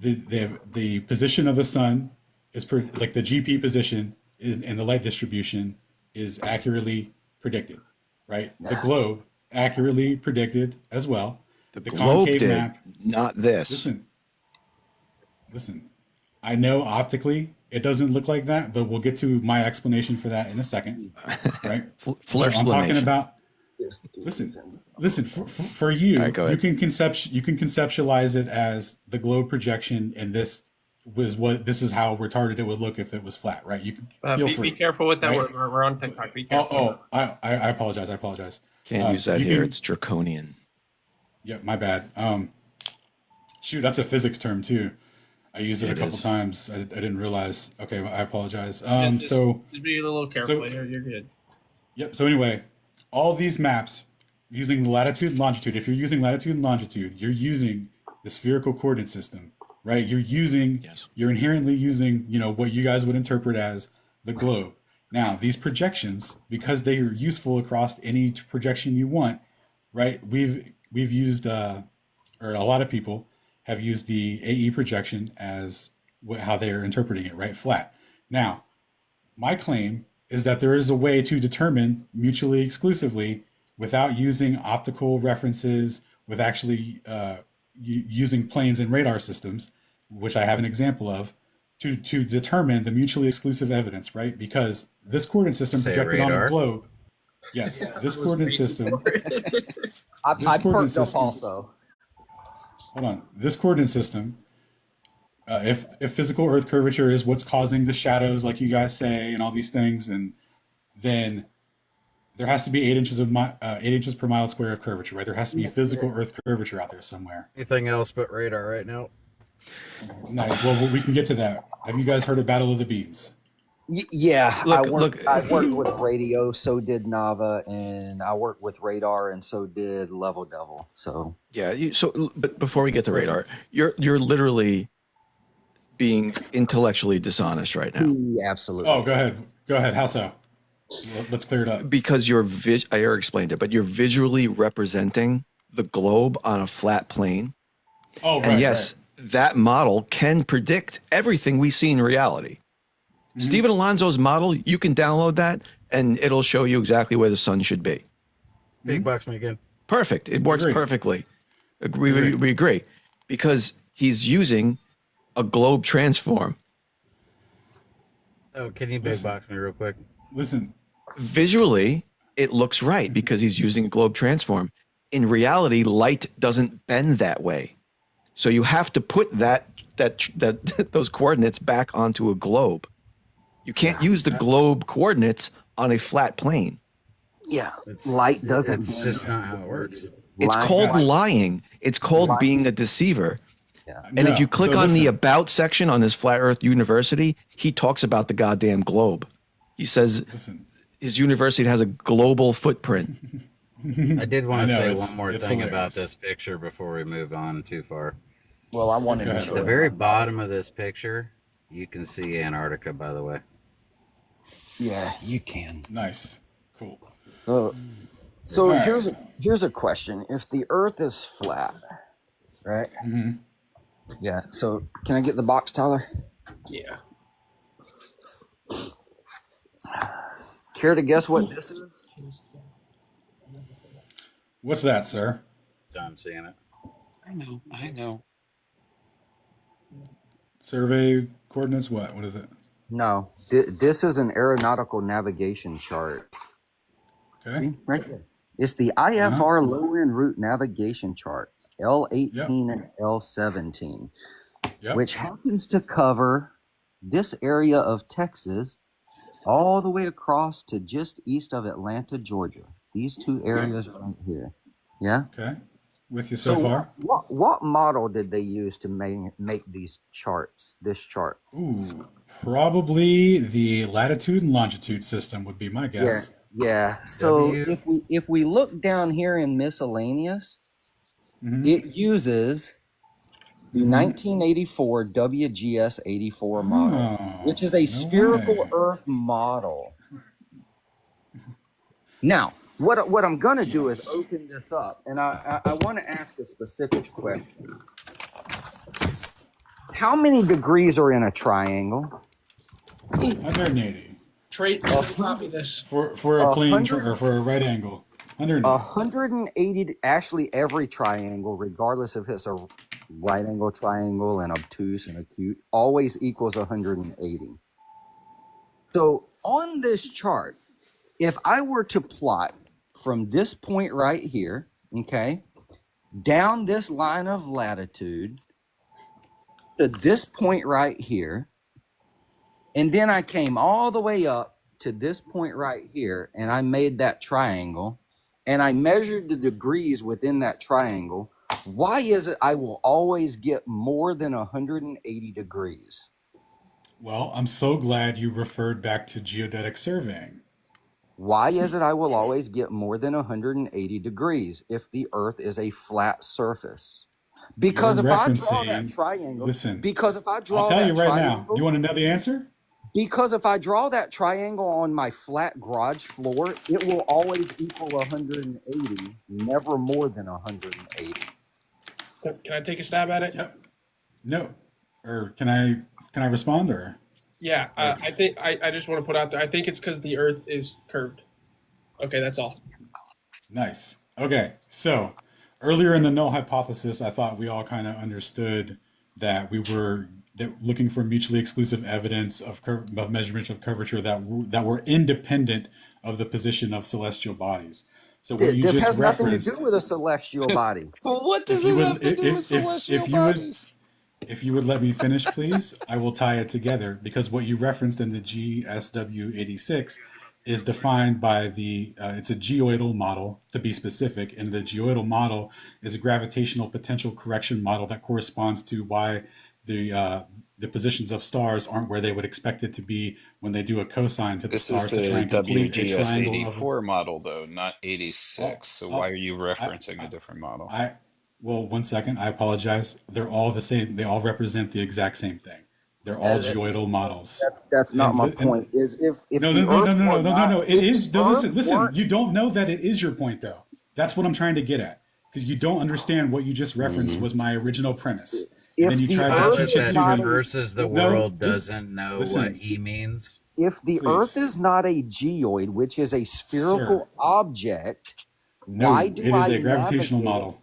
the position of the sun is like the GP position and the light distribution is accurately predicted, right? The globe accurately predicted as well. The globe concave did, map. not this. Listen. I know optically it doesn't look like that, but we'll get to my explanation for that in a second, right? Fuller I'm talking explanation. about Listen. For you, All right, go you ahead. can conceptualize it as the globe projection, and this is how retarded it would look if it was flat, right? You can feel Be free. careful with that. Right? We're on TikTok. Be careful. I apologize. I apologize. Can't use that you here. can- It's draconian. Yeah, my bad. Shoot, that's a physics term too. I used it a couple times. I didn't realize. Okay, I apologize. Just So be a little careful. so- You're good. Yep. So anyway, all these maps using the latitude and longitude. If you're using latitude and longitude, you're using the spherical coordinate system, right? You're inherently using, what you guys would interpret as the globe. Now, these projections, because they are useful across any projection you want, right? We've used, or a lot of people have used the AE projection as how they're interpreting it, right? Flat. Now, my claim is that there is a way to determine mutually exclusively without using optical references, with actually using planes and radar systems, which I have an example of, to determine the mutually exclusive evidence, right? Because this coordinate system Say projected on radar? a globe, yes, this coordinate system, I This coordinate perked up system- also. hold on, this coordinate system, if physical Earth curvature is what's causing the shadows, like you guys say, and all these things, and then there has to be 8 inches per mile square of curvature, right? There has to be physical Earth curvature out there somewhere. Anything else but radar right now? Nice. Well, we can get to that. Have you guys heard of Battle of the Beams? Yeah, Look, I worked with radio, so did Nava, and I worked with radar, and so did Level Devil. So Yeah. But before we get to radar, you're literally being intellectually dishonest right now. yeah, absolutely. Oh, go ahead. How so? Let's clear it up. Because I already explained it, but you're visually representing the globe on a flat plane. Oh, right. And yes, that model can predict everything we see in reality. Stephen Alonso's model, you can download that and it'll show you exactly where the sun should be. Big box me again. Perfect. It works perfectly. We agree. Because he's using a globe transform. Oh, can you big box me real quick? Listen. Visually, it looks right because he's using a globe transform. In reality, light doesn't bend that way. So you have to put those coordinates back onto a globe. You can't use the globe coordinates on a flat plane. Yeah, light doesn't. It's just not how it works. It's called lying. It's called being a deceiver. And if you click on the About section on this Flat Earth University, he talks about the goddamn globe. He says his university has a global footprint. I did want to say it's- one more it's thing hilarious. about this picture before we move on too far. Well, I wanted to At show the it. very bottom of this picture, you can see Antarctica, by the way. Yeah, you can. Nice. Cool. So All right. here's a question: if the Earth is flat, right? Mm-hmm. Yeah. So can I get the box, Tyler? Yeah. Care to guess what this is? What's that, sir? I'm seeing it. I know. Survey coordinates? What is it? No, this is an aeronautical navigation chart. Okay. See, right there. It's the IFR low end route navigation chart, L18 and L17, which happens to cover this area of Texas all the way across to just east of Atlanta, Georgia. These two areas right here. Yeah. Okay. With you so far? What model did they use to make these charts? This chart. Ooh, probably the latitude and longitude system would be my guess. Yeah. So W. if we look down here in miscellaneous, it uses the 1984 WGS 84 model, which is a spherical Earth model. Now, what I'm going to do is open this up, and I want to ask a specific question. How many degrees are in a triangle? 180. Copy this. For a plane or for a right angle. 180. 180, actually every triangle, regardless if it's a right angle triangle and obtuse and acute, always equals 180. So on this chart, if I were to plot from this point right here, okay, down this line of latitude to this point right here, and then I came all the way up to this point right here, and I made that triangle, and I measured the degrees within that triangle. Why is it I will always get more than 180 degrees? Well, I'm so glad you referred back to geodetic surveying. Why is it I will always get more than 180 degrees if the Earth is a flat surface? Because You're if I draw that referencing, triangle, listen, because if I I'll draw tell you that right now. triangle, You want to know the answer? because if I draw that triangle on my flat garage floor, it will always equal 180, never more than 180. Can I take a stab at it? Yep. No. Or can I respond or? Yeah, I think I just want to put out there. I think it's because the Earth is curved. Okay, that's all. Nice. Okay, so earlier in the null hypothesis, I thought we all kind of understood that we were looking for mutually exclusive evidence of measurements of curvature that were independent of the position of celestial bodies. So what you This just has nothing to referenced, do with a celestial body. Well, what does if you this have would, to do with celestial bodies? if you would let me finish, please, I will tie it together because what you referenced in the GSW 86 is defined by it's a geoidal model to be specific, and the geoidal model is a gravitational potential correction model that corresponds to why the positions of stars aren't where they would expect it to be when they do a cosine to the This is stars to try the and complete a WGS triangle of. 84 model, though, not 86. So why are you I, referencing a different model? well, one second, I apologize. They're all the same. They all represent the exact same thing. They're all geoidal models. That's not my point. Is if No, the no, no, no, Earth no, were no, no, no, not, no. It if is. the No, Earth listen. weren't, You don't know that it is your point, though. That's what I'm trying to get at. Because you don't understand what you just referenced was my original premise. And then you tried to teach it that to versus the world doesn't know what he means. if the Earth is not a geoid, which is a spherical object, why do it is I a gravitational navigate model.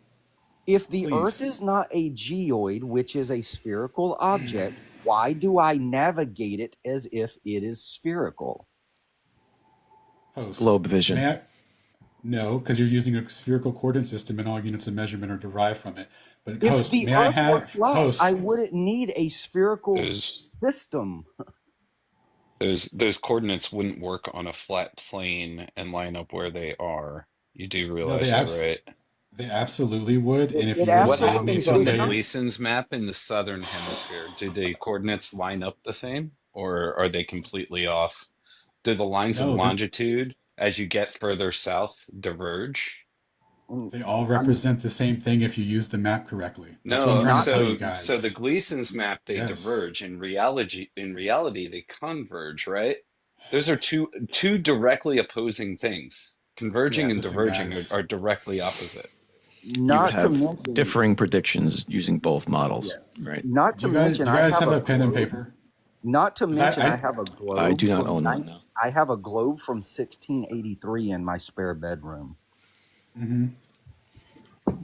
If the Earth Please. is not a geoid, which is a spherical object, why do I navigate it as if it is spherical? Host. Globe vision. No, because you're using a spherical coordinate system and all units of measurement are derived from it. But If host, the may I Earth were have flat, host? I wouldn't need a spherical system. Those coordinates wouldn't work on a flat plane and line up where they are. You do realize that, right? They absolutely would. And if you What would allow me happens to on the lay, Gleason's map in the southern hemisphere? Do the coordinates line up the same, or are they completely off? Do the lines of No, longitude, as you get further south, diverge? they all represent the same thing if you use the map correctly. That's what I'm No, trying to tell you guys. so the Gleason's map, they Yes. diverge. In reality, they converge, right? Those are two directly opposing things. Converging and listen, diverging guys. are directly opposite. You would have differing predictions using both models, right? Not to mention, do you guys have a pen and paper? Not to mention, I have a globe. I do not own one. No. I have a globe from 1683 in my spare bedroom. Mm-hmm.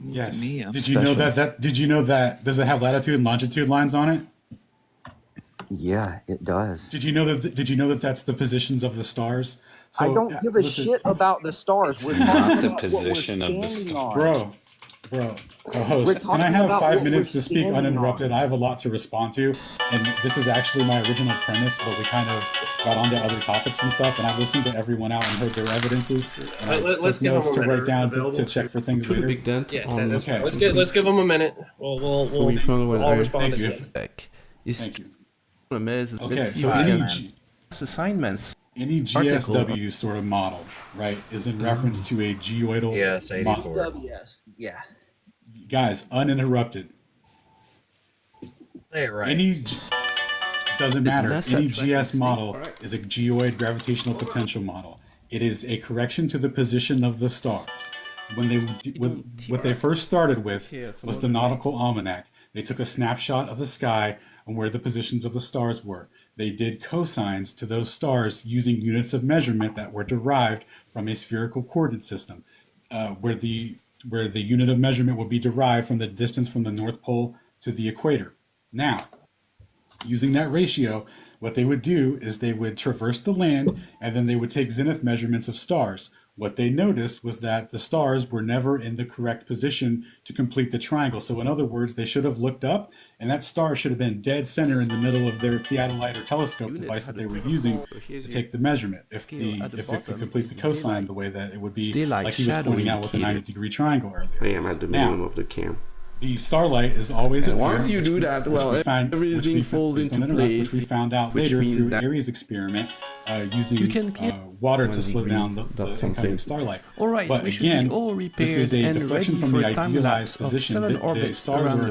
Yes. Me, I'm did you know special. that? Did you know that? Does it have latitude and longitude lines on it? Yeah, it does. Did you know that? Did you know that that's the positions of the stars? So, I don't give a shit about the stars. We're talking about position what we're of the standing on. bro, host, can I have 5 minutes to speak uninterrupted? I have a lot to respond to, and this is actually my original premise, but we kind of got onto other topics and stuff, and I listened to everyone out and heard their evidences, and I Let's took give notes them a to write minute down to check for things later. Yeah, that's Okay. fine. Let's give them a minute. We'll all respond. Thank you. Thank you. Okay, so any assignments. any GSW sort of model, right, is in reference to a geoidal model. GSW, yeah. Guys, uninterrupted. Say it right. Doesn't matter. That's Any a GS model Alright. is a geoid gravitational potential model. It is a correction to the position of the stars. What they first started with was the nautical almanac. They took a snapshot of the sky and where the positions of the stars were. They did cosines to those stars using units of measurement that were derived from a spherical coordinate system, where the unit of measurement would be derived from the distance from the North Pole to the equator. Now, using that ratio, what they would do is they would traverse the land and then they would take zenith measurements of stars. what they noticed was that the stars were never in the correct position to complete the triangle. So in other words, they should have looked up, and that star should have been dead center in the middle of their theodolite or telescope device that they were using to take the measurement. If it could complete the cosine the way that it would be, like he was pointing out with a 90-degree triangle earlier. I am at the minimum of the cam. The starlight is always And apparent. once you do that, well, everything falls into place. Which we found out later through Airy's experiment using water to slow down the incoming starlight. All right, but again, this is a deflection from the idealized position. The stars are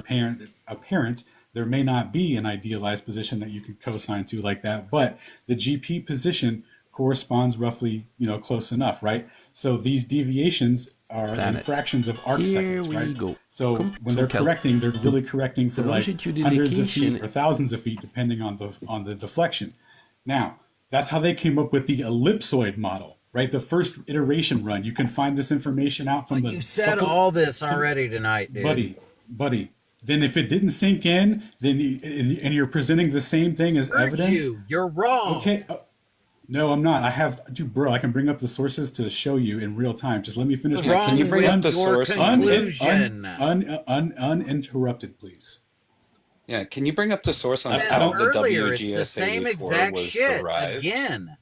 apparent. There may not be an idealized position that you can cosine to like that, but the GP position corresponds roughly, close enough, right? So these deviations are in fractions of arc seconds, right? So when they're correcting, they're really correcting for like hundreds of feet or thousands of feet, depending on the deflection. Now, that's how they came up with the ellipsoid model, right? The first iteration run. You can find this information out from the. You said all this already tonight, dude. Buddy. Then if it didn't sink in, and you're presenting the same thing as evidence, you're wrong. Okay. No, I'm not. I can bring up the sources to show you in real time. Just let me finish. Can you bring up the source? Uninterrupted, please. Yeah, can you bring up the source on how the WGS-84 was derived? Again. Can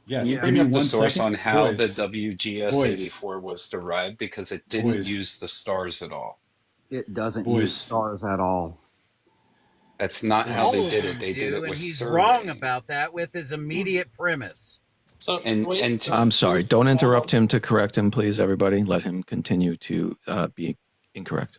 Yes. you bring up the source on how the WGS-84 was derived? Because it didn't use the stars at all. It doesn't use stars at all. That's not how they did it. They did it with he's survey. wrong about that with his immediate premise. So, I'm sorry. Don't interrupt him to correct him, please, everybody. Let him continue to be incorrect.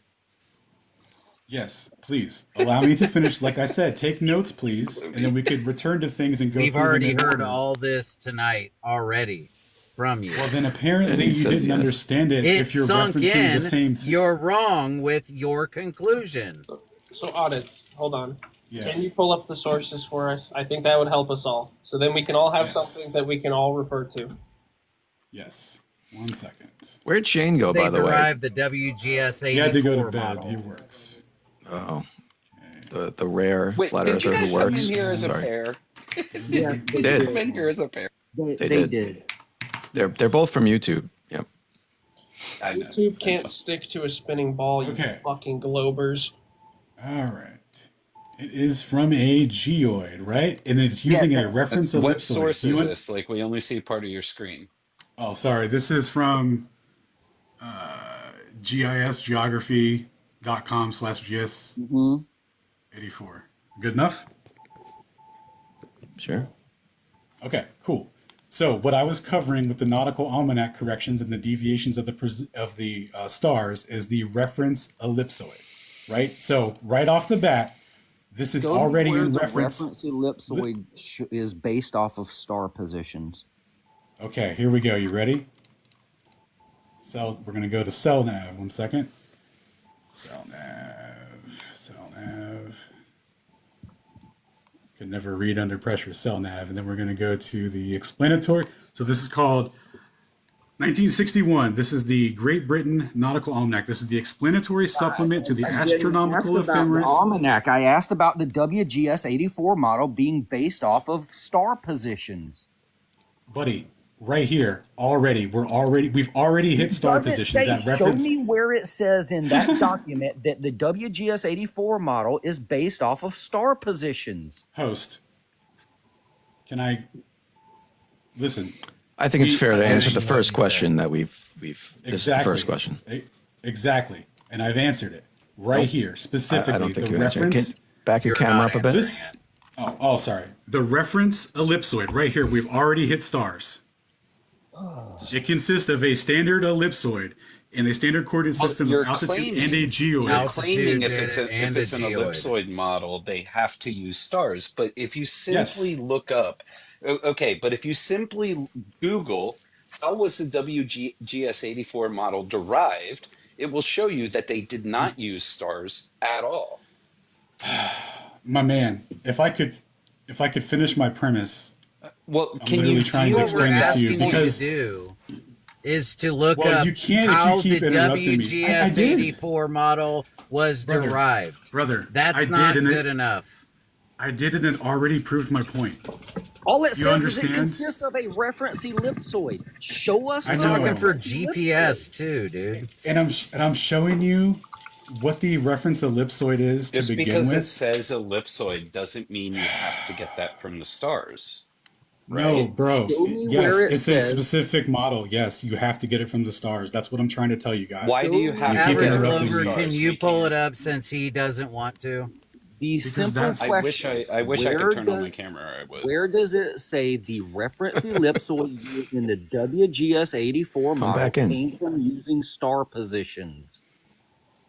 Yes, please. Allow me to finish. Like I said, take notes, please, and then we could return to things and go We've through them already in heard order. all this tonight already from you. Well, then apparently you didn't understand it if you're sunk referencing in, the same thing. You're wrong with your conclusion. So audit, hold on. Yeah. Can you pull up the sources for us? I think that would help us all. So then we can all have something that we can all refer to. Yes. 1 second. Where'd Shane go, by the way? They derived the WGS-84 He had to go to bed. model. He works. Oh. The rare Wait, flat did you earther guys who come works. in here as a Sorry. pair? Yes, they did. Come in here as a pair. They did. They're both from YouTube. Yep. YouTube can't stick to a spinning ball, you fucking globers. All right. It is from a geoid, right? And it's using a reference ellipsoid. What source is this? Like, we only see part of your screen. Oh, sorry. This is from gisgeography.com/gs84. Good enough? Sure. Okay, cool. So what I was covering with the nautical almanac corrections and the deviations of the stars is the reference ellipsoid, right? So right off the bat, this is already in reference. The reference ellipsoid is based off of star positions. Okay, here we go. You ready? We're going to go to cell nav. 1 second. Cell nav. Could never read under pressure. Cell nav. And then we're going to go to the explanatory. So this is called 1961. This is the Great Britain Nautical Almanac. This is the explanatory supplement to the Astronomical Ephemeris. Almanac. I asked about the WGS-84 model being based off of star positions. Buddy, right here, we've already hit star positions. That reference. Show me where it says in that document that the WGS-84 model is based off of star positions. Host, can I listen? I think it's fair to answer the first question that we've. This is the first question. Exactly, and I've answered it right here specifically. I don't think the you answered. reference. Back your camera up a bit. Sorry. The reference ellipsoid right here. We've already hit stars. It consists of a standard ellipsoid and a standard coordinate system of altitude and a geoid. You're claiming if it's an ellipsoid model, they have to use stars. But if you simply look up, but if you simply Google how was the WGS-84 model derived, it will show you that they did not use stars at all. My man, if I could finish my premise. Well, I'm literally trying to explain this to you because is to look up you can't how if you keep the interrupting me. WGS-84 model was derived. Brother, that's I not did, good enough. I did it and it already proved my point. All it You says is it understand? consists of a reference ellipsoid. Show us. I the know. Talking for reference GPS ellipsoid. too, dude. And I'm showing you what the reference ellipsoid is to Just begin because it with. says ellipsoid doesn't mean you have to get that from the stars, No, right? bro. Show me Yes, where it it's a says. specific model. Yes, you have to get it from the stars. That's what I'm trying to tell you guys. Why do you Show have You to keep get Average it from interrupting the Glober, me. can stars? you We pull it can't. up since he doesn't want to? The Because simple that's I wish question: I wish I Where could turn on my does camera. I would. where does it say the reference ellipsoid used in the WGS 84 Come model back in. came from using star positions?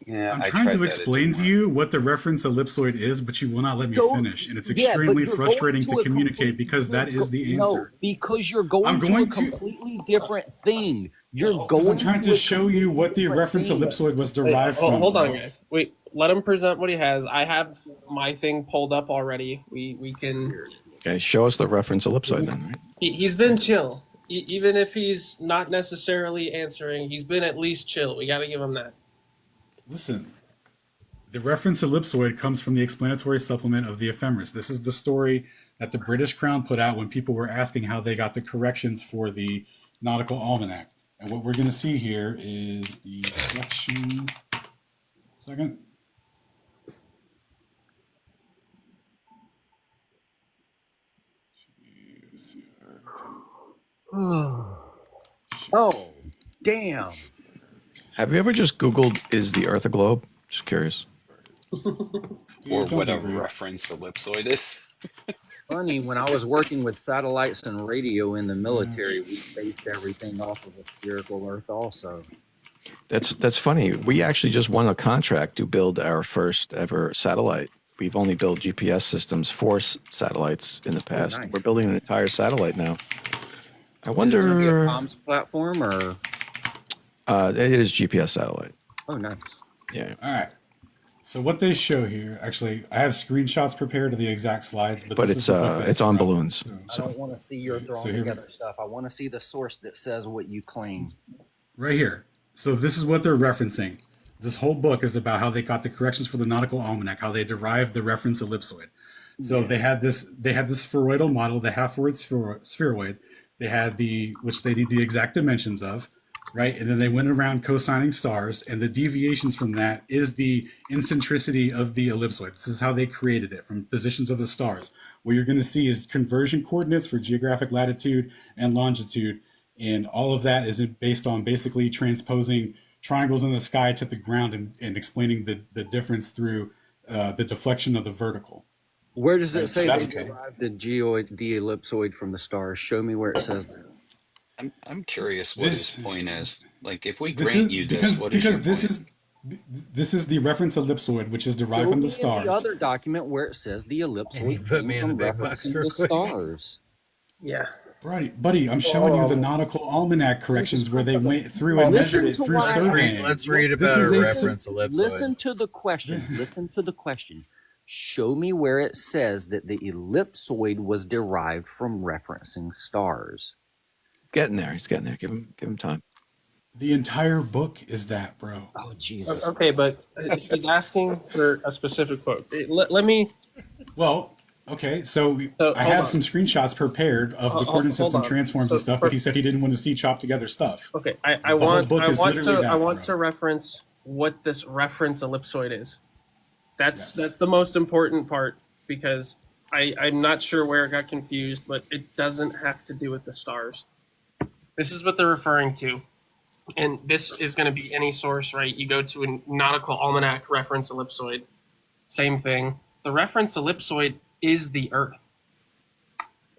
Yeah, I'm I trying tried to that. It explain didn't to work. you what the reference ellipsoid is, but you will not let me Go, finish. And it's yeah, but extremely you're going frustrating to to a communicate complete. because that is the No, answer. because you're I'm going to a going to, completely different thing. You're because I'm going trying to to a show you completely what the different reference thing. ellipsoid was Wait, derived from, hold on, bro. guys. Wait, let him present what he has. I have my thing pulled up already. We can. Okay, show us the reference ellipsoid then. Right? He's been chill, even if he's not necessarily answering. He's been at least chill. We got to give him that. Listen, the reference ellipsoid comes from the explanatory supplement of the ephemeris. This is the story that the British Crown put out when people were asking how they got the corrections for the Nautical Almanac. And what we're going to see here is the collection. Second. Oh, damn. Have you ever just Googled, is the Earth a globe? Just curious. Or what a reference ellipsoid is. Funny, when I was working with satellites and radio in the military, we based everything off of a spherical Earth also. That's funny. We actually just won a contract to build our first ever satellite. We've only built GPS systems for satellites in the past. nice. We're building an entire satellite now. I Is it wonder. gonna be a comms platform or? It is GPS satellite. Oh, nice. Yeah. All right. So what they show here, actually, I have screenshots prepared of the exact slides, but But this is the book that it's on from. balloons. I don't want to see your throwing here- together stuff. I want to see the source that says what you claim. Right here. So this is what they're referencing. This whole book is about how they got the corrections for the Nautical Almanac, how they derived the reference ellipsoid. So they had this spheroidal model, the half-word spheroid. They had which they need the exact dimensions of, right? And then they went around cosigning stars, and the deviations from that is the eccentricity of the ellipsoid. This is how they created it from positions of the stars. What you're going to see is conversion coordinates for geographic latitude and longitude, and all of that is based on basically transposing triangles in the sky to the ground and explaining the difference through the deflection of the vertical. Where does it Right, so say that's they derived the ellipsoid from the stars? Show me where it says that. I'm curious what This- his point is. Like, if we This grant is you because this, what is your because point? this is the reference ellipsoid, which is derived Show from me the in the stars. other document where it says the ellipsoid put came me in the from big box referencing real the quick. stars. Yeah. Buddy, I'm showing you the Nautical Almanac corrections where they went through and Listen measured it to through what I surveying. Let's read This about is a a reference ellipsoid. Listen to the question. Listen to the question. Show me where it says that the ellipsoid was derived from referencing stars. Getting there. He's getting there. Give him time. The entire book is that, bro. Oh, Jesus. Okay, but he's asking for a specific quote. Let me. Well, okay, so I hold have on. some screenshots prepared of the coordinate hold system on. transforms So and stuff, but he said he didn't want to see chopped together stuff. Okay, I The whole want book I is want literally to that, I want bro. to reference what this reference ellipsoid is. That's Yes. the most important part because I'm not sure where it got confused, but it doesn't have to do with the stars. This is what they're referring to. And this is going to be any source, right? You go to a nautical almanac reference ellipsoid. Same thing. The reference ellipsoid is the Earth.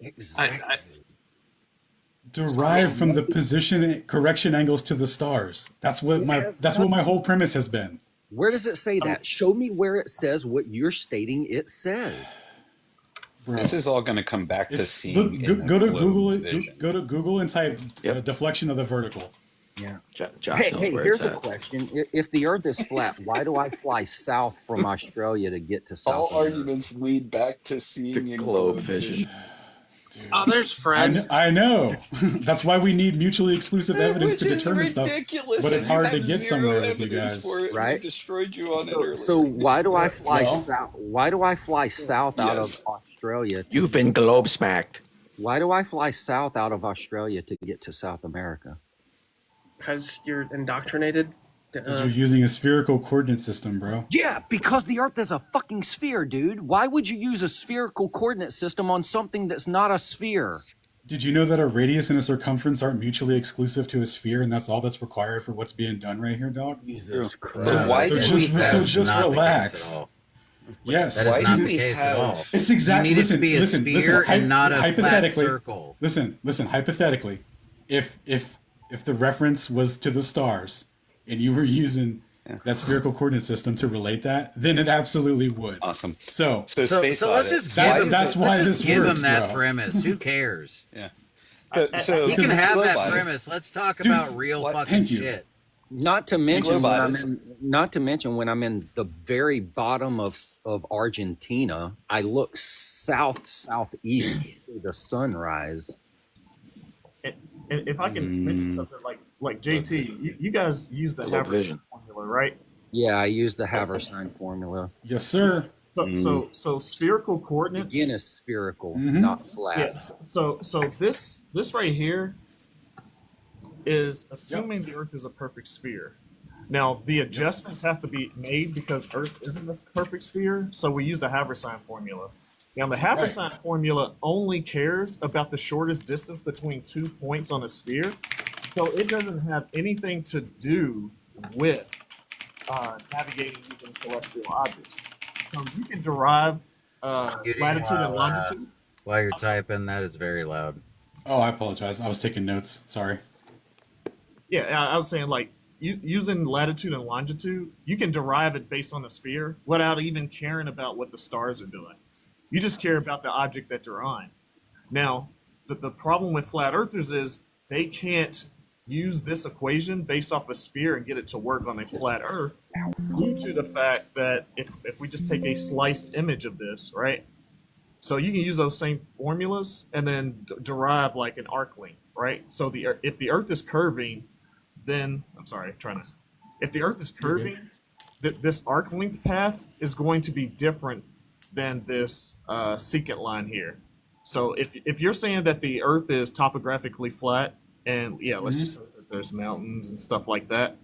Exactly. Derived from the position correction angles to the stars. That's what my whole premise has been. Where does it say that? Show me where it says what you're stating it says. Bro. This is all going to come back to It's seeing. go to Google it. Go to Google and type deflection of the vertical. Yeah. Josh knows Hey, where here's it's a at. question. If the Earth is flat, why do I fly south from Australia to get to South All America? arguments lead back to seeing in Globe vision. Oh, there's Fred. I know. That's why we need mutually exclusive evidence Which to is determine stuff. ridiculous. But it's and you hard to have get zero somewhere with you evidence guys. for it, and Right? we destroyed you on it earlier. So why do I fly Well- south? Why do I fly south out of Yes. Australia? You've been globe smacked. Why do I fly south out of Australia to get to South America? Because you're indoctrinated. Because you're using a spherical coordinate system, bro. Yeah, because the Earth is a fucking sphere, dude. Why would you use a spherical coordinate system on something that's not a sphere? Did you know that a radius and a circumference aren't mutually exclusive to a sphere, and that's all that's required for what's being done right here, dog? Jesus Christ. So why So did we just relax. Yes, That is why not do the we case at all. It's exactly. You need it Listen, to be a listen, sphere listen. and not a flat Hypothetically, circle. listen. Hypothetically, if the reference was to the stars, and you were using that spherical coordinate system to relate that, then it absolutely would. Awesome. So let's just give him. That's why this give works, him that bro. premise. Who cares? Yeah. He can have that premise. Let's talk about real fucking shit. Not to mention when I'm in the very bottom of Argentina, I look southeast to the sunrise. And if I can mention something like JT, you guys use the Havertz formula, right? Yeah, I use the Havertz formula. Yes, sir. So spherical coordinates. Again, is spherical, not flat. Yeah. So this right here is assuming the Earth is a perfect sphere. Now the adjustments have to be made because Earth isn't a perfect sphere. So we use the Havertz formula. Now the Havertz formula only cares about the shortest distance between 2 points on a sphere. So it doesn't have anything to do with navigating using celestial objects. So you can derive latitude and longitude. While you're typing, that is very loud. Oh, I apologize. I was taking notes. Sorry. Yeah, I was saying like using latitude and longitude, you can derive it based on the sphere without even caring about what the stars are doing. You just care about the object that you're on. Now, the problem with flat earthers is they can't use this equation based off a sphere and get it to work on a flat earth due to the fact that if we just take a sliced image of this, right? So you can use those same formulas and then derive like an arc length, right? So if the earth is curving, then if the earth is curving, this arc length path is going to be different than this secant line here. So if you're saying that the earth is topographically flat, and let's just say that there's mountains and stuff like that,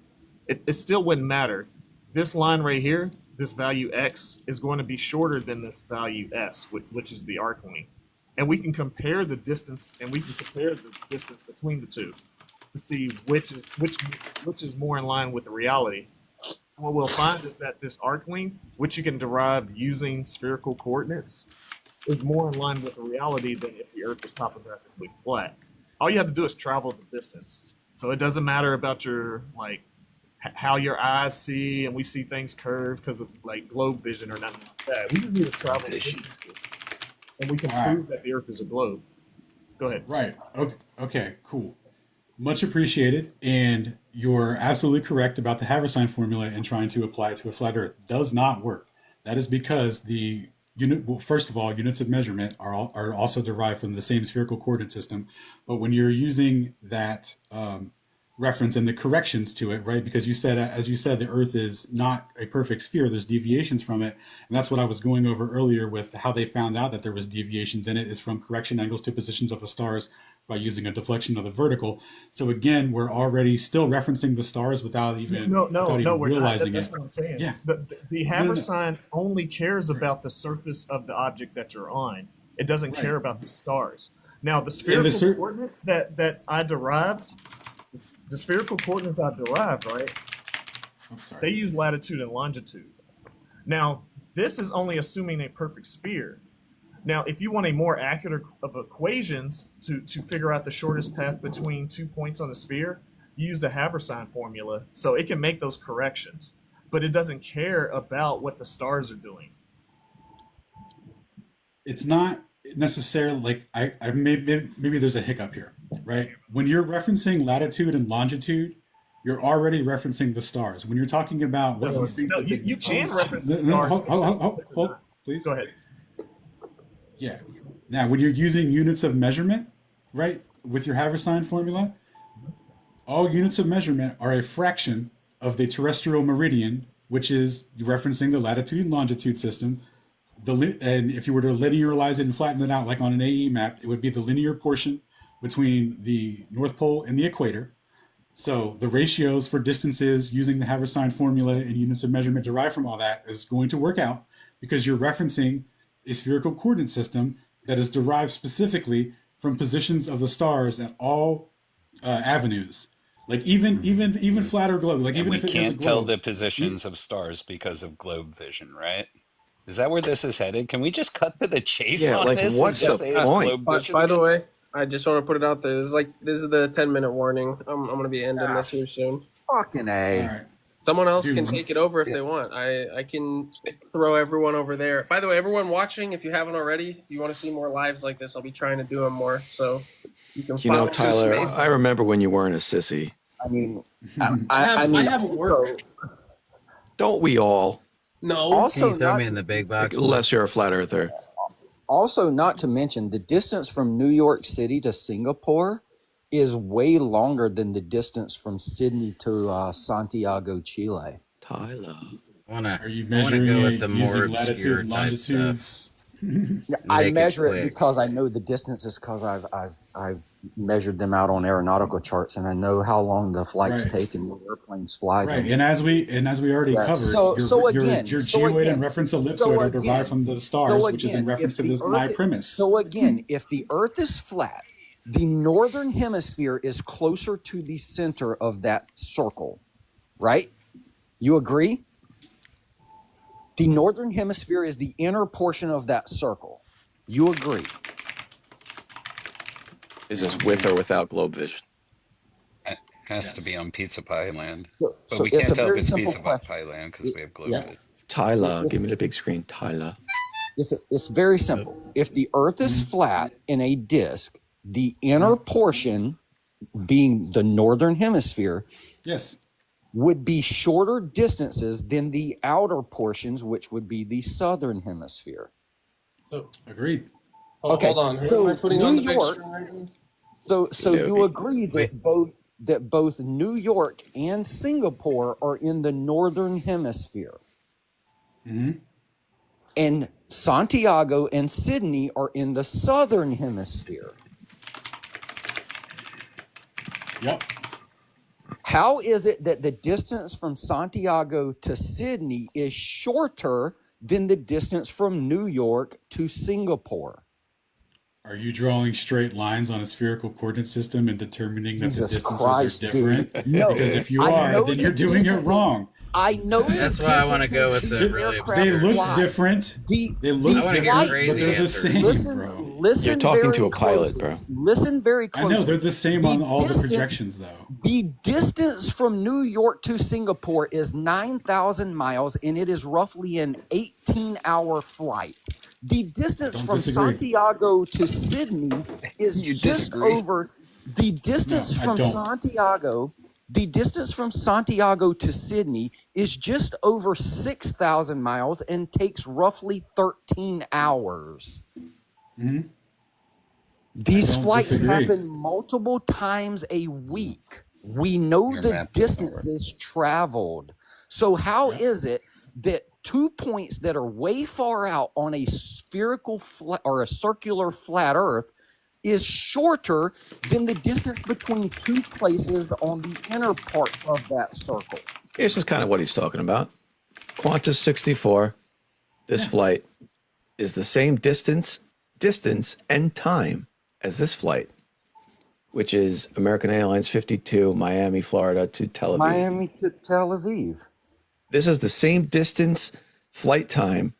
it still wouldn't matter. This line right here, this value x, is going to be shorter than this value s, which is the arc length. And we can compare the distance, between the two to see which is more in line with the reality. And what we'll find is that this arc length, which you can derive using spherical coordinates, is more in line with the reality than if the Earth is topographically flat. All you have to do is travel the distance. So it doesn't matter about your how your eyes see, and we see things curved because of like globe vision or nothing like that. We just need to travel the distances, and we can prove that the Earth is a globe. Go ahead. Right. Okay. Cool. Much appreciated. And you're absolutely correct about the Havertz formula and trying to apply it to a flat Earth. Does not work. That is because the first of all, units of measurement are also derived from the same spherical coordinate system. But when you're using that reference and the corrections to it, right? Because as you said, the Earth is not a perfect sphere. There's deviations from it. And that's what I was going over earlier with how they found out that there was deviations in it is from correction angles to positions of the stars by using a deflection of the vertical. So again, we're already still referencing the stars without even realizing That's it. what I'm saying. Yeah. The Havertz sign only cares about the surface of the object that you're on. It doesn't care about the stars. Now, the spherical coordinates that I derived, the spherical coordinates I derived, right? They use latitude and longitude. Now, this is only assuming a perfect sphere. Now, if you want a more accurate of equations to figure out the shortest path between 2 points on the sphere, you use the Havertz formula, so it can make those corrections, but it doesn't care about what the stars are doing. It's not necessarily like I maybe there's a hiccup here, right? When you're referencing latitude and longitude, you're already referencing the stars. When you're talking about what you can reference the stars. Hold, please. Go ahead. Yeah. Now, when you're using units of measurement, right, with your Havertz formula, all units of measurement are a fraction of the terrestrial meridian, which is referencing the latitude and longitude system, and if you were to linearize it and flatten it out like on an AE map, it would be the linear portion between the North Pole and the equator. So the ratios for distances using the Haversine formula and units of measurement derived from all that is going to work out because you're referencing a spherical coordinate system that is derived specifically from positions of the stars at all avenues. Like even flatter globe, like And even we if it is a can't tell globe. the positions of stars because of globe vision, right? Is that where this is headed? Can we just cut to the chase Yeah, on like, this and what's just the say it's point? globe vision? By the way, I just want to put it out there. This is the 10-minute warning. I'm going to be ending this here soon. Fucking A. All right. Someone else Dude, can take it over if they want. I can throw everyone over there. By the way, everyone watching, if you haven't already, if you want to see more lives like this, I'll be trying to do them more. So you can You know, follow. Tyler, I remember when you weren't a sissy. I mean, I haven't worked. Don't we all? No. Also, Can you throw not, me in the big box? Unless you're a flat earther. also, not to mention the distance from New York City to Singapore is way longer than the distance from Sydney to Santiago, Chile. Tyler. Are you measuring go with it the using more latitude obscure and type longitudes? I Make it measure it quick. because I know the distances because I've measured them out on aeronautical charts and I know how long the flights Right. take and what airplanes fly Right, them. and as we already Yeah. covered, So your again, geoid and reference ellipsoid are derived from the stars, which is in again, reference if to the this my Earth- premise. So again, if the Earth is flat, the northern hemisphere is closer to the center of that circle, right? You agree? The northern hemisphere is the inner portion of that circle. You agree? Is this with or without globe vision? It has to be on Pizza Pie Land. So- But so we it's can't a tell if very it's simple Pizza question. Pie Land because we have globe Yeah. vision. Tyler, give me the big screen. Tyler. It's very simple. If the Earth is flat in a disk, the inner portion, being the northern hemisphere, Yes. would be shorter distances than the outer portions, which would be the southern hemisphere. Agreed. Okay, Hold on. so Who am I putting New on the big York- screen right now? So you agree that both New York and Singapore are in the northern hemisphere, and Santiago and Sydney are in the southern hemisphere. Yep. How is it that the distance from Santiago to Sydney is shorter than the distance from New York to Singapore? Are you drawing straight lines on a spherical coordinate system and determining that Jesus the distances Christ, are different? dude. No, Because if you I are, know then the you're doing it distances- wrong. I know That's the why I want to go distances with the these really aircraft They look fly. different. The- They look the I wanna get different, but crazy they're the answers. same, bro. Listen You're talking very to a pilot, closely. bro. Listen very I closely. know they're the same on all the distance- projections, though. The distance from New York to Singapore is 9,000 miles, and it is roughly an 18-hour flight. The distance Don't from disagree. Santiago to Sydney is You just disagree? over the distance No, I from don't. Santiago. The distance from Santiago to Sydney is just over 6,000 miles and takes roughly 13 hours. These I don't flights disagree. happen multiple times a week. We know Your the math doesn't work. distances traveled. So how is it that 2 points that are way far out on a spherical or a circular flat Earth is shorter than the distance between 2 places on the inner part of that circle? This is kind of what he's talking about. Qantas 64, this flight, is the same distance and time as this flight, which is American Airlines 52, Miami, Florida to Tel Aviv. Miami to Tel Aviv. This is the same distance, flight time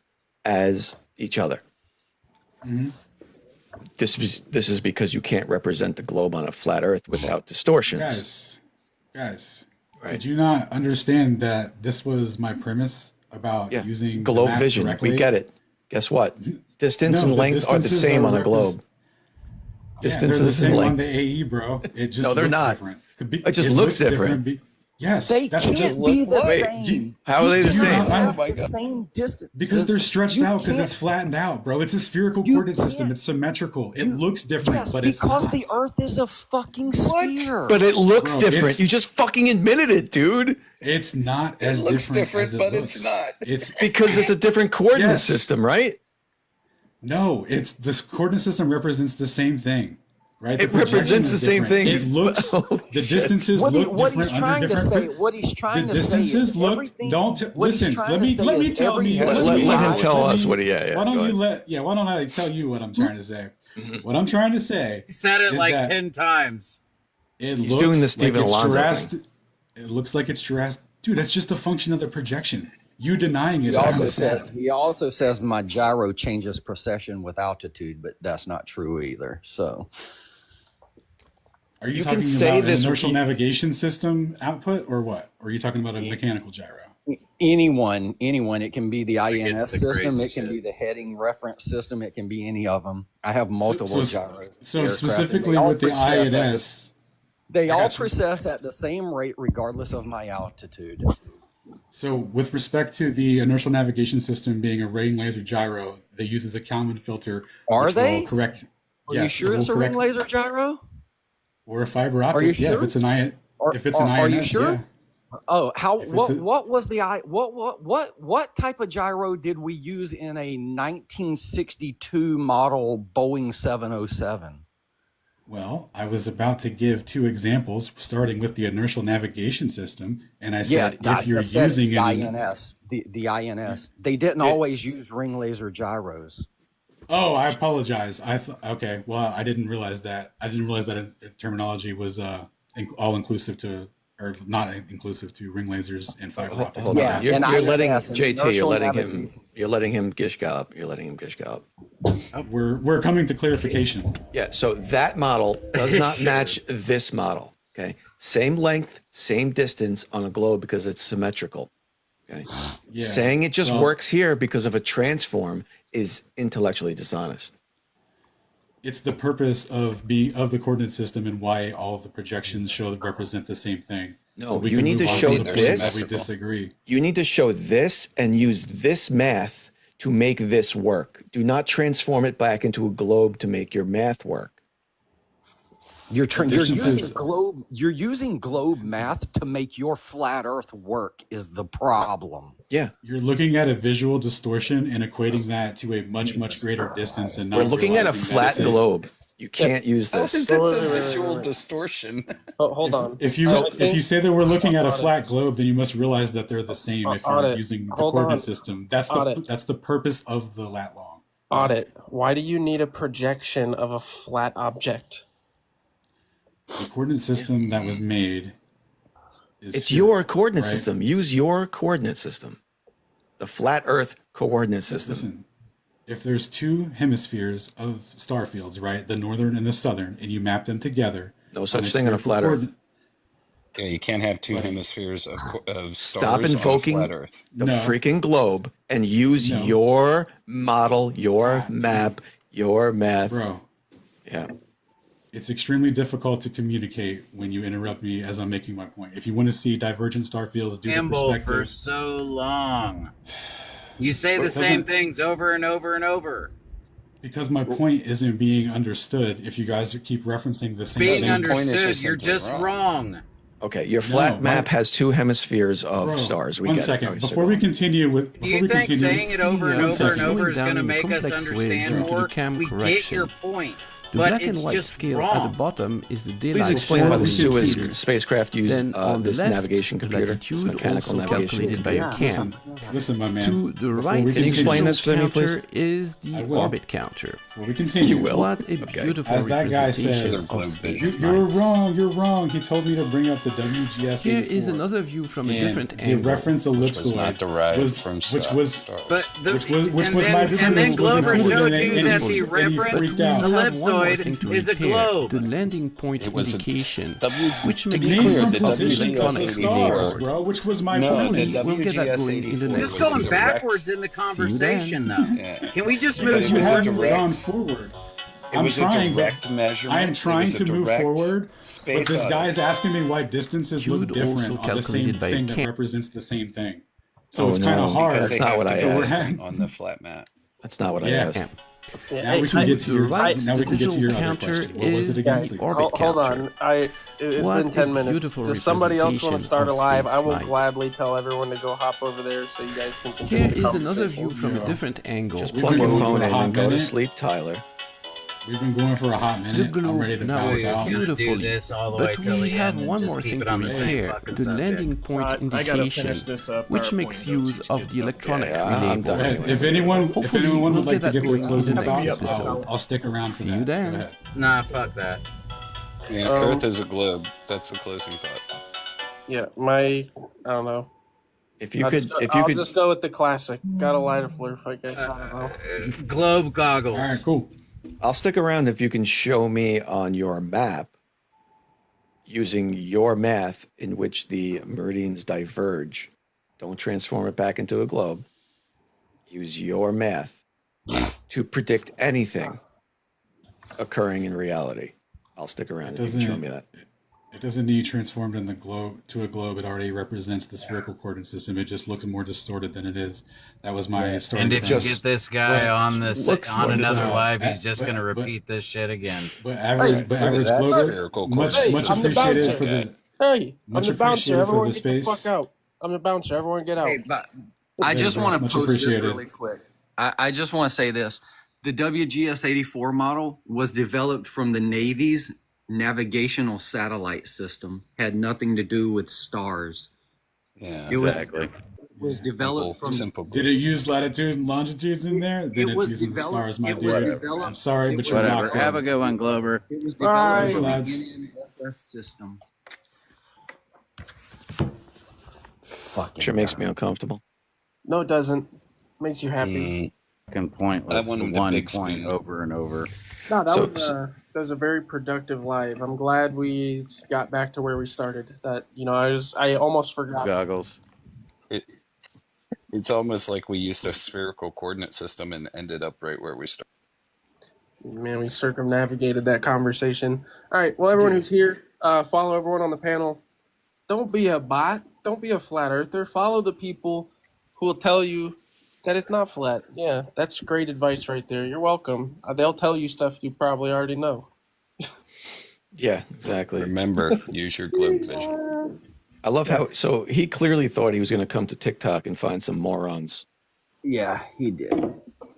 as each other. This is because you can't represent the globe on a flat Earth without distortions. Guys, Right. did you not understand that this was my premise about Yeah, using the globe map vision. directly? We get it. Guess what? Distance No, and the length are the distances same are on a globe. Yeah, they're the Distances same and on length. the AE, bro. It just No, they're looks not. different. It just looks different. Yes, They that's can't just be the Wait, same. how are they the You same? cannot have Oh my the same distance. because they're stretched You out because can't- it's flattened out, bro. It's a spherical You coordinate system. can't- It's symmetrical. It looks different, Yes, but it's because not. the Earth is a fucking sphere. But it looks Bro, different. it's- You just fucking admitted it, dude. It's not as looks different, different, as it but looks. it's not. It's Because it's a different coordinate Yes. system, right? No, it's this coordinate system represents the same thing, right? It represents the same thing. It looks the distances What, look what different he's trying under to different. say, what he's trying The to say distances is look. everything. Don't What he's listen. trying Let to me say let me is tell every me. hemisphere Let him lies. tell us what he. Why don't you let? Yeah. Why don't I tell you what I'm trying to say? What I'm trying to say. He said it is like that 10 times. It He's looks doing the Stephen like it's Alonso Jurassic. thing. It looks like it's Jurassic. Dude, that's just a function of the projection. You denying it. He also says my gyro changes precession with altitude, but that's not true either. So Are you You talking can say about an this- inertial navigation system output or what? Or are you talking about a mechanical gyro? anyone, it can be the Gets INS the system, crazy it can shit. be the heading reference system, it can be any of them. I have multiple gyros. So aircraft, specifically and they all with the precess at INS, They I all got you. precess at the same rate regardless of my altitude. So with respect to the inertial navigation system being a ring laser gyro, they uses a Kalman filter, Are which they? will correct. Are you sure it it's will a ring correct- laser gyro? or a fiber optic? Are you Yeah, sure? if it's an INS, Are you sure? yeah. Oh, how If it's what was the what type of gyro did we use in a 1962 model Boeing 707? Well, I was about to give two examples, starting with the inertial navigation system, and I said if you're using the an INS, the INS, they didn't always use ring laser gyros. Oh, I apologize. Okay. Well, I didn't realize that. I didn't realize that terminology was all inclusive to, or not inclusive to ring lasers and fiber optics. Hold on. You're letting INS and JT. You're inertial letting him. navigation. You're letting him gish gallop. You're letting him gish gallop. We're coming to clarification. Yeah. So that model does not match this model. Okay. Same length, same distance on a globe because it's symmetrical. Okay. Yeah. Saying it just works here because of a transform is intellectually dishonest. It's the purpose of the coordinate system and why all of the projections represent the same thing. No, So we you can need to move on show from the point this. that we disagree. You need to show this and use this math to make this work. Do not transform it back into a globe to make your math work. You're using globe math to make your flat Earth work is the problem. Yeah, you're looking at a visual distortion and equating that to a much greater distance. And we're looking at a realizing that flat it's a- globe. You can't use How this. is this a visual distortion? Hold on. If you say that we're looking at a flat globe, then you must realize that they're the same. If you're using the coordinate system, that's the purpose of the lat long. Audit. Why do you need a projection of a flat object? The coordinate system that was made is It's spherical, your coordinate right? system. Use your coordinate system. The flat Earth coordinate system. Listen, if there's two hemispheres of star fields, right, the northern and the southern, and you map them together, No such thing on a flat Earth. Yeah, you can't have two hemispheres of stars Stop on a invoking flat Earth. the freaking globe and use your model, your map, your math. Bro. Yeah. It's extremely difficult to communicate when you interrupt me as I'm making my point. If you want to see divergent star fields, do the Gamble for perspective. so long. You say But the it same doesn't- things over and over and over. Because my point isn't being understood if you guys keep referencing the same Being thing. understood, you're just wrong. Okay, your flat map has two hemispheres of Bro, stars. We one get it. second. Okay, so Before go we on. continue with, Do before you we think continue, saying it over and one over and second. over is Going going to down in make us complex way understand due to the more? cam We get correction. your point, The but black and it's white just scale at the wrong. bottom is the daylight. Please explain why the Before we Suez continue, spacecraft used then on the this left, navigation the computer, this latitude mechanical also navigation calculated by computer. a cam. Listen, my man. To the Before right, we Can you explain the this for me, please? counter is the I will. orbit counter. Before we continue, You will. What a Okay. beautiful As that guy representation says, of space. you're wrong. You're wrong. He told me to bring up the WGS. Here is another view from a and different the angle. reference ellipsoid not derived was, from which was stars. But the, which was and my then, premise and then was Glover included showed in it, you and that he- the and he reference freaked out. We have one more ellipsoid thing to is a repair, globe. the landing point It was a indication, W- which to makes be Name clear, some the positions of the WGS stars, 84. bro. Which was my No, point. the We'll get that going in the WGS84 next Just was going a direct- backwards in the conversation, though. Yeah. Can we just move Because you was a haven't forward, gone please? forward. It I'm was a trying, direct but measurement. I am It trying was a to move direct forward. But space this out. guy's asking me why distances look Jude different also on the same calculated by thing that cam. represents the same thing. So Oh, it's kind no, of hard. Because That's they not have what to I go asked. on the flat map. That's not what I Yeah. asked. Now we can get to your. right, Now the we can get to your digital other counter question. What was is it again, the please? orbit Hold counter. on. It's What been 10 a minutes. beautiful Does somebody else want to representation start a of live? I will spaceflight. gladly tell everyone to go hop over there so you guys can continue Here the is another conversation. view from a different angle. Just We've plug been your going phone for a in hot and go to minute. sleep, Tyler. We've been going for a hot The minute. I'm globe ready to now bounce works out. beautifully, but we have one more thing to repair, the landing point I gotta indication, finish this which PowerPoint makes and go use teach of kids the about electronic I'm done relay anyway. board. If anyone Hopefully, would we'll like get to that get their going in closing the next thoughts, episode. I'll stick around for See that. you Go then. ahead. Nah, fuck that. Yeah, Um, Earth is a globe. That's the closing thought. Yeah, I don't know. If you I'll could, just go with the classic. Got a lighter flare fight, guys. I don't know. Globe goggles. All right, cool. I'll stick around if you can show me on your map, using your math in which the meridians diverge. Don't transform it back into a globe. Use your math to predict anything occurring in reality. I'll stick around if you can show me that. It doesn't need transformed in the globe to a globe. It already represents the spherical coordinate system. It just looks more distorted than it is. That was my starting And if you premise. get this guy on this on another live, he's just but- gonna but- repeat this shit again. But average that glober, spherical much coordinate I'm the appreciated bouncer. for the Hey, I'm much the bouncer. appreciated for Everyone the get the space. fuck out. I'm the bouncer. Everyone get out. Hey, but I Thanks, just bro. want to Much pose this appreciated. really quick. I just want to say this. The WGS-84 model was developed from the Navy's navigational satellite system. Had nothing to do with stars. Yeah, It Exactly. was developed from simple. Did it use latitude and longitudes in there? Then It it's was using the developed- stars, my it was dude. developed- I'm sorry, it but was- you're Whatever. locked Have a in. good one, Glober. It was Bye. developed from the Lads. NNSS system. Fucking Sure makes me uncomfortable. No, it doesn't. Makes you happy. Fucking pointless. I want The him to one big point spoon. over and over. No, So- that was a very productive live. I'm glad we got back to where we started. That I almost forgot. Goggles. It's almost like we used a spherical coordinate system and ended up right where we started. Man, we circumnavigated that conversation. All right. Well, everyone who's here, follow everyone on the panel. Don't be a bot. Don't be a flat earther. Follow the people who will tell you that it's not flat. Yeah, that's great advice right there. You're welcome. They'll tell you stuff you probably already know. Yeah, exactly. Remember, use your globe vision. I love how, so he clearly thought he was going to come to TikTok and find some morons. Yeah, he did.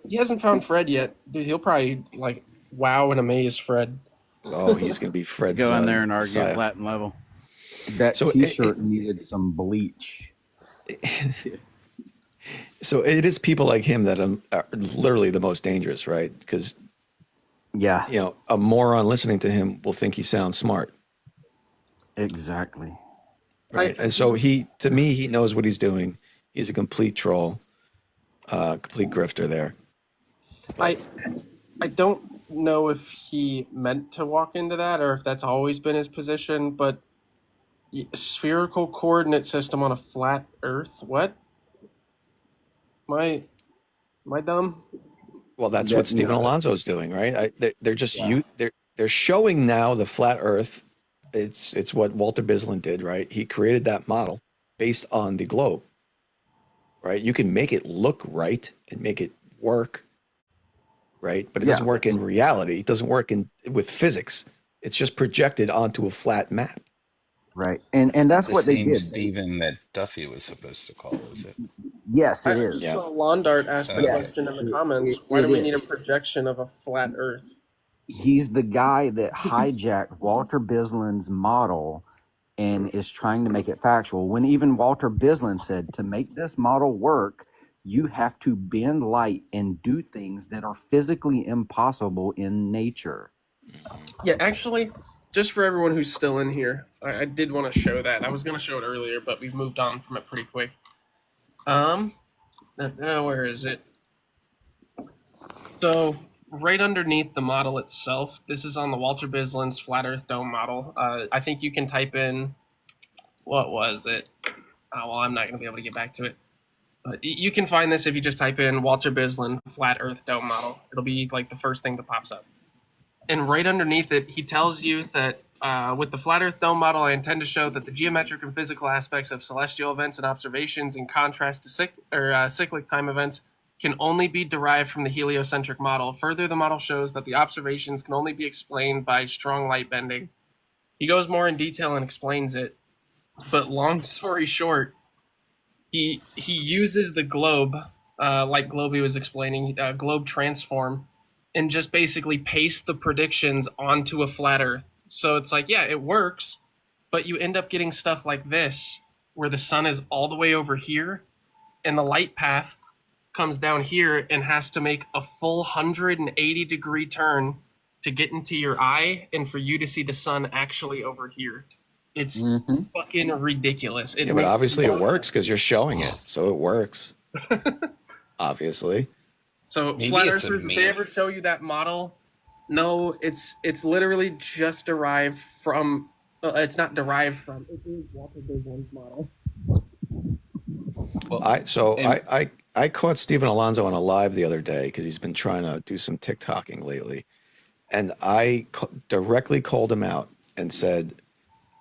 He hasn't found Fred yet. Dude, he'll probably wow and amaze Fred. Oh, he's going to be Fred's Go in there and argue Messiah. flat and level. That So T-shirt needed some bleach. So it is people like him that are literally the most dangerous, right? Because, Yeah, a moron listening to him will think he sounds smart, exactly. right? And so to me, he knows what he's doing. He's a complete troll, complete grifter there. I don't know if he meant to walk into that or if that's always been his position, but spherical coordinate system on a flat Earth? What? Am I dumb? Well, that's Yeah, what Stephen no. Alonso's doing, right? They're just they're showing now the flat Earth. It's what Walter Bislin did, right? He created that model based on the globe, right? You can make it look right and make it work, right? But it doesn't work in reality. It doesn't work with physics. It's just projected onto a flat map. Right, and that's The what they same did. Stephen that Duffy was supposed to call, is it? Yes, it I is. just saw Londart ask the Yes, question in the comments. it- Why do it we need a is. projection of a flat Earth? He's the guy that hijacked Walter Bislin's model and is trying to make it factual. When even Walter Bislin said, to make this model work, you have to bend light and do things that are physically impossible in nature. Yeah, actually, just for everyone who's still in here, I did want to show that. I was going to show it earlier, but we've moved on from it pretty quick. Where is it? So, right underneath the model itself, this is on the Walter Bislin's Flat Earth Dome model. I think you can type in, what was it? Oh, well, I'm not going to be able to get back to it. But you can find this if you just type in Walter Bislin Flat Earth Dome model. It'll be like the first thing that pops up. And right underneath it, he tells you that with the Flat Earth Dome model, I intend to show that the geometric and physical aspects of celestial events and observations, in contrast to cyclic time events, can only be derived from the heliocentric model. Further, the model shows that the observations can only be explained by strong light bending. He goes more in detail and explains it, but long story short, he uses the globe, like Globey was explaining, globe transform, and just basically paste the predictions onto a flat Earth. So it's like, yeah, it works, but you end up getting stuff like this, where the sun is all the way over here, and the light path comes down here and has to make a full 180-degree turn to get into your eye and for you to see the sun actually over here. It's fucking ridiculous. Yeah, but obviously it works because you're showing it, so it works. Obviously. So Maybe flat it's a earthers, if they meme. ever show you that model, no, it's literally just derived from. It's not derived from. It is Walter Bergman's model. Well, I caught Stephen Alonso on a live the other day because he's been trying to do some TikToking lately, and I directly called him out and said,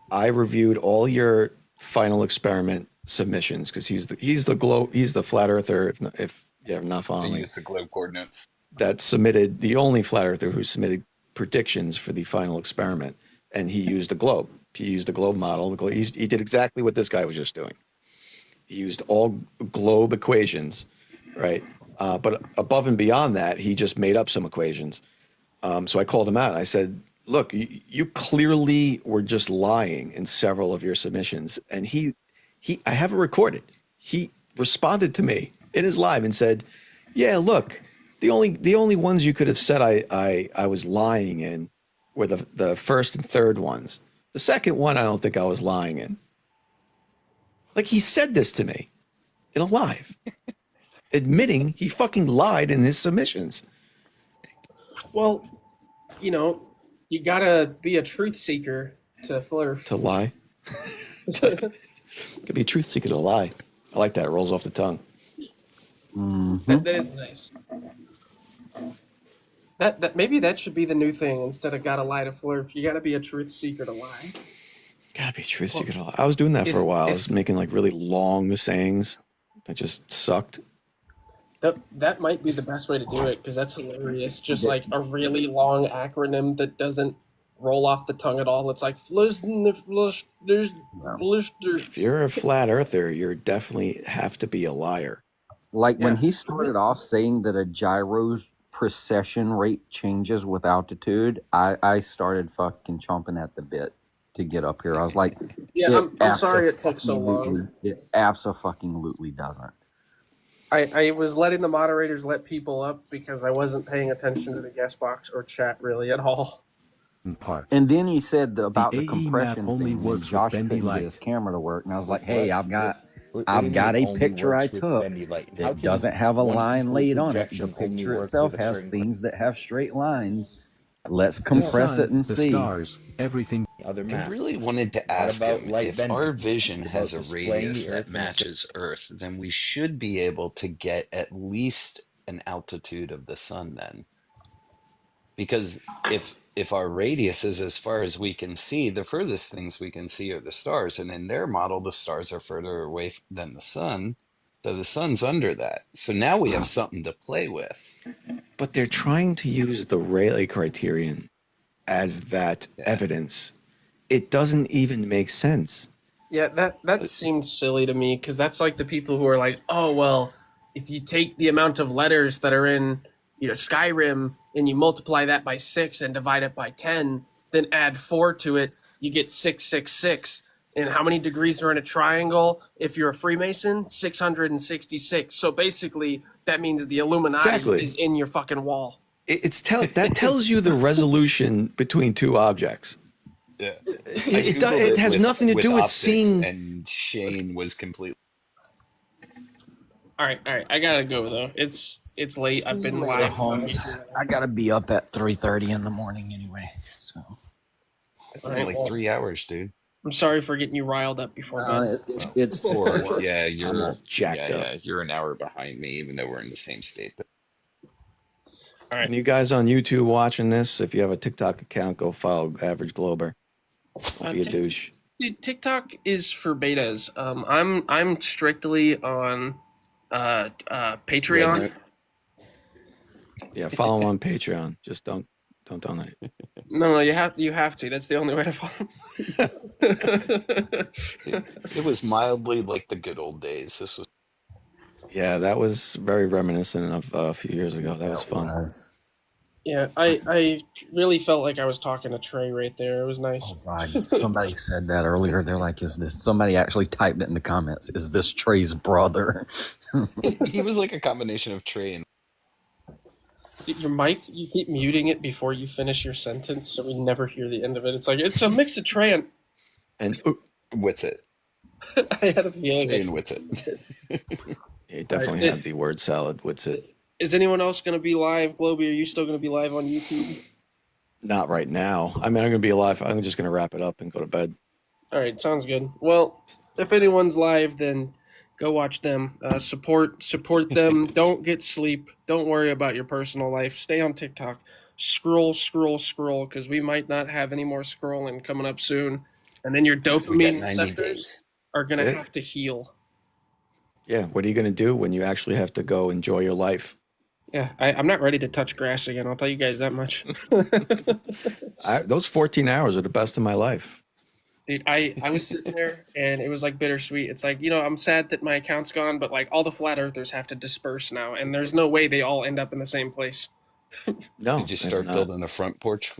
I reviewed all your final experiment submissions because he's the flat earther if you have not following me. Use the globe coordinates. That submitted, the only flat earther who submitted predictions for the final experiment, and he used a globe. He used a globe model. He did exactly what this guy was just doing. He used all globe equations, right? But above and beyond that, he just made up some equations. So I called him out. I said, look, you clearly were just lying in several of your submissions. And I have it recorded. He responded to me in his live and said, yeah, look, the only ones you could have said I was lying in were the first and third ones. The second one, I don't think I was lying in. Like, he said this to me in a live, admitting he fucking lied in his submissions. Well, you gotta be a truth seeker to flirt. To lie? Could be a truth seeker to lie. I like that. It rolls off the tongue. That is nice. That maybe that should be the new thing. Instead of gotta lie to flirt, you gotta be a truth seeker to lie. Gotta be a truth seeker to lie. I was doing that for a while. I was making like really long sayings that just sucked. That might be the best way to do it because that's hilarious. Just like a really long acronym that doesn't roll off the tongue at all. It's like If you're a flat earther, you definitely have to be a liar. Like when he started off saying that a gyro's precession rate changes with altitude, I started fucking chomping at the bit to get up here. I was like, yeah, I'm sorry it took so long. It abso-fucking-lutely doesn't. I was letting the moderators let people up because I wasn't paying attention to the guest box or chat really at all. And then he said about the AE compression map only thing, works with Josh bendy couldn't light. get his camera to work, and I was like, hey, I've got What do you a mean only picture I works with took bendy light? How that can doesn't have a one line pixel laid on it. The projection only picture work itself with a has certain things that have straight lines. Let's The compress sun, it and the see. stars, everything. Other I maps. really wanted to What ask about him light if bending? our vision What has about a displaying radius the that Earth in a matches Earth, then we should be able to get at least an altitude of the sun then. Because if our radius is as far as we can see, the furthest things we can see are the stars. And in their model, the stars are further away than the sun. So the sun's under that. So now we have something to play with. But they're trying to use the Rayleigh criterion as that evidence. It doesn't even make sense. Yeah, that seems silly to me because that's like the people who are like, oh well, if you take the amount of letters that are in Skyrim and you multiply that by 6 and divide it by 10, then add 4 to it, you get 666. And how many degrees are in a triangle? If you're a Freemason, 666. So basically, that means the Illuminati is in your fucking wall. That tells you the resolution between two objects. Yeah. It has nothing to do with optics, seeing. And Shane was completely. All right. I gotta go though. It's late. I've been live. I gotta be up at 3:30 in the morning anyway. So It's only like 3 hours, dude. I'm sorry for getting you riled up before bed. It's Yeah, you're I'm all jacked up. Yeah, you're an hour behind me, even though we're in the same state. All right. And you guys on YouTube watching this, if you have a TikTok account, go follow Average Glober. Don't be a douche. Dude, TikTok is for betas. I'm strictly on Patreon. Yeah, follow him on Patreon. Just don't donate. No, you have to. That's the only way to follow. It was mildly like the good old days. This was. Yeah, that was very reminiscent of a few years ago. That was fun. Yeah, I really felt like I was talking to Trey right there. It was nice. Oh God, somebody said that earlier. They're like, "Is this?" Somebody actually typed it in the comments. Is this Trey's brother? He was like a combination of Trey and. Your mic, you keep muting it before you finish your sentence, so we never hear the end of it. It's like it's a mix of Trey and Witsit. I had a feeling. Trey and Witsit. He definitely had the word salad. Witsit. Is anyone else going to be live, Globey? Are you still going to be live on YouTube? Not right now. I mean, I'm going to be alive. I'm just going to wrap it up and go to bed. All right, sounds good. Well, if anyone's live, then go watch them. Support them. Don't get sleep. Don't worry about your personal life. Stay on TikTok. Scroll, because we might not have any more scrolling coming up soon. And then your dopamine receptors are going to have to heal. Yeah, what are you going to do when you actually have to go enjoy your life? Yeah, I'm not ready to touch grass again. I'll tell you guys that much. Those 14 hours are the best of my life. Dude, I was sitting there and it was like bittersweet. It's like, I'm sad that my account's gone, but like all the flat earthers have to disperse now, and there's no way they all end up in the same place. No. Did you start building a front porch?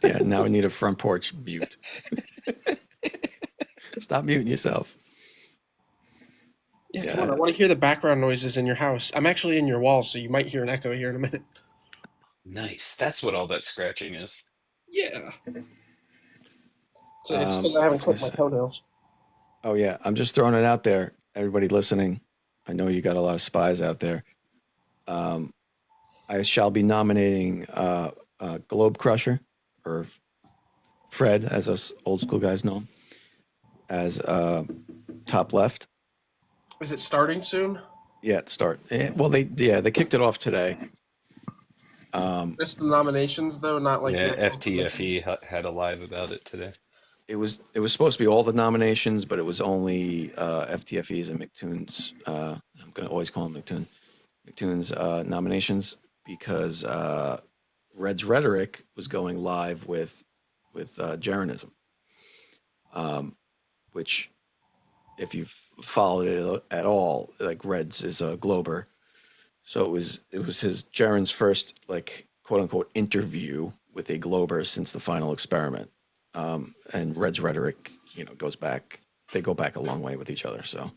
Yeah, now we need a front porch mute. Stop muting yourself. Yeah, come on. I want to hear the background noises in your house. I'm actually in your walls, so you might hear an echo here in a minute. Nice. That's what all that scratching is. Yeah. So it's because I haven't clipped my toenails. Oh, yeah. I'm just throwing it out there. Everybody listening, I know you got a lot of spies out there. I shall be nominating Globe Crusher, or Fred, as us old school guys know him, as top left. Is it starting soon? Yeah, well, they kicked it off today. Just the nominations, though, not like FTFE had a live about it today. It was supposed to be all the nominations, but it was only FTFE's and McToon's. I'm gonna always call him McToon. McToon's nominations, because Red's Rhetoric was going live with Jeranism, which, if you've followed it at all, like Red's is a Glober, so it was his Jaren's first, like, quote unquote interview with a Glober since the final experiment, and Red's Rhetoric, goes back. They go back a long way with each other. So,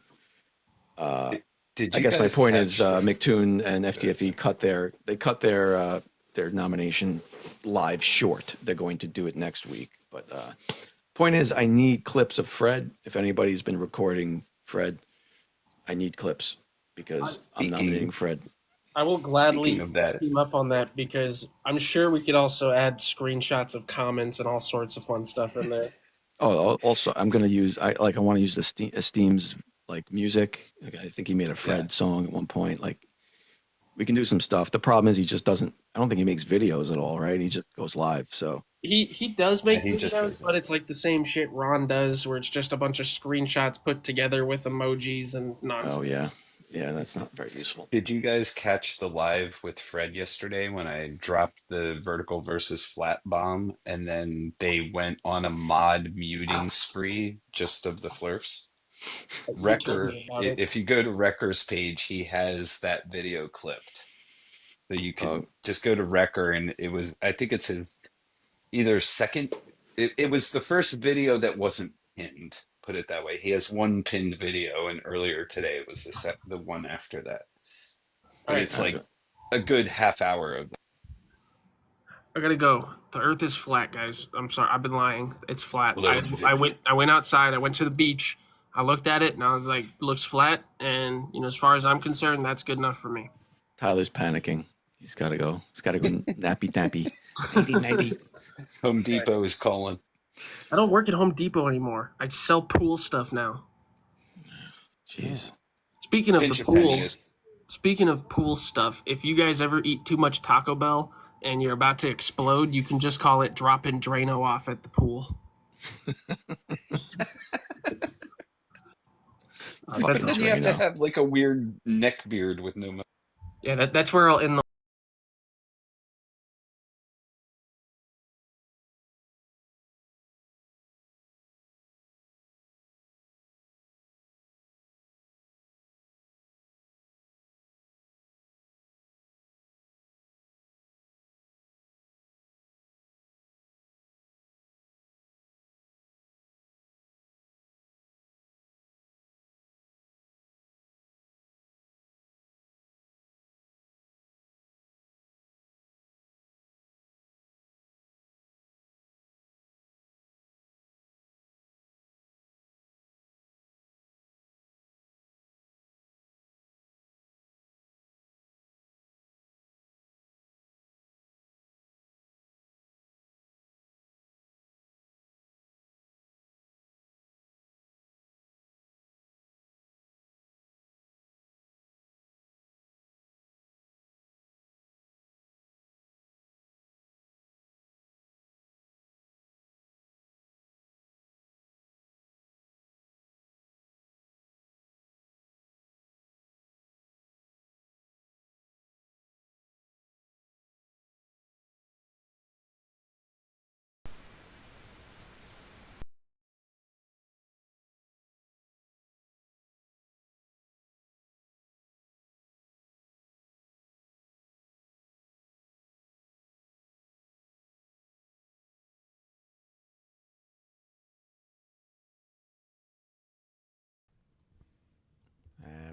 I guess my point is, McToon and FTFE cut their nomination live short. They're going to do it next week, but point is, I need clips of Fred. If anybody's been recording Fred, I need clips, because I'm nominating Fred. I will gladly team up on that, because I'm sure we could also add screenshots of comments and all sorts of fun stuff in there. Oh, also, I'm going to use, I want to use the Esteem's like music. Like, I think he made a Fred song at one point. Like, we can do some stuff. The problem is, he just doesn't, I don't think he makes videos at all, right? He just goes live. So he does make videos, but it's like the same shit Ron does, where it's just a bunch of screenshots put together with emojis and nonsense. Oh, yeah. Yeah, that's not very useful. Did you guys catch the live with Fred yesterday when I dropped the vertical versus flat bomb, and then they went on a mod muting spree just of the flurfs? Wrecker, if you go to Wrecker's page, he has that video clipped. So you can just go to Wrecker, and I think it's his either second, it was the first video that wasn't pinned, put it that way. He has one pinned video, and earlier today it was the one after that. But it's like a good half hour of that. I gotta go. The earth is flat, guys. I'm sorry, I've been lying. It's flat. I went outside, I went to the beach, I looked at it, and I was like, looks flat, and as far as I'm concerned, that's good enough for me. Tyler's panicking. He's gotta go. He's gotta go nappy. Nighty. Home Depot is calling. I don't work at Home Depot anymore. I sell pool stuff now. Jeez. Speaking of pool stuff, if you guys ever eat too much Taco Bell and you're about to explode, you can just call it dropping Drano off at the pool. Then you have to have like a weird neck beard with no. Yeah, that's where I'll end the.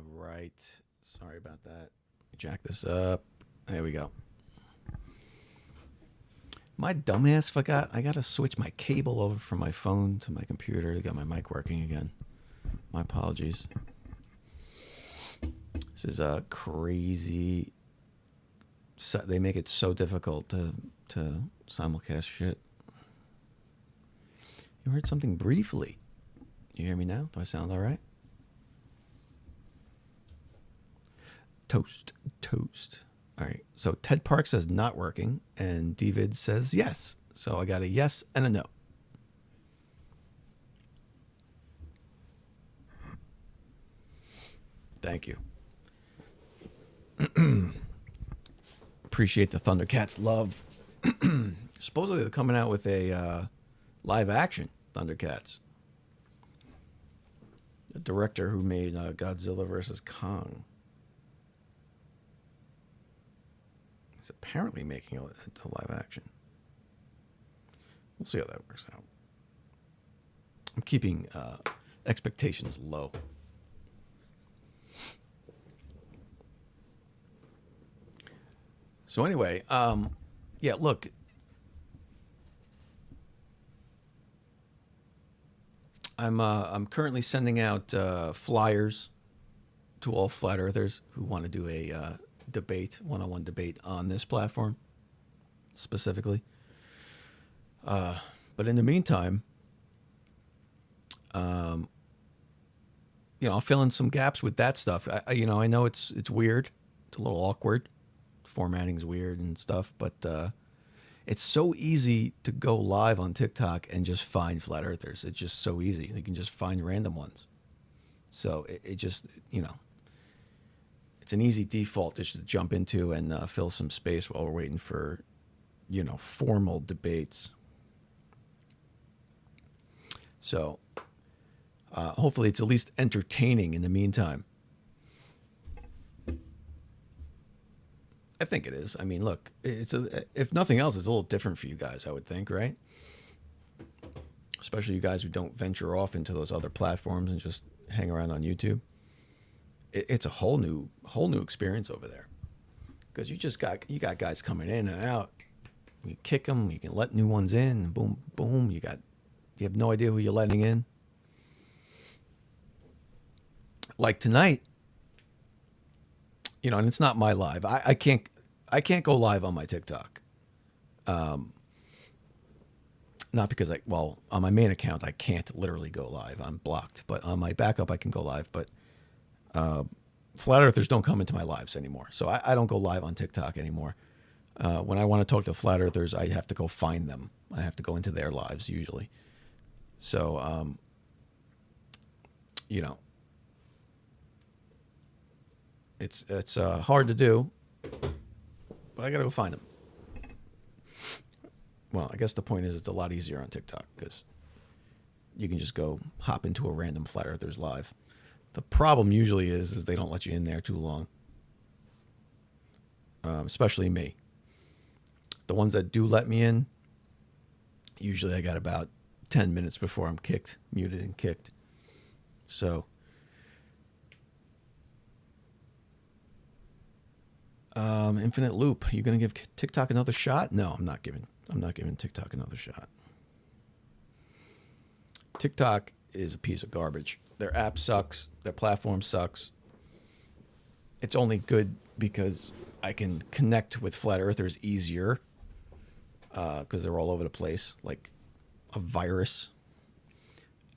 Right. Sorry about that. Jack this up. There we go. My dumbass forgot. I got to switch my cable over from my phone to my computer to get my mic working again. My apologies. This is a crazy. They make it so difficult to simulcast shit. You heard something briefly. You hear me now? Do I sound all right? Toast. All right. So Ted Park says not working, and David says yes. So I got a yes and a no. Thank you. Appreciate the Thundercats love. Supposedly they're coming out with a live action Thundercats. The director who made Godzilla vs. Kong is apparently making a live action. We'll see how that works out. I'm keeping expectations low. So anyway, yeah, look. I'm currently sending out flyers to all flat earthers who want to do a debate, one-on-one debate on this platform specifically. But in the meantime, I'll fill in some gaps with that stuff. I know it's weird. It's a little awkward. Formatting's weird and stuff, but it's so easy to go live on TikTok and just find flat earthers. It's just so easy. You can just find random ones. So it just, it's an easy default just to jump into and fill some space while we're waiting for, formal debates. So hopefully it's at least entertaining in the meantime. I think it is. I mean, look, if nothing else, it's a little different for you guys, I would think, right? Especially you guys who don't venture off into those other platforms and just hang around on YouTube. It's a whole new experience over there, because you got guys coming in and out. You kick them, you can let new ones in. Boom, boom. You have no idea who you're letting in. Like tonight, and it's not my live. I can't go live on my TikTok. Not because on my main account I can't literally go live. I'm blocked. But on my backup I can go live. But flat earthers don't come into my lives anymore, so I don't go live on TikTok anymore. When I want to talk to flat earthers, I have to go find them. I have to go into their lives usually. So It's hard to do, but I got to go find them. Well, I guess the point is it's a lot easier on TikTok because you can just go hop into a random Flat Earthers live. The problem usually is they don't let you in there too long, especially me. The ones that do let me in, usually I got about 10 minutes before I'm muted and kicked. So, infinite loop. You gonna give TikTok another shot? No, I'm not giving TikTok another shot. TikTok is a piece of garbage. Their app sucks. Their platform sucks. It's only good because I can connect with flat earthers easier because they're all over the place, like a virus.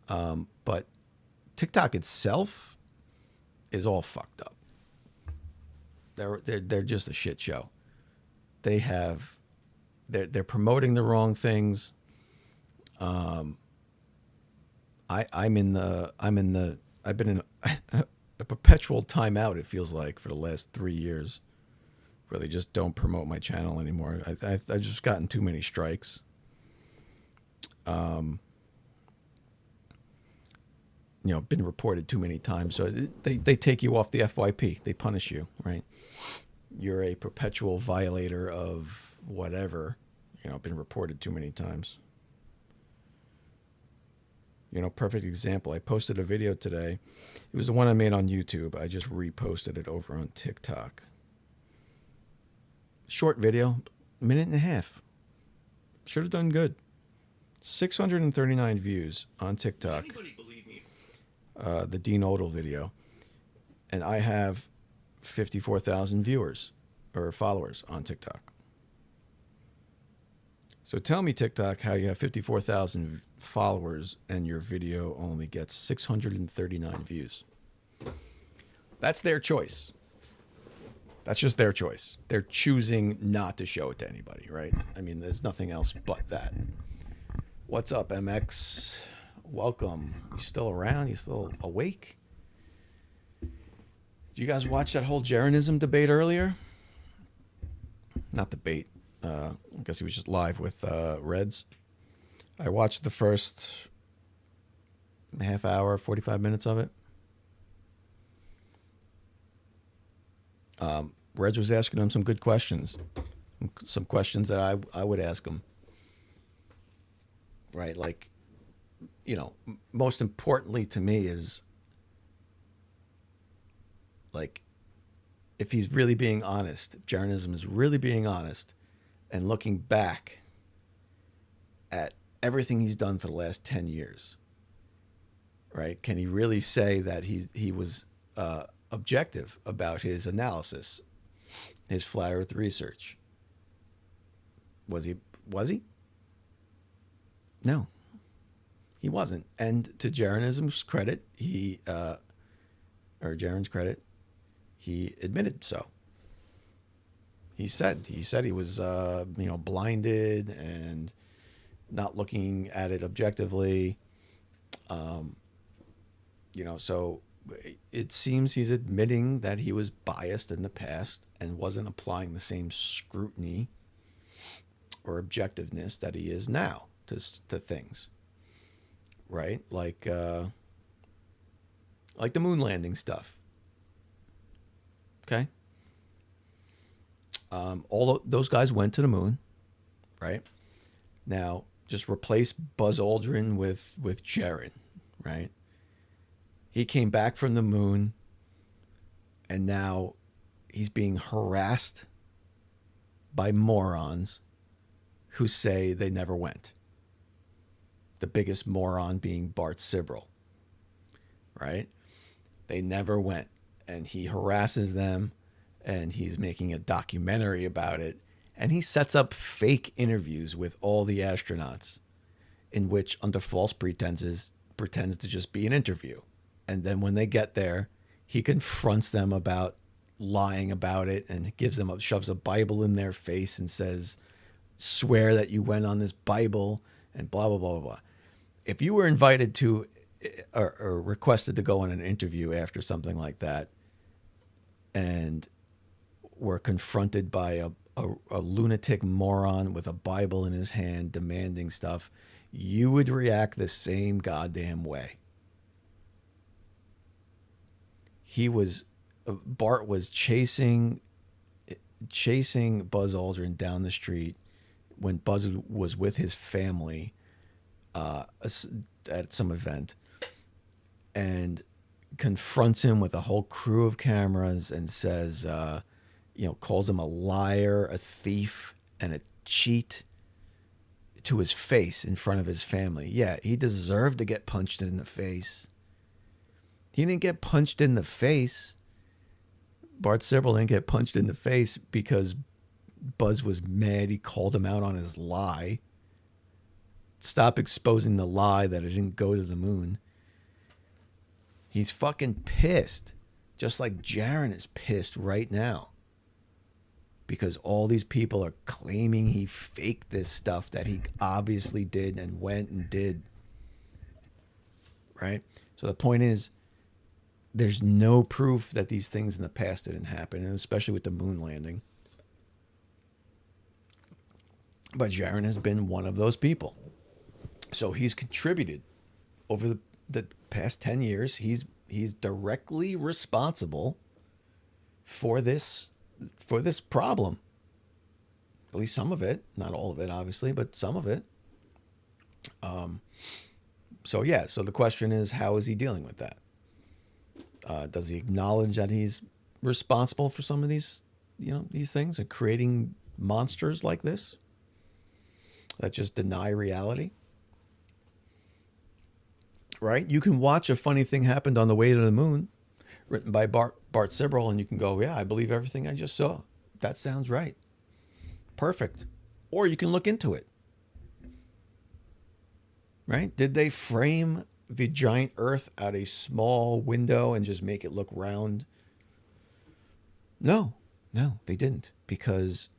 But TikTok itself is all fucked up. They're just a shit show. They're promoting the wrong things. I've been in a perpetual timeout, it feels like, for the last 3 years, where they just don't promote my channel anymore. I've just gotten too many strikes. Been reported too many times. So they take you off the FYP. They punish you, right? You're a perpetual violator of whatever, been reported too many times. Perfect example. I posted a video today. It was the one I made on YouTube. I just reposted it over on TikTok. Short video, minute and a half. Should have done good. 639 views on TikTok. Anybody believe me? The Dean Odell video. And I have 54,000 viewers or followers on TikTok. So tell me, TikTok, how you have 54,000 followers and your video only gets 639 views. That's their choice. That's just their choice. They're choosing not to show it to anybody, right? I mean, there's nothing else but that. What's up, MX? Welcome. You still around? You still awake? Did you guys watch that whole Jeranism debate earlier? Not debate. I guess he was just live with Reds. I watched the first half hour, 45 minutes of it. Reds was asking him some good questions. Some questions that I would ask him. Right? Like, most importantly to me is, like, if he's really being honest, if Jeranism is really being honest, and looking back at everything he's done for the last 10 years, right? Can he really say that he was objective about his analysis, his flat earth research? Was he? No, he wasn't. And to Jeranism's credit, Jaron's credit, he admitted so. He said he was blinded and not looking at it objectively. So it seems he's admitting that he was biased in the past and wasn't applying the same scrutiny or objectiveness that he is now to things. Right? Like the moon landing stuff. Okay? All of those guys went to the moon, right? Now, just replace Buzz Aldrin with Jaron, right? He came back from the moon, and now he's being harassed by morons who say they never went. The biggest moron being Bart Sibrel, right? They never went, and he harasses them. And he's making a documentary about it. And he sets up fake interviews with all the astronauts in which, under false pretenses, pretends to just be an interview. And then when they get there, he confronts them about lying about it and shoves a Bible in their face and says, swear that you went on this Bible and blah, blah, blah, blah, blah. If you were invited to or requested to go on an interview after something like that, and were confronted by a lunatic moron with a Bible in his hand demanding stuff, you would react the same goddamn way. Bart was chasing Buzz Aldrin down the street when Buzz was with his family at some event, and confronts him with a whole crew of cameras and says, calls him a liar, a thief, and a cheat to his face in front of his family. Yeah, he deserved to get punched in the face. He didn't get punched in the face. Bart Sibrel didn't get punched in the face because Buzz was mad. He called him out on his lie. Stop exposing the lie that it didn't go to the moon. He's fucking pissed. Just like Jaron is pissed right now. Because all these people are claiming he faked this stuff that he obviously did and went and did. Right? So the point is, there's no proof that these things in the past didn't happen, and especially with the moon landing. But Jaron has been one of those people. So he's contributed over the past 10 years. He's directly responsible for this problem. At least some of it, not all of it, obviously, but some of it. So the question is, how is he dealing with that? Does he acknowledge that he's responsible for some of these things and creating monsters like this that just deny reality? Right? You can watch A Funny Thing Happened on the Way to the Moon, written by Bart Sibrel, and you can go, yeah, I believe everything I just saw. That sounds right. Perfect. Or you can look into it. Right? Did they frame the giant Earth out a small window and just make it look round? No, they didn't. Because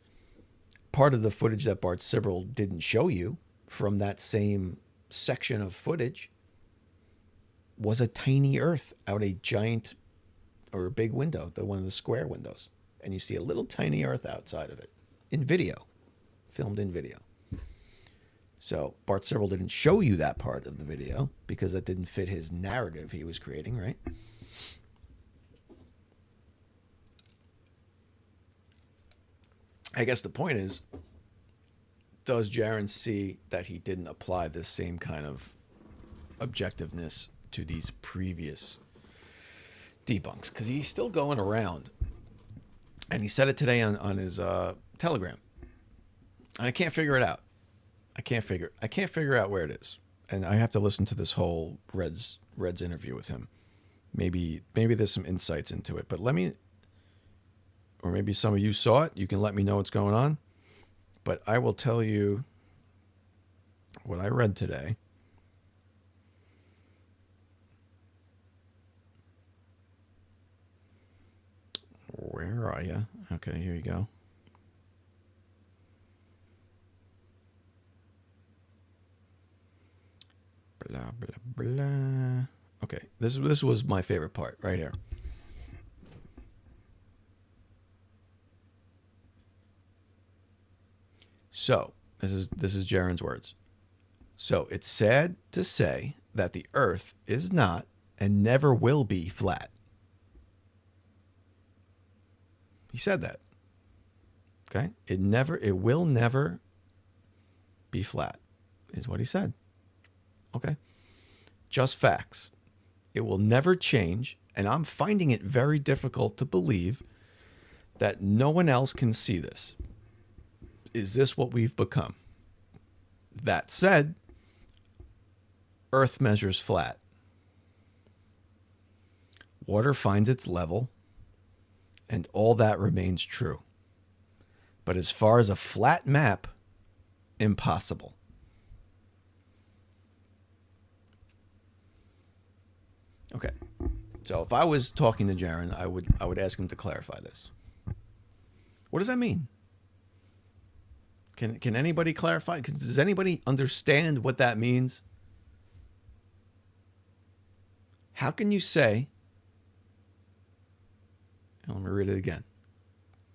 part of the footage that Bart Sibrel didn't show you from that same section of footage was a tiny Earth out a giant or a big window, one of the square windows. And you see a little tiny Earth outside of it in video, filmed in video. So Bart Sibrel didn't show you that part of the video because that didn't fit his narrative he was creating, right? I guess the point is, does Jaron see that he didn't apply this same kind of objectiveness to these previous debunks? Because he's still going around. And he said it today on his Telegram. And I can't figure it out. I can't figure out where it is. And I have to listen to this whole Red's interview with him. Maybe there's some insights into it. But or maybe some of you saw it. You can let me know what's going on. But I will tell you what I read today. Where are you? Okay, here you go. Blah, blah, blah. Okay, this was my favorite part right here. So, this is Jaron's words. So, it's sad to say that the Earth is not and never will be flat. He said that. Okay? It will never be flat, is what he said. Okay? Just facts. It will never change, and I'm finding it very difficult to believe that no one else can see this. Is this what we've become? That said, Earth measures flat. Water finds its level, and all that remains true. But as far as a flat map, impossible. Okay. So if I was talking to Jaron, I would ask him to clarify this. What does that mean? Can anybody clarify? Does anybody understand what that means? How can you say, And let me read it again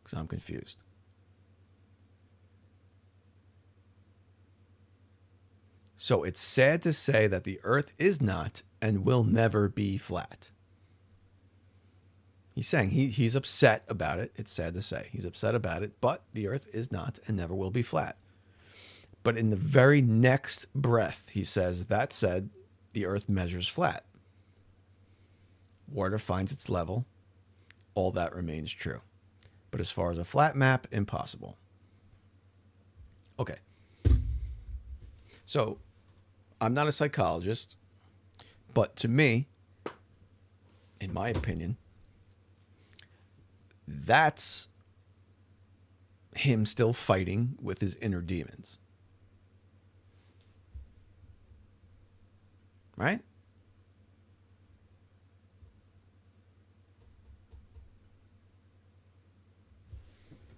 because I'm confused. So it's sad to say that the earth is not and will never be flat. He's saying he's upset about it. It's sad to say. He's upset about it, but the earth is not and never will be flat. But in the very next breath, he says, that said, the earth measures flat. Water finds its level. All that remains true. But as far as a flat map, impossible. Okay. So I'm not a psychologist, but to me, in my opinion, that's him still fighting with his inner demons. Right?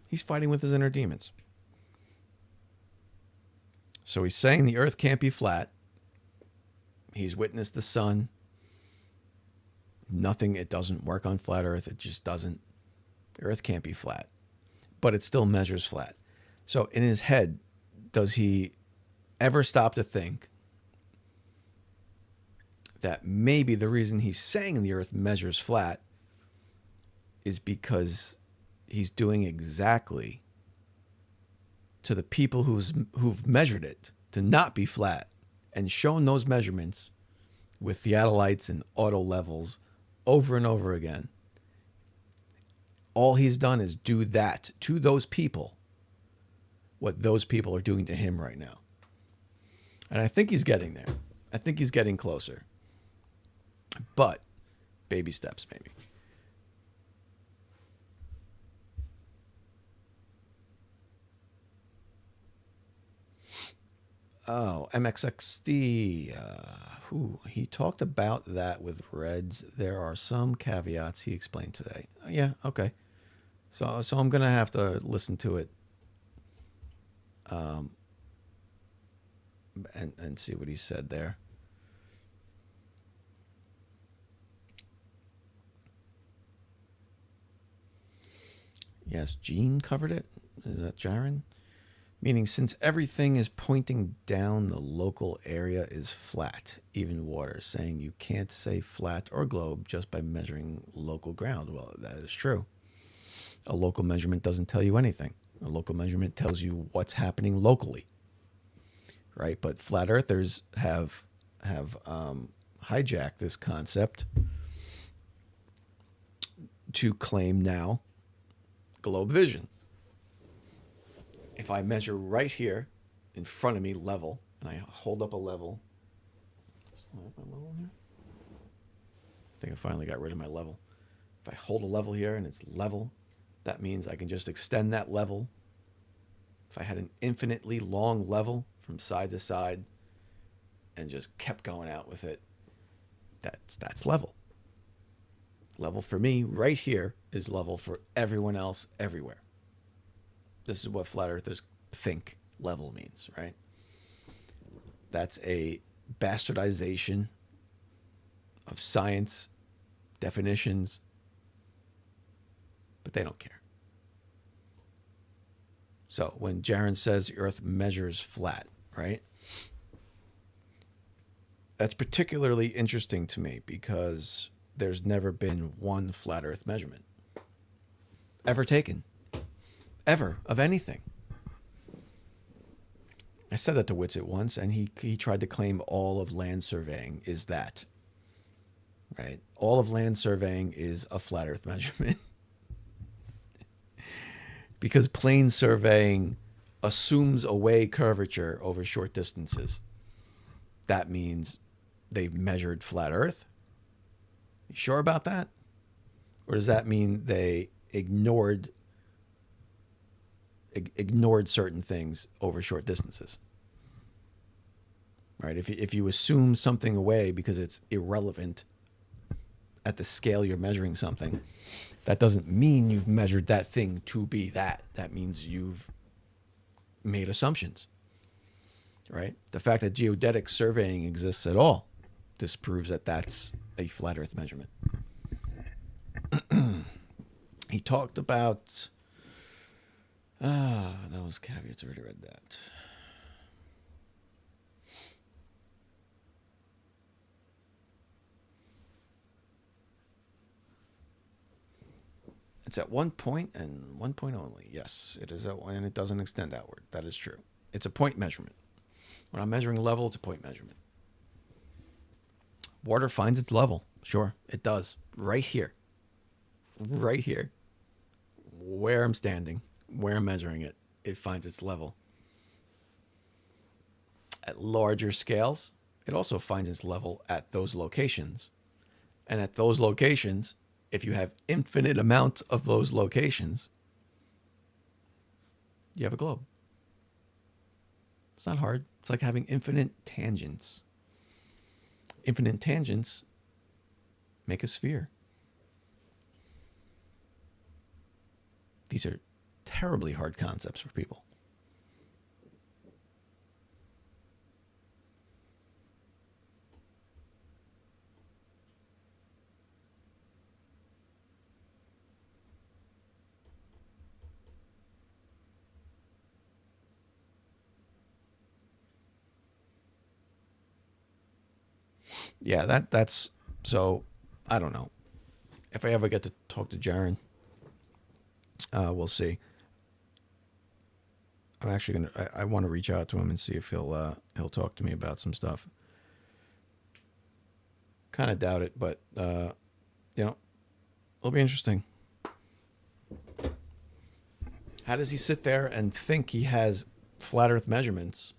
He's fighting with his inner demons. So he's saying the earth can't be flat. He's witnessed the sun. Nothing, it doesn't work on flat earth. It just doesn't. The earth can't be flat. But it still measures flat. So in his head, does he ever stop to think that maybe the reason he's saying the earth measures flat is because he's doing exactly to the people who've measured it to not be flat and shown those measurements with theodolites and auto levels over and over again. All he's done is do that to those people, what those people are doing to him right now. And I think he's getting there. I think he's getting closer. But baby steps, maybe. Oh, MXXD. He talked about that with Reds. There are some caveats he explained today. Yeah, okay. So I'm gonna have to listen to it, and see what he said there. Yes, Gene covered it. Is that Jaron? Meaning, since everything is pointing down, the local area is flat, even water, saying you can't say flat or globe just by measuring local ground. Well, that is true. A local measurement doesn't tell you anything. A local measurement tells you what's happening locally, right? But flat earthers have hijacked this concept to claim now globe vision. If I measure right here in front of me level, and I hold up a level, I think I finally got rid of my level. If I hold a level here and it's level, that means I can just extend that level. If I had an infinitely long level from side to side and just kept going out with it, that's level. Level for me right here is level for everyone else everywhere. This is what flat earthers think level means, right? That's a bastardization of science, definitions, but they don't care. So when Jaron says the earth measures flat, right? That's particularly interesting to me because there's never been one flat earth measurement ever taken. Ever, of anything. I said that to Witsit once, and he tried to claim all of land surveying is that. Right? All of land surveying is a flat earth measurement. Because plane surveying assumes away curvature over short distances. That means they've measured flat earth. You sure about that? Or does that mean they ignored certain things over short distances, right? If you assume something away because it's irrelevant at the scale you're measuring something, that doesn't mean you've measured that thing to be that. That means you've made assumptions, right? The fact that geodetic surveying exists at all disproves that that's a flat earth measurement. He talked about that was caveats. I already read that. It's at one point and one point only. Yes, it is at one, and it doesn't extend outward. That is true. It's a point measurement. When I'm measuring level, it's a point measurement. Water finds its level. Sure, it does. Right here. Right here. Where I'm standing, where I'm measuring it, it finds its level. At larger scales, it also finds its level at those locations. And at those locations, if you have infinite amounts of those locations, you have a globe. It's not hard. It's like having infinite tangents. Infinite tangents make a sphere. These are terribly hard concepts for people. Yeah, that's so. I don't know if I ever get to talk to Jaron. We'll see. I'm actually gonna. I want to reach out to him and see if he'll talk to me about some stuff. Kind of doubt it, but it'll be interesting. How does he sit there and think he has flat Earth measurements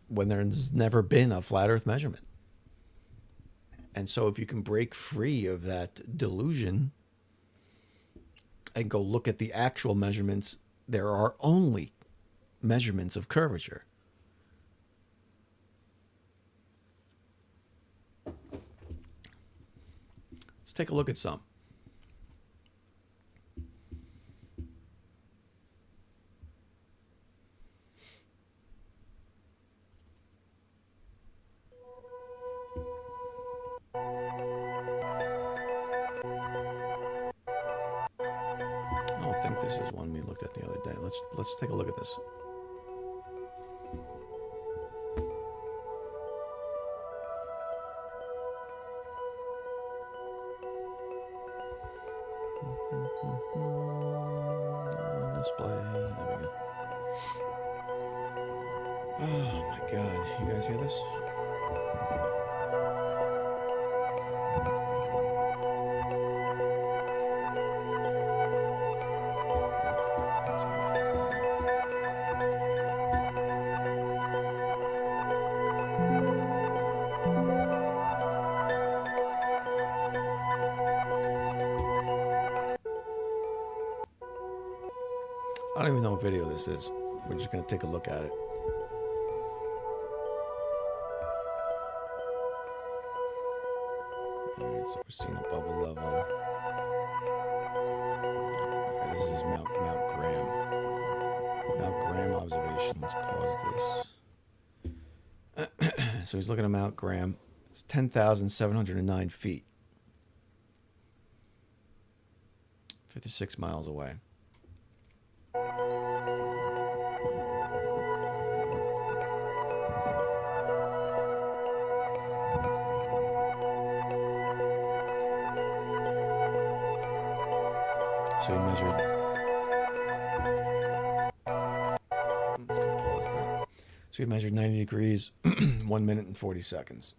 when there's never been a flat Earth measurement? And so if you can break free of that delusion and go look at the actual measurements, there are only measurements of curvature. Let's take a look at some. I don't think this is one we looked at the other day. Let's take a look at this. Display. There we go. Oh my God! You guys hear this? I don't even know what video this is. We're just going to take a look at it. All right, so we're seeing a bubble level. Right, this is Mount Graham. Mount Graham observation. Let's pause this. So he's looking at Mount Graham. It's 10,709 feet. 56 miles away. So he measured. Let's go pause that. So he measured 90 degrees, 1 minute and 40 seconds.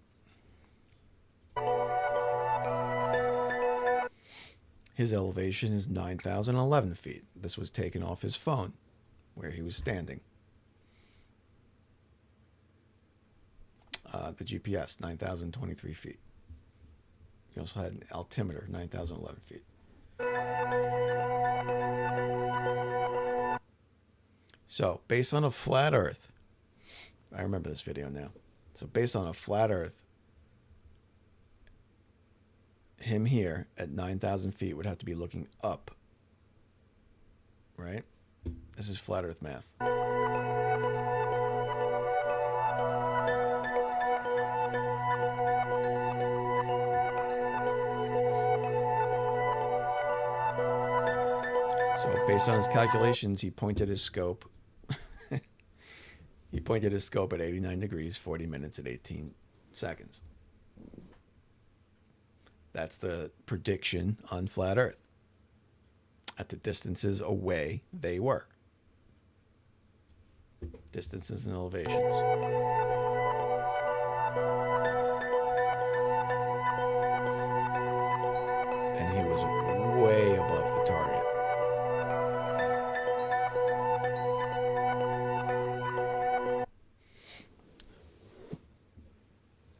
His elevation is 9,011 feet. This was taken off his phone, where he was standing. The GPS, 9,023 feet. He also had an altimeter, 9,011 feet. So, based on a flat Earth, I remember this video now. So, based on a flat Earth, him here at 9,000 feet would have to be looking up, right? This is flat Earth math. Based on his calculations, he pointed his scope. He pointed his scope at 89 degrees, 40 minutes, and 18 seconds. That's the prediction on flat Earth. At the distances away they were. Distances and elevations. And he was way above the target.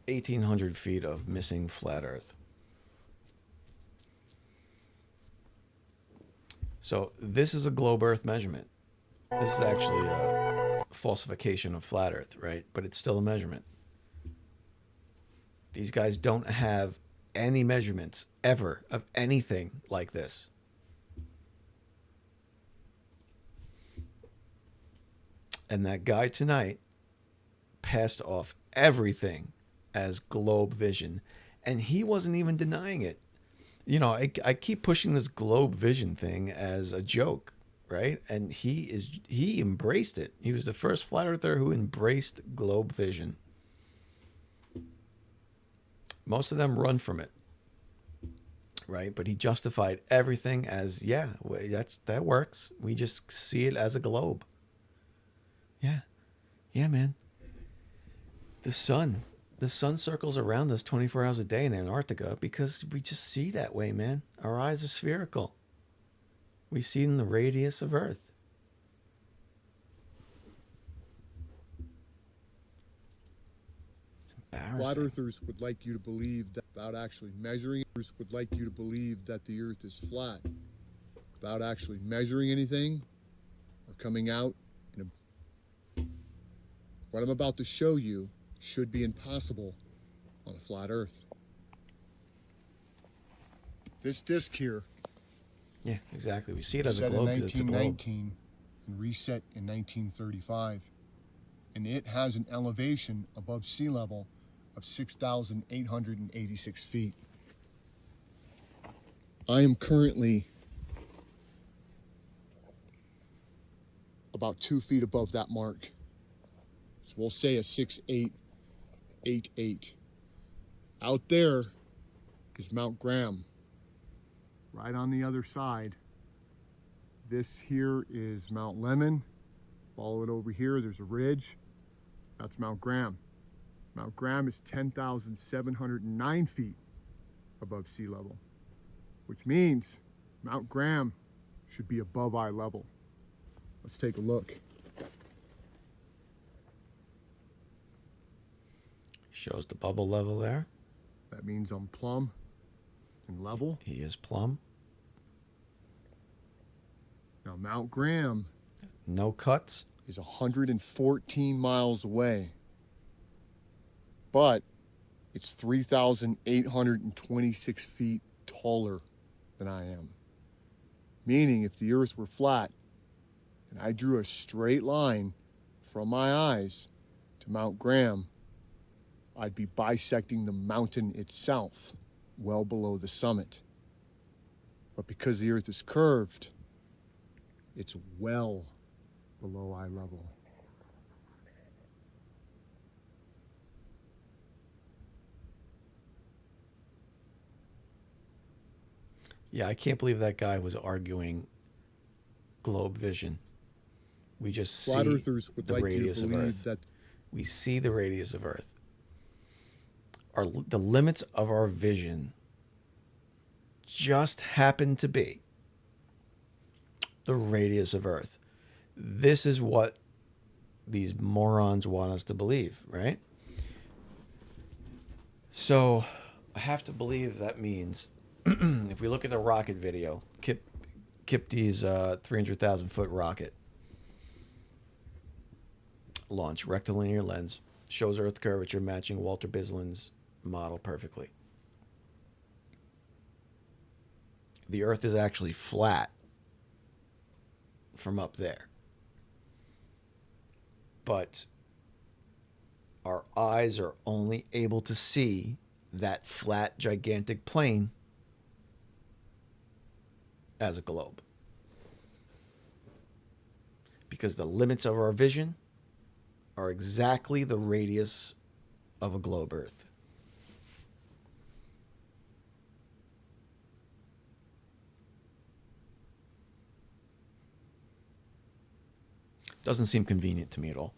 $1,800 of missing flat Earth. So this is a globe Earth measurement. This is actually a falsification of flat Earth, right? But it's still a measurement. These guys don't have any measurements ever of anything like this. And that guy tonight passed off everything as globe vision, and he wasn't even denying it. You know, I keep pushing this globe vision thing as a joke, right? And he embraced it. He was the first flat earther who embraced globe vision. Most of them run from it, right? But he justified everything as, yeah, that works. We just see it as a globe. Yeah, man. The sun circles around us 24 hours a day in Antarctica because we just see that way, man. Our eyes are spherical. We see in the radius of Earth. It's embarrassing. Flat earthers would like you to believe that without actually measuring, would like you to believe that the Earth is flat without actually measuring anything or coming out in a... What I'm about to show you should be impossible on a flat Earth. This disc here, yeah, exactly. We see it as a set globe. in It's a globe. 1919 and reset in 1935, and it has an elevation above sea level of 6,886 feet. I am currently about 2 feet above that mark. So we'll say a 6,888. Out there is Mount Graham. Right on the other side, this here is Mount Lemon. Follow it over here, there's a ridge. That's Mount Graham. Mount Graham is 10,709 feet above sea level, which means Mount Graham should be above eye level. Let's take a look. Shows the bubble level there. That means I'm plumb and level. He is plumb. Now Mount Graham, no cuts, is 114 miles away, but it's 3,826 feet taller than I am. Meaning if the Earth were flat and I drew a straight line from my eyes to Mount Graham, I'd be bisecting the mountain itself, well below the summit. But because the Earth is curved, it's well below eye level. Yeah, I can't believe that guy was arguing globe vision. We just see Flat earthers would the like radius you to of believe Earth. that We see the radius of Earth. The limits of our vision just happen to be the radius of Earth. This is what these morons want us to believe, right? So I have to believe that means if we look at the rocket video, Kipt's 300,000 foot rocket launch, rectilinear lens, shows Earth curvature matching Walter Bislin's model perfectly. The Earth is actually flat from up there. But our eyes are only able to see that flat, gigantic plane as a globe. because the limits of our vision are exactly the radius of a globe Earth. Doesn't seem convenient to me at all.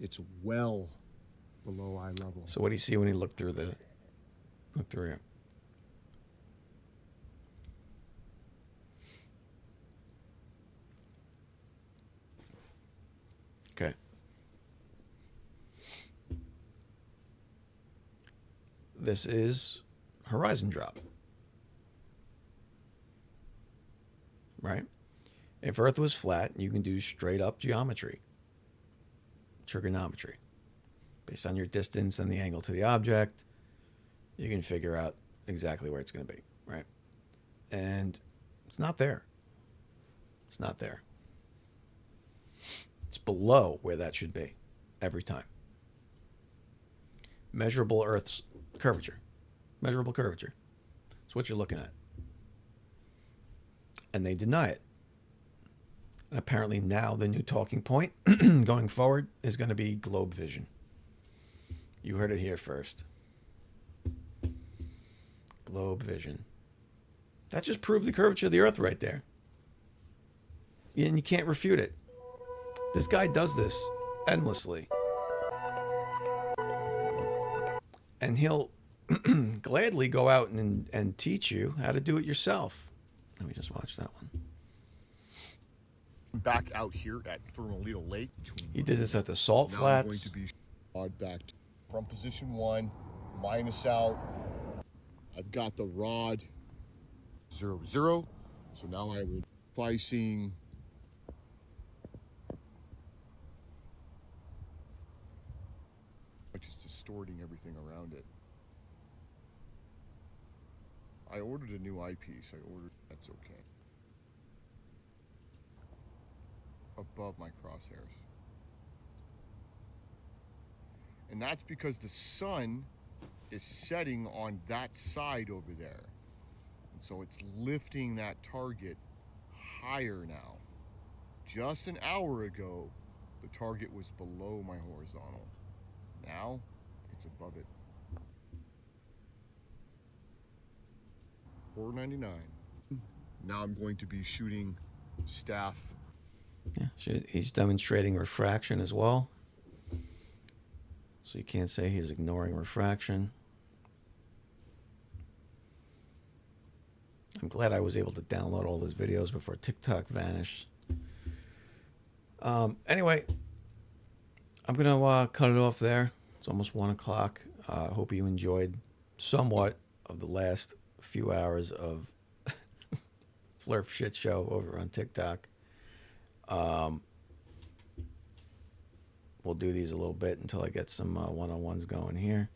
It's well below eye level. So what do you see when you look through here? Okay. This is horizon drop. Right? If Earth was flat, you can do straight up geometry, trigonometry. Based on your distance and the angle to the object, you can figure out exactly where it's going to be, right? And it's not there. It's not there. It's below where that should be every time. Measurable Earth's curvature. Measurable curvature. That's what you're looking at. And they deny it. And apparently now the new talking point going forward is going to be globe vision. You heard it here first. Globe vision. That just proved the curvature of the Earth right there. And you can't refute it. This guy does this endlessly. And he'll gladly go out and teach you how to do it yourself. Let me just watch that one. Back out here at Thermalito Lake. He did this at the Salt Now Flats. I'm going to be odd back from position 1, minus out. I've got the rod 0, 0. So now I will slicing. Just distorting everything around it. I ordered a new eyepiece. That's okay. Above my crosshairs. And that's because the sun is setting on that side over there. And so it's lifting that target higher now. Just an hour ago, the target was below my horizontal. Now, it's above it. $4.99. Now I'm going to be shooting staff. Yeah, he's demonstrating refraction as well. So you can't say he's ignoring refraction. I'm glad I was able to download all those videos before TikTok vanished. Anyway, I'm going to cut it off there. It's almost 1 o'clock. I hope you enjoyed somewhat of the last few hours of Flurf shit show over on TikTok. We'll do these a little bit until I get some one-on-ones going here.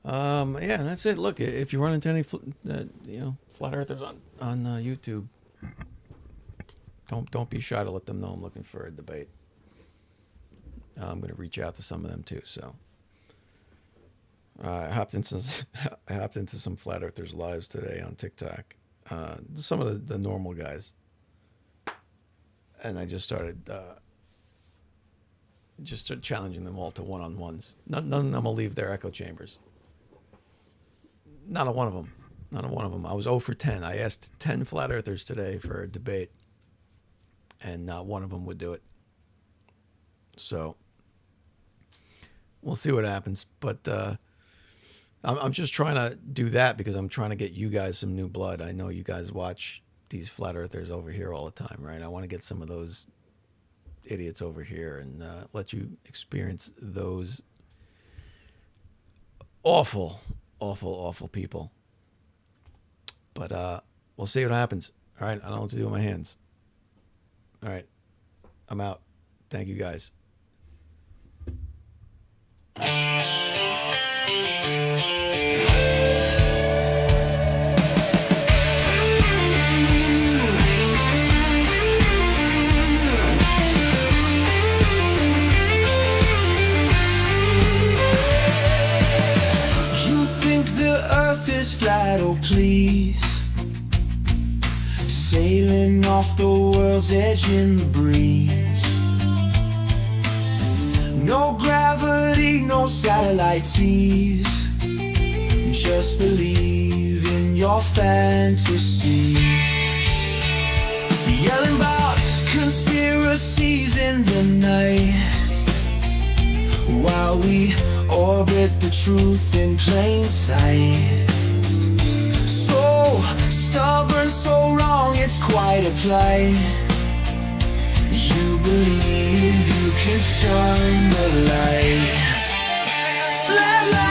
Yeah, and that's it. Look, if you run into any flat earthers on YouTube, don't be shy to let them know I'm looking for a debate. I'm going to reach out to some of them too. So I hopped into some flat earthers lives today on TikTok. Some of the normal guys, and I just started challenging them all to one-on-ones. None of them will leave their echo chambers. Not a one of them. Not a one of them. I was 0 for 10. I asked 10 flat earthers today for a debate, and not one of them would do it. So we'll see what happens. But I'm just trying to do that because I'm trying to get you guys some new blood. I know you guys watch these flat earthers over here all the time, right? I want to get some of those idiots over here and let you experience those awful people. But we'll see what happens. All right, I don't know what to do with my hands. All right, I'm out. Thank you guys. Flat, oh please say off the world's edge in the breeze. No gravity, no satellite tease. Just believe in your fantasy. Yelling about conspiracies in the night, while we orbit the truth in plain sight. So stubborn, so wrong, it's quite a plight. You believe you can shine the light. Flatline.